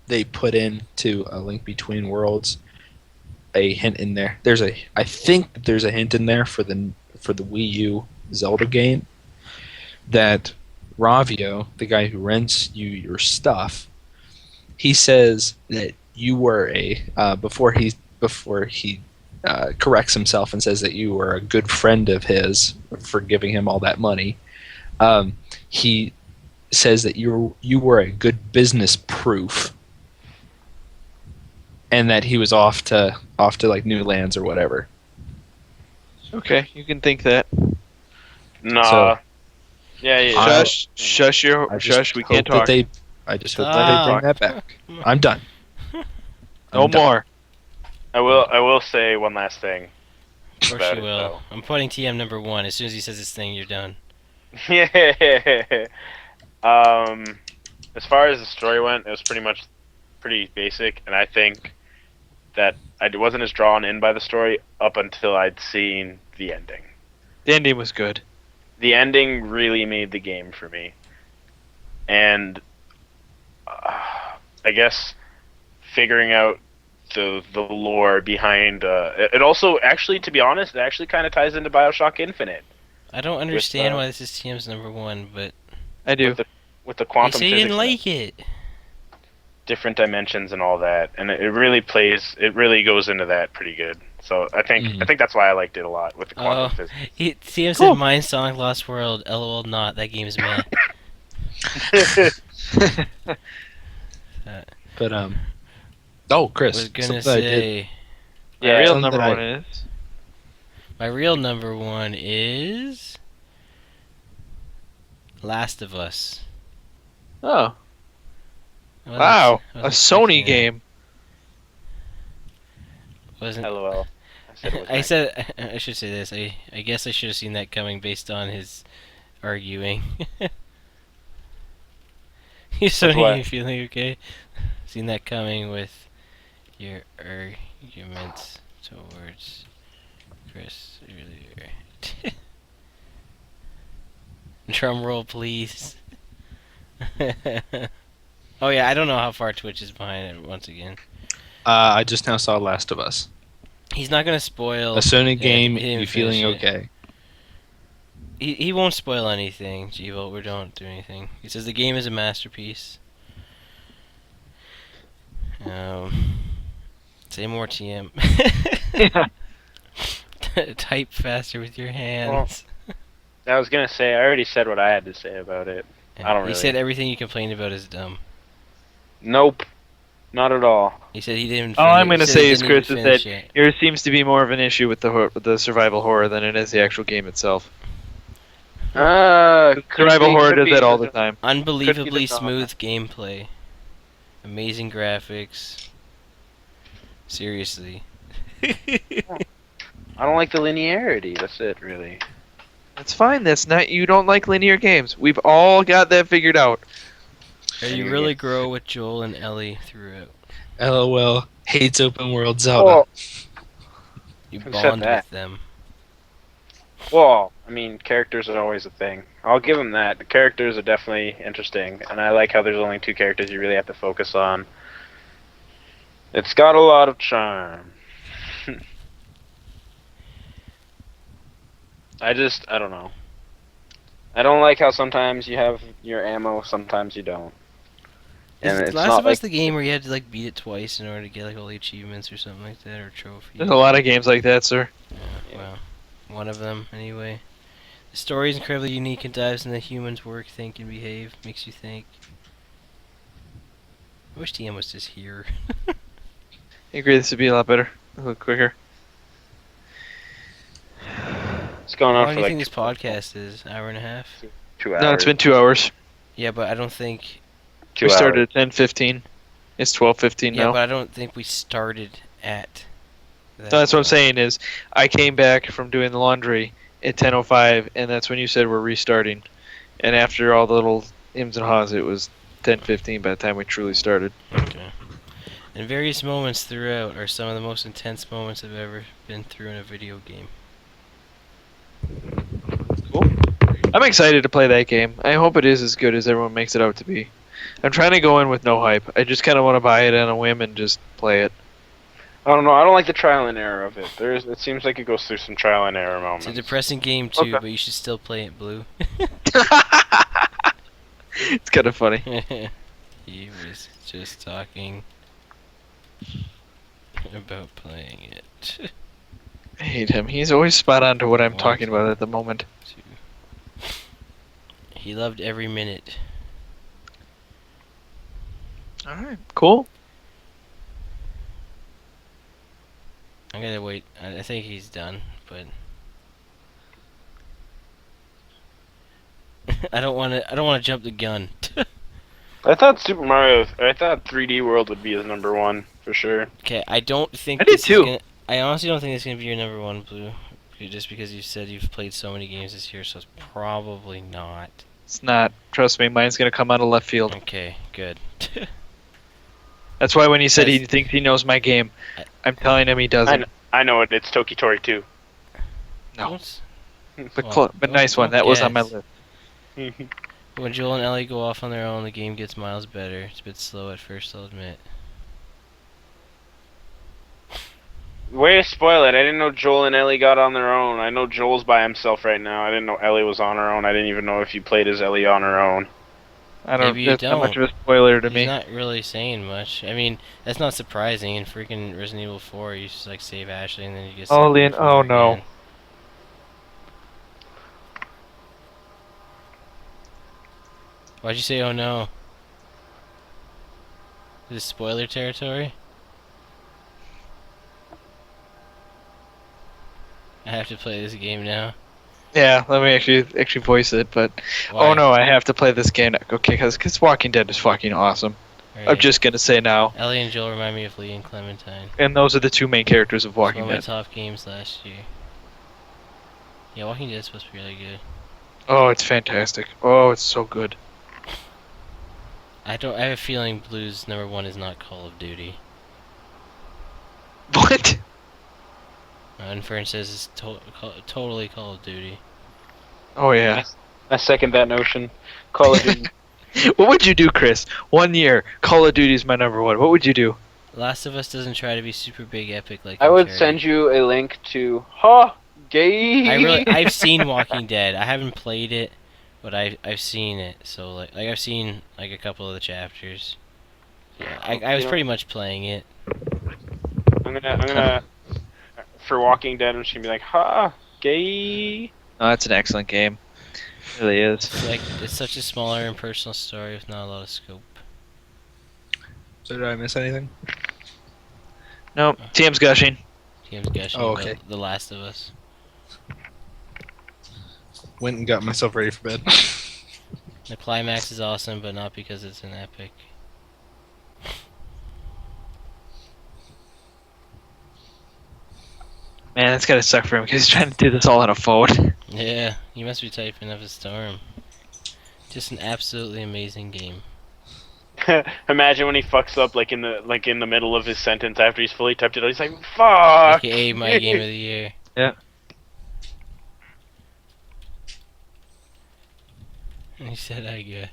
they put into A Link Between Worlds. A hint in there. I think that there's a hint in there for the Wii U Zelda game that Ravio, the guy who rents you your stuff, he says that you were before he corrects himself and says that you were a good friend of his for giving him all that money. He says that you were a good business proof, and that he was off to like new lands or whatever. Okay, you can think that. Nah. So- yeah. Shush. Shush your. I just Shush, we hope can't that talk. I just hope that they bring that back. I'm done. No I'm done. more. I will say one last thing. Of course About you it, will. though. I'm putting TM number one. As soon as he says this thing, you're done. Yeah. As far as the story went, it was pretty basic, and I think that I wasn't as drawn in by the story up until I'd seen the ending. The ending was good. The ending really made the game for me, and I guess figuring out the lore behind it also, actually, to be honest, it actually kind of ties into BioShock Infinite I don't understand uh, why this is TM's number one, but I do. with the you quantum say you physics, didn't like it. different dimensions and all that, and it really goes into that pretty good. So I think that's why I liked it a lot with the quantum physics. TM Cool. said Mind Sonic Lost World. LOL, not. That game's meh. But oh, Chris, was gonna something I did- say My Yeah, real something number that one I- is. my real number one is Last of Us. Oh, I wasn't- wow. I A wasn't Sony expecting game. that. Wasn't LOL. I said I should say this. I guess I should have seen that coming based on his arguing. You so With what? you feeling okay? Seen that coming with your arguments towards Chris earlier. Drum roll, please. Oh yeah, I don't know how far Twitch is behind it. Once again, I just now saw Last of Us. he's not gonna spoil A Sony yeah, game. he didn't You feeling finish it. okay? He won't spoil anything, G-Volt. We don't do anything. He says the game is a masterpiece. Say more, TM. Type faster with your hands. I was gonna say, I already said what I had to say about it. I don't He really- said everything you complained about is dumb. Nope, not at all. He said he didn't. All I'm he gonna said say he is, didn't even Chris, is finish that it. yours seems to be more of an issue with the survival horror than it is the actual game itself. Survival horror does that all the time. Unbelievably genre. smooth gameplay, amazing graphics. Seriously. I don't like the linearity. That's it, really. That's fine. That's not. You don't like linear games. We've all got that figured out. Or you really grow with Joel and Ellie throughout. LOL hates open world Zelda. Oh, You Who said bond that? with them. Well, I mean, characters are always a thing. I'll give them that. The characters are definitely interesting, and I like how there's only 2 characters you really have to focus on. It's got a lot of charm. I don't know. I don't like how sometimes you have your ammo, sometimes you don't. And Is it's Last not of Us like the game where you had to like beat it twice in order to get like all the achievements or something like that, or trophies? There's a lot of games like that, sir. Yeah, well, one of them anyway. The story is incredibly unique and dives into humans' work, think, and behave. Makes you think. I wish TM was just here. I agree this would be a lot better. A little quicker. it's going How on long for do you like think this podcast is? Hour and a half? 2 hours. No, it's been 2 hours. Yeah, but I don't think. 2 We hours. started at 10:15. It's 12:15 Yeah, now. but I don't think we started at. That No, that's what I'm point. saying is I came back from doing the laundry at 10:05, and that's when you said we're restarting. And after all the little ims and haws, it was 10:15 by the time we truly started. Okay. And various moments throughout are some of the most intense moments I've ever been through in a video game. I'm excited to play that game. I hope it is as good as everyone makes it out to be. I'm trying to go in with no hype. I just kind of want to buy it on a whim and just play it. I don't know. I don't like the trial and error of it. It seems like it goes through some trial and error moments. It's a depressing game too, Okay. but you should still play it, Blue. It's kind of funny. He was just talking about playing it. I hate him. He's always spot on to what I'm One, talking about at the moment. He loved every minute. Alright, cool. I'm gonna wait. I think he's done, but I don't want to. I don't want to jump the gun. I thought 3D World would be his number 1 for sure. Okay, I don't think. I did this is too. gonna- I honestly don't think it's gonna be your number 1, Blue. Just because you said you've played so many games this year, so it's probably not. It's not. Trust me, mine's going to come out of left field. Okay, good. That's why when he said he Yes. thinks he knows my game, I- I'm telling him he doesn't. I know it. It's Toki Tori 2. No. Don't- But, Well, but nice one. don't That was on my guess. list. When Joel and Ellie go off on their own, the game gets miles better. It's a bit slow at first, I'll admit. Way to spoil it. I didn't know Joel and Ellie got on their own. I know Joel's by himself right now. I didn't know Ellie was on her own. I didn't even know if you played as Ellie on her own. I don't. Maybe you That's not much don't. of a spoiler to He's me. not really saying much. I mean, that's not surprising. In freaking Resident Evil 4, you just like save Ashley and then you get. Oh, sent Leon- before oh, her no. again. Why'd you say oh no? Is this spoiler territory? I have to play this game now. Yeah, let me actually voice it. But Why? oh no, I have to play this game. Okay, because Walking Dead is fucking awesome. I'm Alright. just gonna say now. Ellie and Joel remind me of Lee and Clementine. And those are the 2 main characters of It's one Walking of my Dead. top games last year. Yeah, Walking Dead is supposed to be really good. Oh, it's fantastic. Oh, it's so good. I have a feeling Blue's number 1 is not Call of Duty. What? Inference says it's totally Call of Duty. Oh yeah. I second that notion. Call of Duty. What would you do, Chris? 1 year, Call of Duty is my number 1. What would you do? Last of Us doesn't try to be super big epic like I would Uncharted. send you a link to gay. I've seen Walking Dead. I haven't played it, but I've seen it. So like I've seen like a couple of the chapters. Yeah, I was You know- pretty much playing it. I'm gonna for Walking Dead, I'm just gonna be like, gay. Oh, that's an excellent game. It really is. It's such a smaller and personal story with not a lot of scope. So did I miss anything? No, TM's gushing. Team's gushing Oh, about okay. The Last of Us. Went and got myself ready for bed. The climax is awesome, but not because it's an epic. Man, that's gotta suck for him because he's trying to do this all on a phone. Yeah, you must be typing up a storm. Just an absolutely amazing game. Imagine when he fucks up like in the middle of his sentence after he's fully typed it out. He's like, "Fuck." AKA my game of the year. He said, I guess.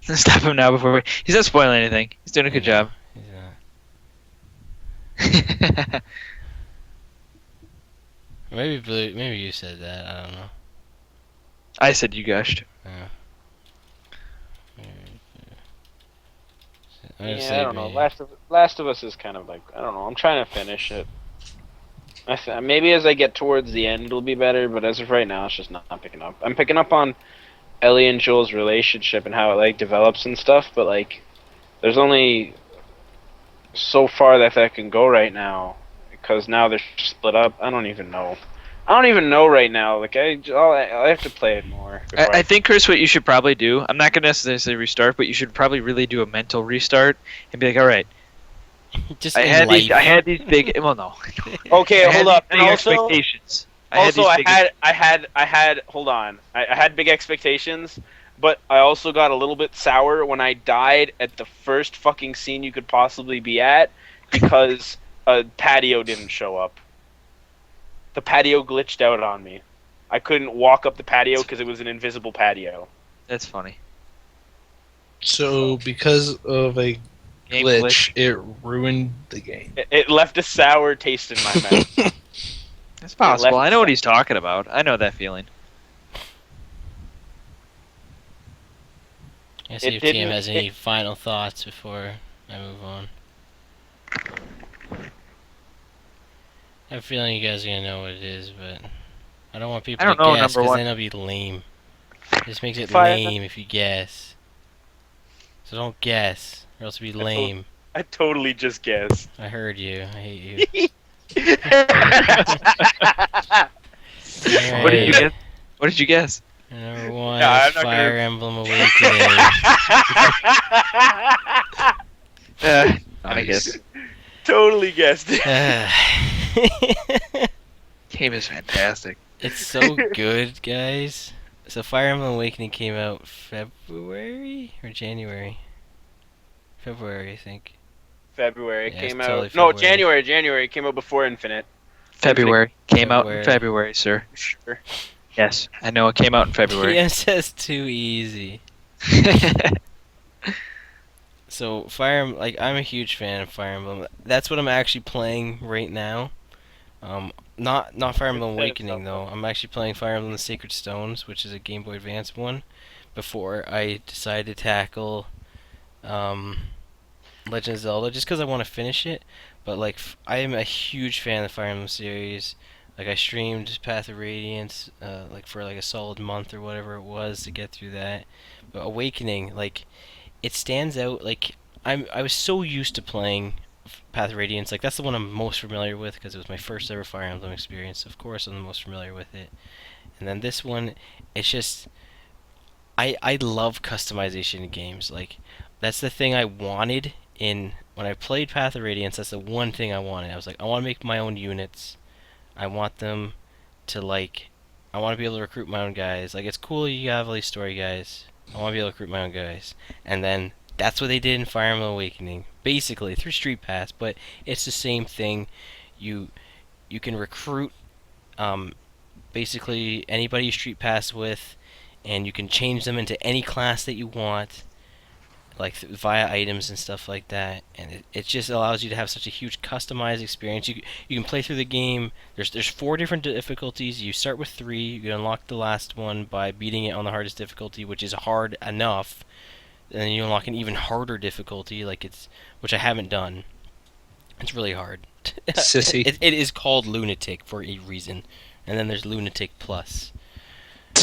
Stop him now before we... He's not spoiling anything. He's doing a good job. He's not. Maybe you said that. I don't know. I said you gushed. Yeah. Yeah, I don't know. Last of Us is kind of like, I don't know. I'm trying to finish it. Maybe as I get towards the end, it'll be better. But as of right now, it's just not picking up. I'm picking up on Ellie and Joel's relationship and how it like develops and stuff. But like, there's only so far that can go right now because now they're split up. I don't even know right now. Like I have to play it more. I think, Chris, what you should probably do, I'm not going to necessarily say restart, but you should probably really do a mental restart and be like, all right, Just I had these big, well, no. Okay, hold up. Big And also, expectations. I had hold on. I had big expectations, but I also got a little bit sour when I died at the first fucking scene you could possibly be at because a patio didn't show up. The patio glitched out on me. I couldn't walk up the patio because it was an invisible patio. That's funny. So because of a Game glitch, it ruined the game. It left a sour taste in my mouth. That's possible. I know what he's talking about. I know that feeling. I see if TM has any final thoughts before I move on. I have a feeling you guys are gonna know what it is, but I don't want people to guess because then it'll be lame. It just makes it lame if you guess. So don't guess, or else it'll be lame. I totally just guessed. I heard you. I hate you. What did you guess? What did you guess? Number one Yeah, is Fire Emblem Awakening. I guess. Totally guessed it. Game is fantastic. It's so good, guys. So Fire Emblem Awakening came out February or January? February, I think. February Yeah, came it's totally out. No, February. January. It came out before Infinite. February. Came out in February, sir. Sure. Yes, I know it came out in February. TM says too easy. So I'm a huge fan of Fire Emblem. That's what I'm actually playing right now. Not Fire Emblem Awakening though. I'm actually playing Fire Emblem: The Sacred Stones, which is a Game Boy Advance one. Before I decide to tackle Legend of Zelda, just because I want to finish it. But like, I am a huge fan of the Fire Emblem series. Like I streamed Path of Radiance, like for like a solid month or whatever it was to get through that. But Awakening, like, it stands out. Like I was so used to playing Path of Radiance. Like that's the one I'm most familiar with because it was my first ever Fire Emblem experience. Of course, I'm the most familiar with it. And then this one, it's just I love customization in games. Like that's the thing I wanted in when I played Path of Radiance. That's the one thing I wanted. I was like, I want to make my own units. I want them to I want to be able to recruit my own guys. Like it's cool you have all these story guys. I want to be able to recruit my own guys. And then that's what they did in Fire Emblem Awakening, basically through Street Pass. But it's the same thing. You can recruit basically anybody you Street Pass with, and you can change them into any class that you want, like via items and stuff like that. And it just allows you to have such a huge customized experience. You can play through the game. There's 4 different difficulties. You start with 3. You can unlock the last one by beating it on the hardest difficulty, which is hard enough. And then you unlock an even harder difficulty, which I haven't done. It's really hard. Sissy. It is called Lunatic for a reason. And then there's Lunatic Plus.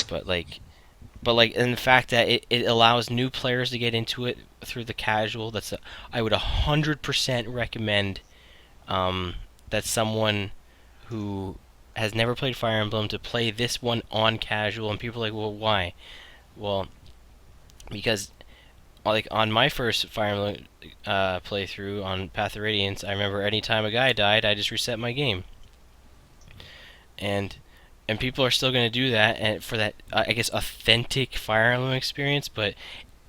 But and the fact that it allows new players to get into it through the casual, I would 100% recommend that someone who has never played Fire Emblem to play this one on casual. And people are like, well, why? Well, because like on my first Fire Emblem playthrough on Path of Radiance, I remember any time a guy died, I just reset my game. And people are still going to do that, and for that, I guess, authentic Fire Emblem experience, but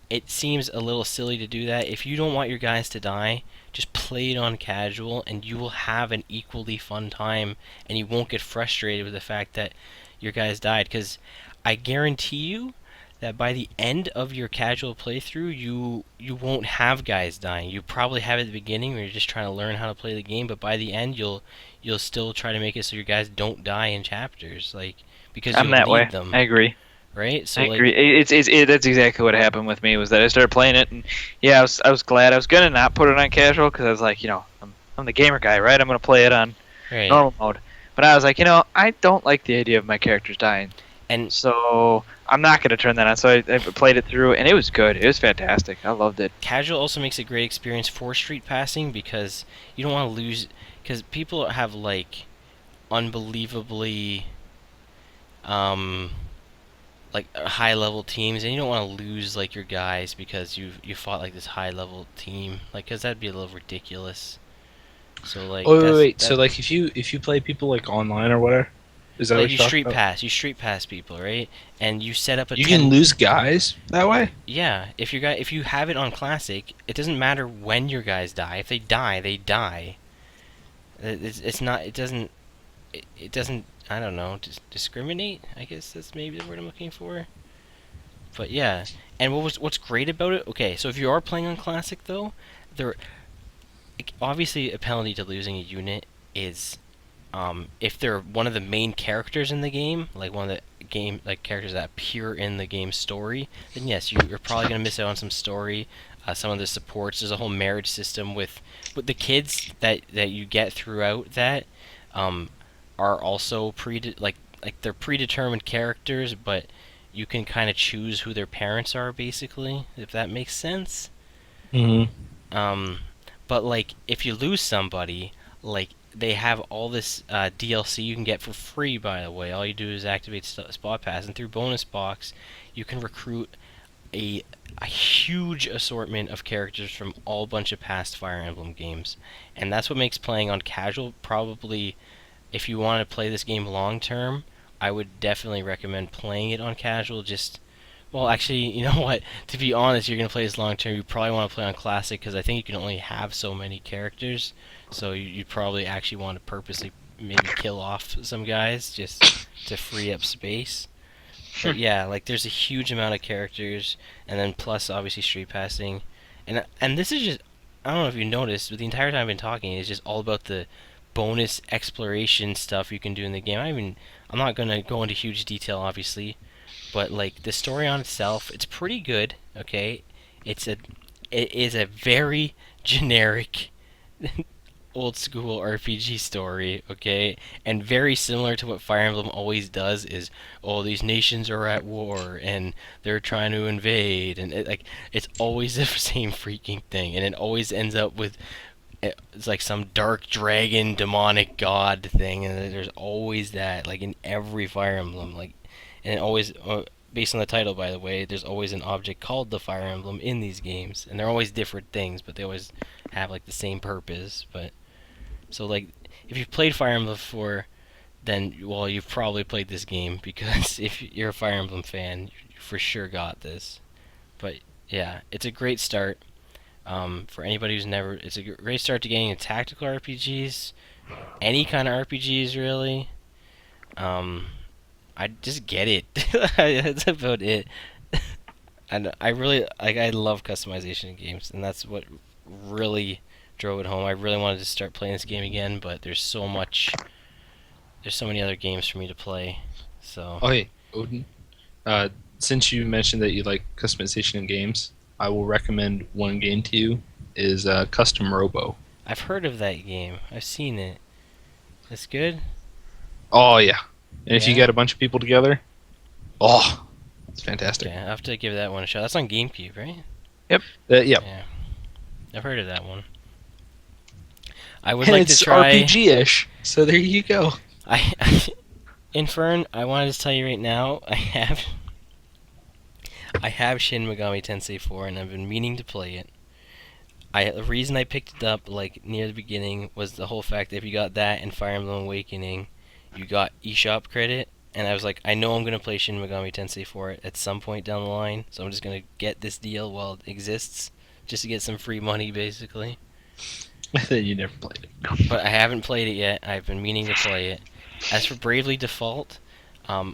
it seems a little silly to do that. If you don't want your guys to die, just play it on casual, and you will have an equally fun time, and you won't get frustrated with the fact that your guys died, because I guarantee you, that by the end of your casual playthrough, you won't have guys dying. You probably have it at the beginning where you're just trying to learn how to play the game, but by the end you'll still try to make it so your guys don't die in chapters, like because I'm you'll that way. lead them, I agree. right? So I like agree. That's exactly what happened with me. Was that I started playing it, and yeah, I was glad. I was gonna not put it on casual because I was like, I'm the gamer guy, right? I'm gonna play it on right. normal mode. But I was like, I don't like the idea of my characters dying, And so I'm not gonna turn that on. So I played it through, and it was good. It was fantastic. I loved it. casual also makes a great experience for street passing because you don't want to lose, because people have like unbelievably like high level teams, and you don't want to lose like your guys because you fought like this high level team, like because that'd be a little ridiculous. So like Oh wait, that's, wait. that, So like if you play people like online or whatever, is that like what you you're street talking about? pass, you street pass people, right? And you set up a You 10. can lose guys that way. Yeah, if you have it on classic, it doesn't matter when your guys die. If they die, they die. It's not. It doesn't. I don't know. Discriminate. I guess that's maybe the word I'm looking for. But yeah, and what's great about it? Okay, so if you are playing on classic though, there obviously a penalty to losing a unit is if they're one of the main characters in the game, like one of the game like characters that appear in the game story, then yes, you're probably gonna miss out on some story. Some of the supports. There's a whole marriage system with the kids that you get throughout that are also like they're predetermined characters, but you can kind of choose who their parents are, basically, if that makes sense. Mm-hmm. But like if you lose somebody, like they have all this DLC you can get for free. By the way, all you do is activate Spot Pass, and through Bonus Box, you can recruit a huge assortment of characters from all bunch of past Fire Emblem games, and that's what makes playing on casual probably. If you want to play this game long term, I would definitely recommend playing it on casual. Just well, actually, you know what? To be honest, you're gonna play this long term. You probably want to play on classic because I think you can only have so many characters. So you probably actually want to purposely maybe kill off some guys just to free up space. But yeah, like there's a huge amount of characters, and then plus obviously street passing, and this is just I don't know if you noticed, but the entire time I've been talking, it's just all about the bonus exploration stuff you can do in the game. I'm not gonna go into huge detail, obviously, but like the story on itself, it's pretty good. Okay, it is a very generic old school RPG story, okay, and very similar to what Fire Emblem always does is, oh, these nations are at war and they're trying to invade, and it's always the same freaking thing, and it always ends up with it's like some dark dragon demonic god thing, and there's always that like in every Fire Emblem, like, and it always based on the title, by the way, there's always an object called the Fire Emblem in these games, and they're always different things, but they always have like the same purpose. But so like if you've played Fire Emblem before, then well you've probably played this game because if you're a Fire Emblem fan, you for sure got this. But yeah, it's a great start. For anybody who's never, it's a great start to getting into tactical RPGs, any kind of RPGs really. I just get it. That's about it. And I really like. I love customization in games, and that's what really drove it home. I really wanted to start playing this game again, but there's so much. There's so many other games for me to play. So. Oh hey, Odin. Since you mentioned that you like customization in games, I will recommend one game to you. Is Custom Robo. I've heard of that game. I've seen it. It's good. Oh yeah, and if you Yeah? get a bunch of people together, oh, it's fantastic. Okay, I have to give that one a shot. That's on GameCube, right? Yeah. Yeah. I've heard of that one. I would And like it's to try. RPG-ish. So there you go. Infern, I wanted to tell you right now, I have Shin Megami Tensei 4, and I've been meaning to play it. The reason I picked it up like near the beginning was the whole fact that if you got that and Fire Emblem Awakening, you got eShop credit, and I was like, I know I'm gonna play Shin Megami Tensei 4 at some point down the line, so I'm just gonna get this deal while it exists, just to get some free money, basically. Then you never played it. But I haven't played it yet. I've been meaning to play it. As for Bravely Default,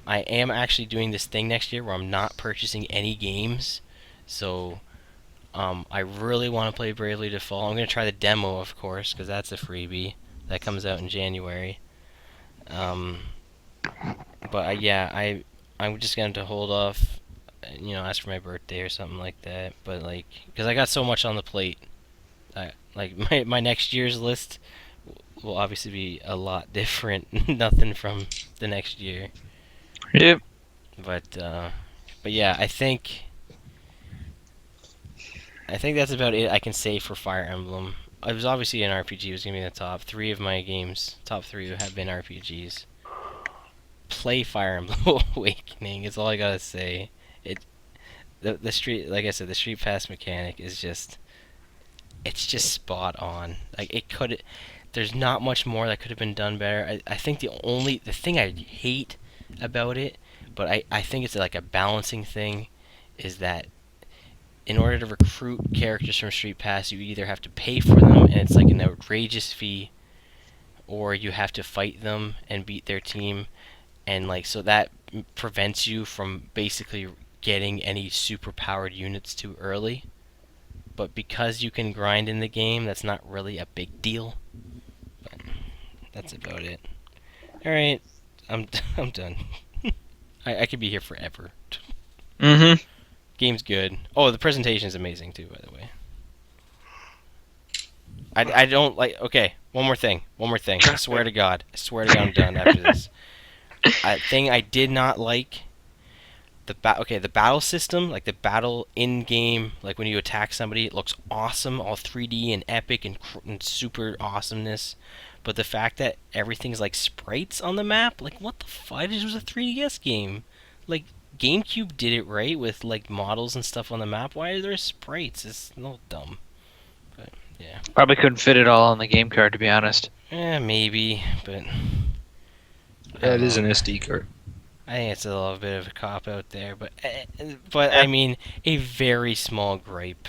I am actually doing this thing next year where I'm not purchasing any games. So I really want to play Bravely Default. I'm going to try the demo, of course, because that's a freebie. That comes out in January. But I'm just going to hold off, ask for my birthday or something like that. But like, because I got so much on the plate, my next year's list will obviously be a lot different. Nothing from the next year. Yep. But yeah, I think that's about it I can say for Fire Emblem. It was obviously an RPG. It was gonna be in the top three of my games. Top three have been RPGs. Play Fire Emblem Awakening is all I gotta say. The street, like I said, the Street Pass mechanic is just, it's just spot on. Like there's not much more that could have been done better. I think the thing I hate about it, but I think it's like a balancing thing, is that in order to recruit characters from Street Pass, you either have to pay for them, and it's like an outrageous fee, or you have to fight them and beat their team, and like so that prevents you from basically getting any super powered units too early. But because you can grind in the game, that's not really a big deal. But that's about it. All right, I'm done. I could be here forever. Mm-hmm. Game's good. Oh, the presentation is amazing too, by the way. I don't like. Okay, one more thing. I swear to God, I'm done after this. Thing I did not like. The battle system, like the battle in game, like when you attack somebody, it looks awesome, all 3D and epic and super awesomeness. But the fact that everything's like sprites on the map, like what the fuck? This was a 3DS game. Like GameCube did it right with like models and stuff on the map. Why are there sprites? It's a little dumb. But yeah. Probably couldn't fit it all on the game card, to be honest. Maybe, but Yeah, it is an SD card. I think it's a little bit of a cop out there, but I mean, a very small gripe.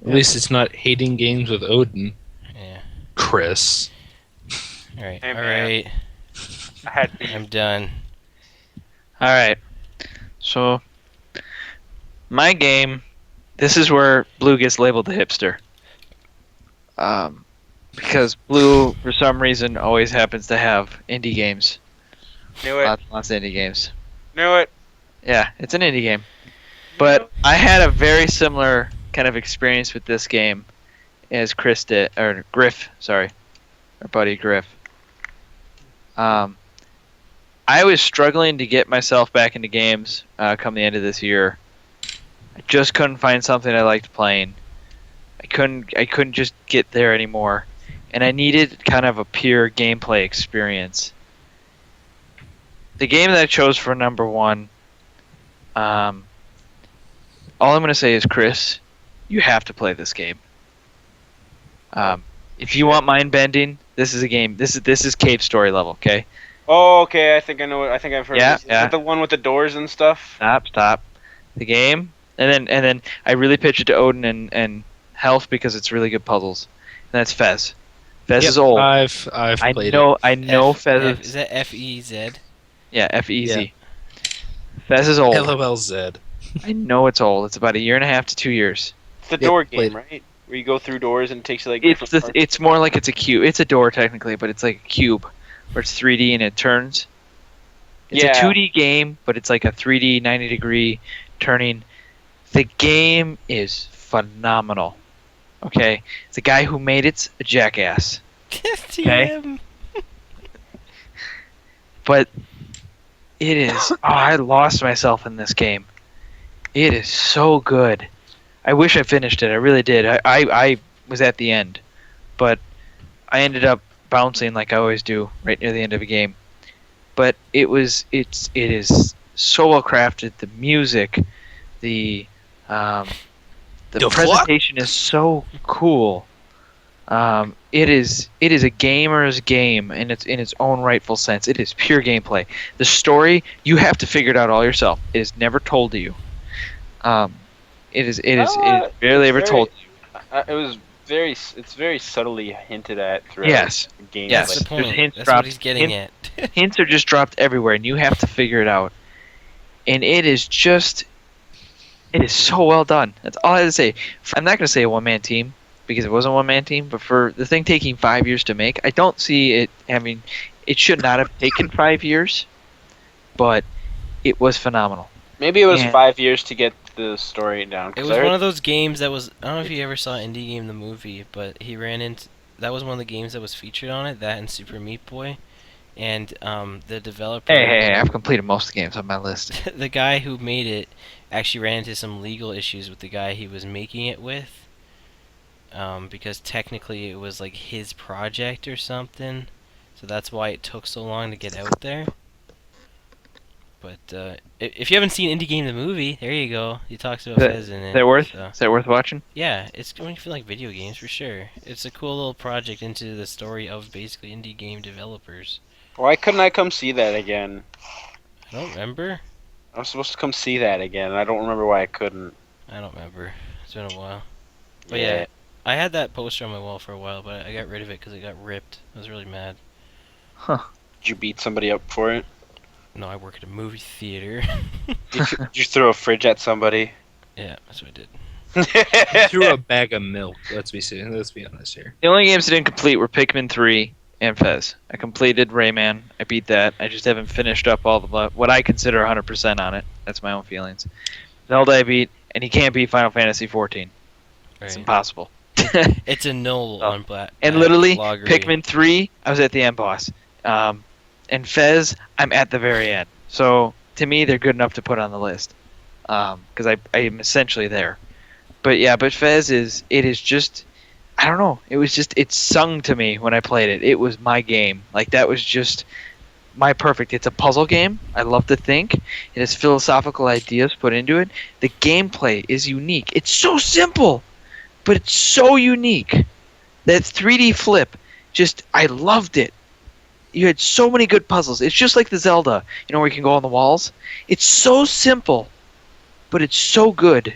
At least it's not hating games with Odin. Yeah. Chris. All right. Hey, All man. right. I had beef. I'm done. All right. So, my game. This is where Blue gets labeled the hipster. Because Blue, for some reason, always happens to have indie games. Knew it. Lots of indie games. Knew it. Yeah, it's an indie game. But I had a very similar kind of experience with this game as Chris did, or Griff, sorry. Our buddy Griff. I was struggling to get myself back into games come the end of this year. I just couldn't find something I liked playing. I couldn't just get there anymore. And I needed kind of a pure gameplay experience. The game that I chose for number one, all I'm going to say is, Chris, you have to play this game. If you want mind bending, this is a game. This is Cave Story level, okay? Oh, okay. I think I know it. I think I've heard. Yeah, Is yeah. it the one with the doors and stuff? Stop. The game, and then I really pitch it to Odin and Health because it's really good puzzles. And that's Fez. Fez is old. I've I played know Fez. Is that FEZ? Yeah, FEZ. Fez is old. it. LOLZ. I know it's old. It's about 1.5 to 2 years. It's the Yeah, door played game, right? Where you go through doors and it takes you like. It's different parts. it's more like it's a cube. It's a door technically, but it's like a cube, where it's 3D and it turns. It's Yeah. a 2D game, but it's like a 3D 90-degree turning. The game is phenomenal. Okay, the guy who made it's a jackass. TM. But it is. Oh, I lost myself in this game. It is so good. I wish I finished it. I really did. I was at the end, but I ended up bouncing like I always do right near the end of a game. But it is so well crafted. The music, the presentation is so cool. It is a gamer's game in its own rightful sense. It is pure gameplay. The story, you have to figure it out all yourself. It is never told to you. It is barely ever told to you. It was it's very subtly hinted at throughout Yes. the game. Yes. That's the Like, point. hints That's dropped. what he's getting at. Hints are just dropped everywhere, and you have to figure it out. And it is so well done. That's all I have to say. I'm not going to say a one-man team, because it wasn't a one-man team, but for the thing taking 5 years to make, I don't see it having... It should not have taken 5 years, but it was phenomenal. Maybe it was And- 5 years to get the story down. It was one of those games that was. I don't know if you ever saw Indie Game the movie, but he ran into. That was one of the games that was featured on it. That and Super Meat Boy, and the developer. Hey, I've completed most of the games on my list. The guy who made it actually ran into some legal issues with the guy he was making it with, because technically it was like his project or something, so that's why it took so long to get out there. But if you haven't seen Indie Game the movie, there you go. He talks about Fez in it. Is that worth watching? Yeah, it's when you feel like video games for sure. It's a cool little project into the story of basically indie game developers. Why couldn't I come see that again? I don't remember. I was supposed to come see that again, and I don't remember why I couldn't. I don't remember. It's been a while. But yeah, I had that poster on my wall for a while, but I got rid of it because it got ripped. I was really mad. Did you beat somebody up for it? No, I work at a movie theater. Did you throw a fridge at somebody? Yeah, that's what I did. Threw a bag of milk. Let's be honest here. The only games I didn't complete were Pikmin 3 and Fez. I completed Rayman. I beat that. I just haven't finished up all the what I consider 100% on it. That's my own feelings. Zelda I beat, and you can't beat Final Fantasy 14. It's Right. impossible. It's a null on Black. And literally, log Pikmin 3, I was at the end boss. And Fez, I'm at the very end. So, to me, they're good enough to put on the list. Because I am essentially there. But Fez is just, I don't know. It sung to me when I played it. It was my game. Like, that was just my perfect. It's a puzzle game. I love to think. It has philosophical ideas put into it. The gameplay is unique. It's so simple, but it's so unique. That 3D flip, I loved it. You had so many good puzzles. It's just like the Zelda, where you can go on the walls. It's so simple, but it's so good.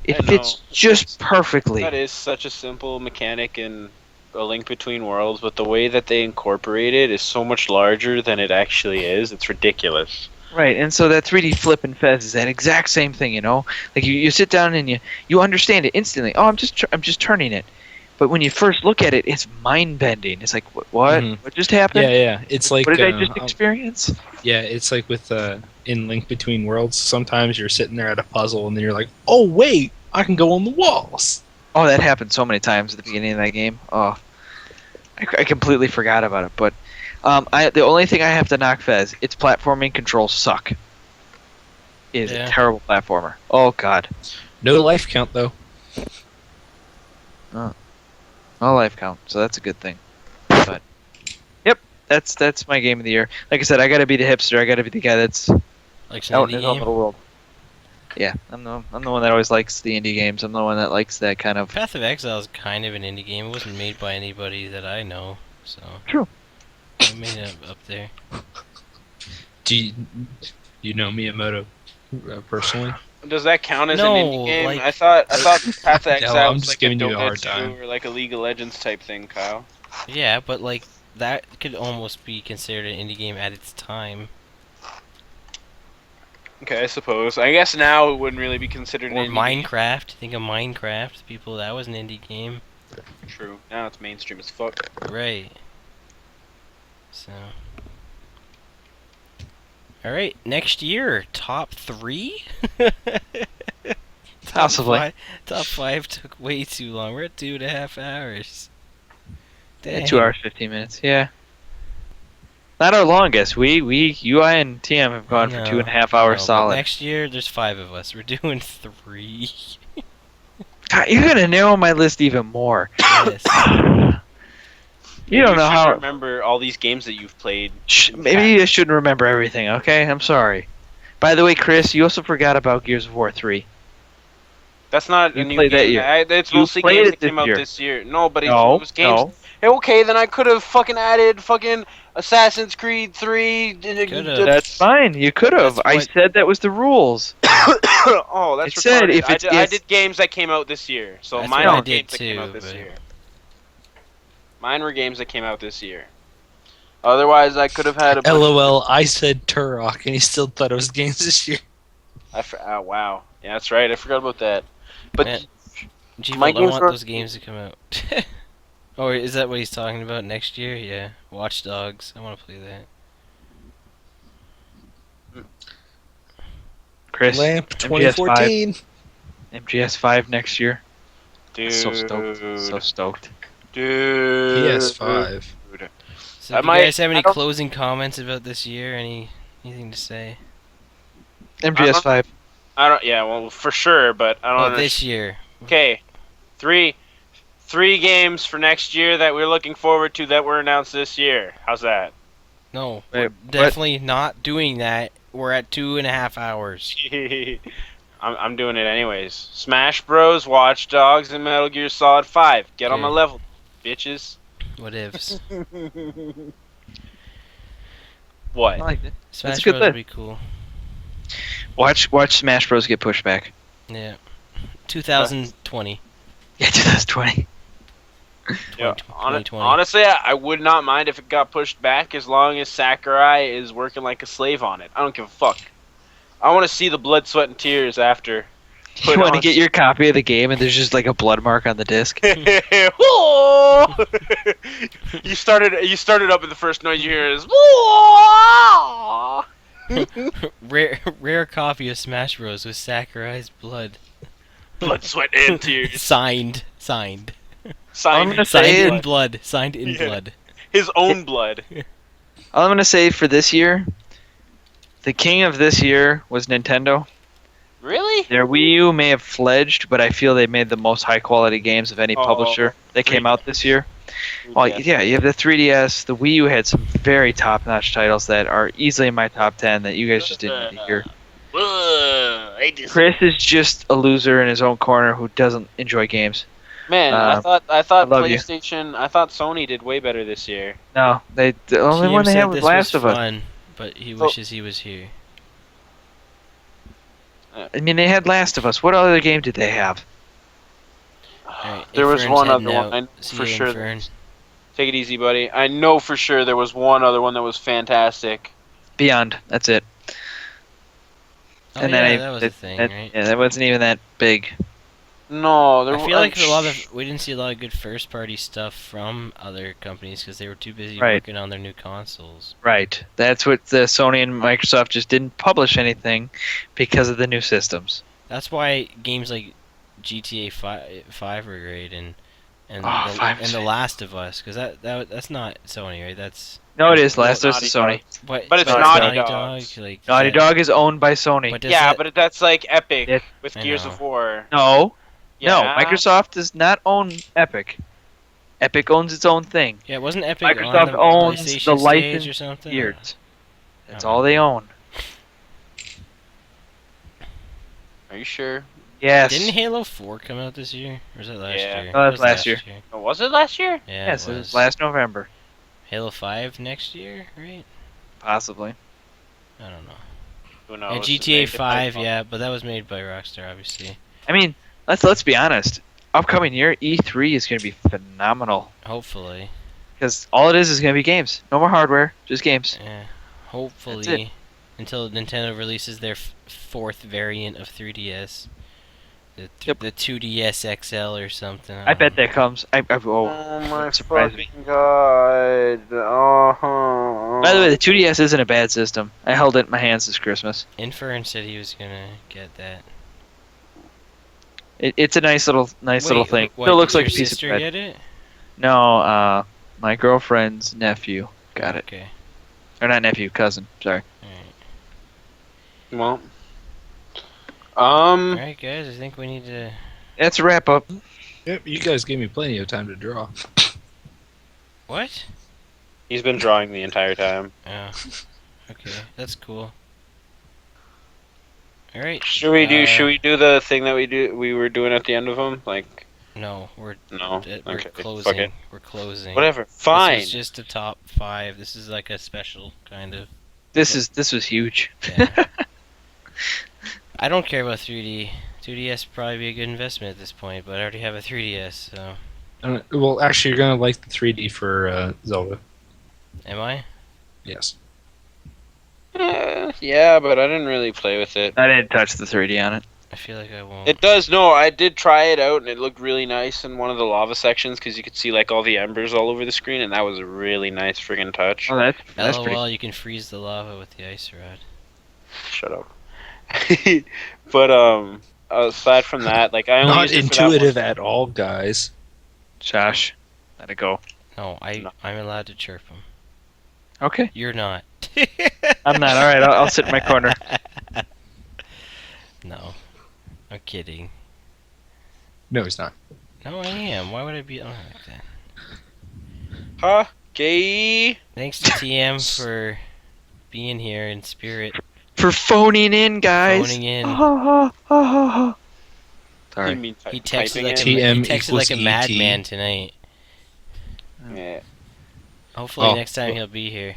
It I fits know. just perfectly. That is such a simple mechanic in A Link Between Worlds, but the way that they incorporate it is so much larger than it actually is. It's ridiculous. Right, and so that 3D flip in Fez is that exact same thing, Like you sit down and you understand it instantly. Oh, I'm just turning it. But when you first look at it, it's mind-bending. It's like, what? Mhm. What just happened? Yeah. It's like What did I just experience? yeah, it's like with in Link Between Worlds. Sometimes you're sitting there at a puzzle and then you're like, oh wait, I can go on the walls. Oh, that happened so many times at the beginning of that game. Oh, I completely forgot about it. But the only thing I have to knock Fez, its platforming controls suck. It is a terrible platformer. Oh God. No life count though. No life count, so that's a good thing. But yep, that's my game of the year. Like I said, I gotta be the hipster. I gotta be the guy that's Like out some in indie his own game. little world. Yeah, I'm the one that always likes the indie games. I'm the one that likes that kind of. Path of Exile is kind of an indie game. It wasn't made by anybody that I know, so. True. I made it up there. Do you know Miyamoto personally? Does that count as No, an indie game? like- I thought Path of Exile I'm was just like giving a you a hard Dogetsu time. or like a League of Legends type thing, Kyle. Yeah, but like that could almost be considered an indie game at its time. Okay, I suppose. I guess now it wouldn't really be considered Or an indie game. Minecraft. Think of Minecraft. People, that was an indie game. True. Now it's mainstream as fuck. Right. So. Alright, next year, top 3? Possibly. Top 5 took way too long. We're at 2.5 hours. Dang. 2 hours 15 minutes. Yeah. Not our longest. You, I, and TM have gone for No, 2.5 hours no, but solid. Next year, there's 5 of us. We're doing 3. God, you're gonna narrow my list even more. Yes. You don't know should how. remember all these games that you've played. Maybe I shouldn't remember everything. Okay, I'm sorry. By the way, Chris, you also forgot about Gears of War 3. That's not You a new played that game. year. It's You mostly played games it that came this out year. this year. No, but it No, was games. no. Hey, okay, then I could have fucking added fucking Assassin's Creed 3. Could've. That's fine. You could have. That's I what- said that was the rules. Oh, that's It said retarded. if it's- I did games that came out this year. So That's mine what I were did games that came too, out this but- year. Mine were games that came out this year. Otherwise, I could have had a bunch. LOL, I said Turok, and he still thought it was games this year. Oh, wow. Yeah, that's right. I forgot about that. But Man, my G-Fold, I games want were- those games to come out. Oh, is that what he's talking about next year? Yeah, Watch Dogs. I want to play that. Chris, Lamp MGS 2014. MGS5 next year. dude, So stoked. So stoked. dude, PS5. So, I do you guys might- have I any don't- closing comments about this year? Anything to say? MGS5. I don't. Yeah, well, for sure, but I don't. Oh, understand. this year. Okay, three games for next year that we're looking forward to that were announced this year. How's that? No, Wait, we're what? definitely not doing that. We're at 2.5 hours. I'm doing it anyways. Smash Bros, Watch Dogs, and Metal Gear Solid 5. Get on my Okay. level, bitches. What ifs? What? I like it. Smash a good Bros would list. be cool. Watch Smash Bros get pushed back. Yeah. 2020. Yeah, 2020. Yeah, 2020. honestly, I would not mind if it got pushed back as long as Sakurai is working like a slave on it. I don't give a fuck. I want to see the blood, sweat, and tears after. You want to on- get your copy of the game and there's just like a blood mark on the disc? you started up, and the first noise you hear is. Rare copy of Smash Bros with Sakurai's blood. Blood, sweat, and tears. Signed. I'm Signed, gonna Signed say in blood. Signed in Yeah. blood. his own blood. All I'm gonna say for this year, the king of this year was Nintendo. Really? Their Wii U may have fledged, but I feel they made the most high quality games of any Oh, publisher that came out this year. Well, yeah, you have the 3DS. The Wii U had some very top-notch titles that are easily in my top 10 that you guys just didn't need to hear. Chris is just a loser in his own corner who doesn't enjoy games. Man, I thought I love you. PlayStation. I thought Sony did way better this year. No, the only TM one they said had was this Last of Us. fun, but he So- wishes he was here. I mean, they had Last of Us. What other game did they have? Alright, There was Infern's one heading other one. out. I know See for you, sure. Infern. Take it easy, buddy. I know for sure there was one other one that was fantastic. Beyond. That's it. Oh, And yeah, then that was that, a thing, that- right? Yeah, that wasn't even that big. No, there. I feel like we didn't see a lot of good first-party stuff from other companies because they were too busy Right. working on their new consoles. Right. That's what the Sony and Microsoft just didn't publish anything because of the new systems. That's why games like GTA 5 were great and Oh, the, 5 and is- The Last of Us because that's not Sony, right? That's No, it is. Last of Us is Naughty Sony. But it's Naughty Dog. Like Naughty that- Dog is owned by Sony. But does Yeah, that- but that's like Epic It- with I Gears know. of War. No, no. Yeah. Microsoft does not own Epic. Epic owns its own thing. yeah, wasn't Epic on Microsoft the owns PlayStation the stage license or something? Years. That's Oh. all they own. Are you sure? Yes. Didn't Halo 4 come out this year? Or was it last Yeah. year? No, It that's was last year. Oh, was it last year? Yeah, Yes, it it was. was last November. Halo 5 next year, right? Possibly. I don't know. Who knows? And It's GTA made 5, by- yeah, but that was made by Rockstar, obviously. I mean, let's be honest. Upcoming year, E3 is going to be phenomenal Hopefully. because all it is going to be games. No more hardware, just games. Yeah. That's Hopefully. Until Nintendo releases their fourth variant of 3DS. Yep. The 2DS XL or something. I bet that comes. Oh my surprised me. fucking god! Oh. By the way, the 2DS isn't a bad system. I held it in my hands this Christmas. Infern said he was gonna get that. It's a nice little thing. What, Still looks did like a your piece of sister bread. get it? No, my girlfriend's nephew got it. Okay. Or not nephew, cousin. Sorry. Alright. Well. Alright, guys, I think we need to. That's a wrap up. Yep, you guys gave me plenty of time to draw. What? He's been drawing the entire time. Oh. Okay, that's cool. Alright. Should we do the thing that we were doing at the end of them? Like, No, we're no. we're Okay. Fuck closing. it. We're closing. Whatever. This Fine. is just a top 5. This is like a special kind of. This was huge. Yeah. I don't care about 3D. 2DS would probably be a good investment at this point, but I already have a 3DS, so. Well, actually, you're gonna like the 3D for Zelda. Am I? Yes. Yeah, but I didn't really play with it. I didn't touch the 3D on it. I feel like I won't. It does. No, I did try it out, and it looked really nice in one of the lava sections because you could see like all the embers all over the screen, and that was a really nice friggin' touch. Oh, that's pretty. LOL, you can freeze the lava with the ice rod. Shut up. But aside from that, like I only Not used it for that one. intuitive at all, guys. Josh, let it go. No, No. I'm allowed to chirp him. Okay, You're not. I'm not. All right, I'll sit in my corner. No, I'm kidding. No, he's not. No, I am. Why would I be? Oh, like that. Huh? Gay. Thanks to TM for being here in spirit, For phoning in, guys. phoning in. Sorry. You mean He typing texted like it? he TM texted like a equals madman tonight. Yeah. Hopefully Oh, next time well. he'll be here.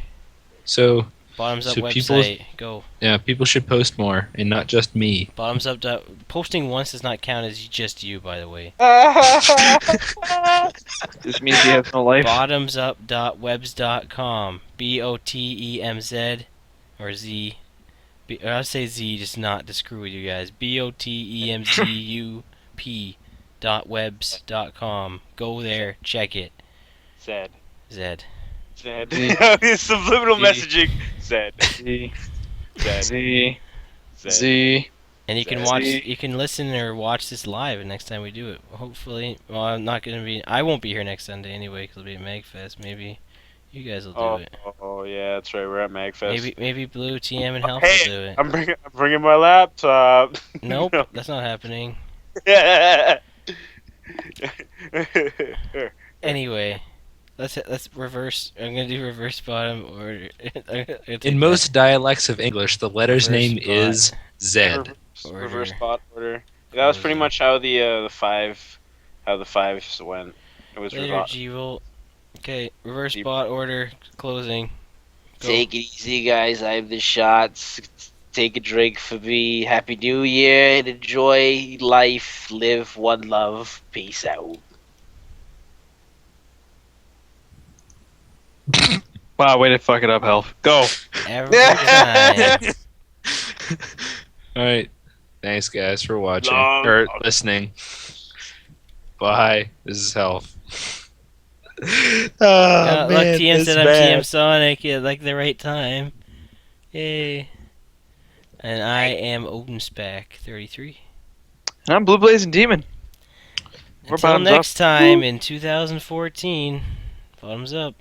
So, Bottoms up So people- website. Go. yeah, people should post more, and not just me. Bottoms up. Posting once does not count as just you, by the way. This means he has no life. Bottomsup.webs.com. BOTEMZ or Z. I say Z, just not to screw with you guys. BOTEMZUP.webs.com. Go there, check it. Zed. Zed. Zed. It's subliminal messaging. Zed. Z, Zed. Z, Zed. Z. And you can Zed. watch, you can listen or watch this live next time we do it. Hopefully, well, I'm not gonna be. I won't be here next Sunday anyway because it'll be at Magfest. Maybe you guys will do it. Oh yeah, that's right. We're at Magfest. Maybe Blue, TM, and Health Hey, will do it. I'm bringing my laptop. Nope, No. that's not happening. Anyway. Anyway, let's reverse. I'm gonna do reverse bottom order. I'm gonna take In most dialects of English, the letter's Reverse name bot. is Z. Reverse bot order. That was pretty much how the fives went. It was that. Later, revo- G-Volt. Okay, reverse G- bot order closing. Go. Take it easy, guys. I have the shots. Take a drink for me. Happy New Year and enjoy life. Live one love. Peace out. Wow, way to fuck it up, Health. Go. Every time. All right. Thanks, guys, for watching Love. or listening. Bye. This is Health. Oh, Look, man, TM this said I'm bad. TM Sonic at like the right time. Yay. And I am Odinspec 33. And I'm Blue Blazing Demon. We're Until bottoms next up. time in 2014, bottoms up.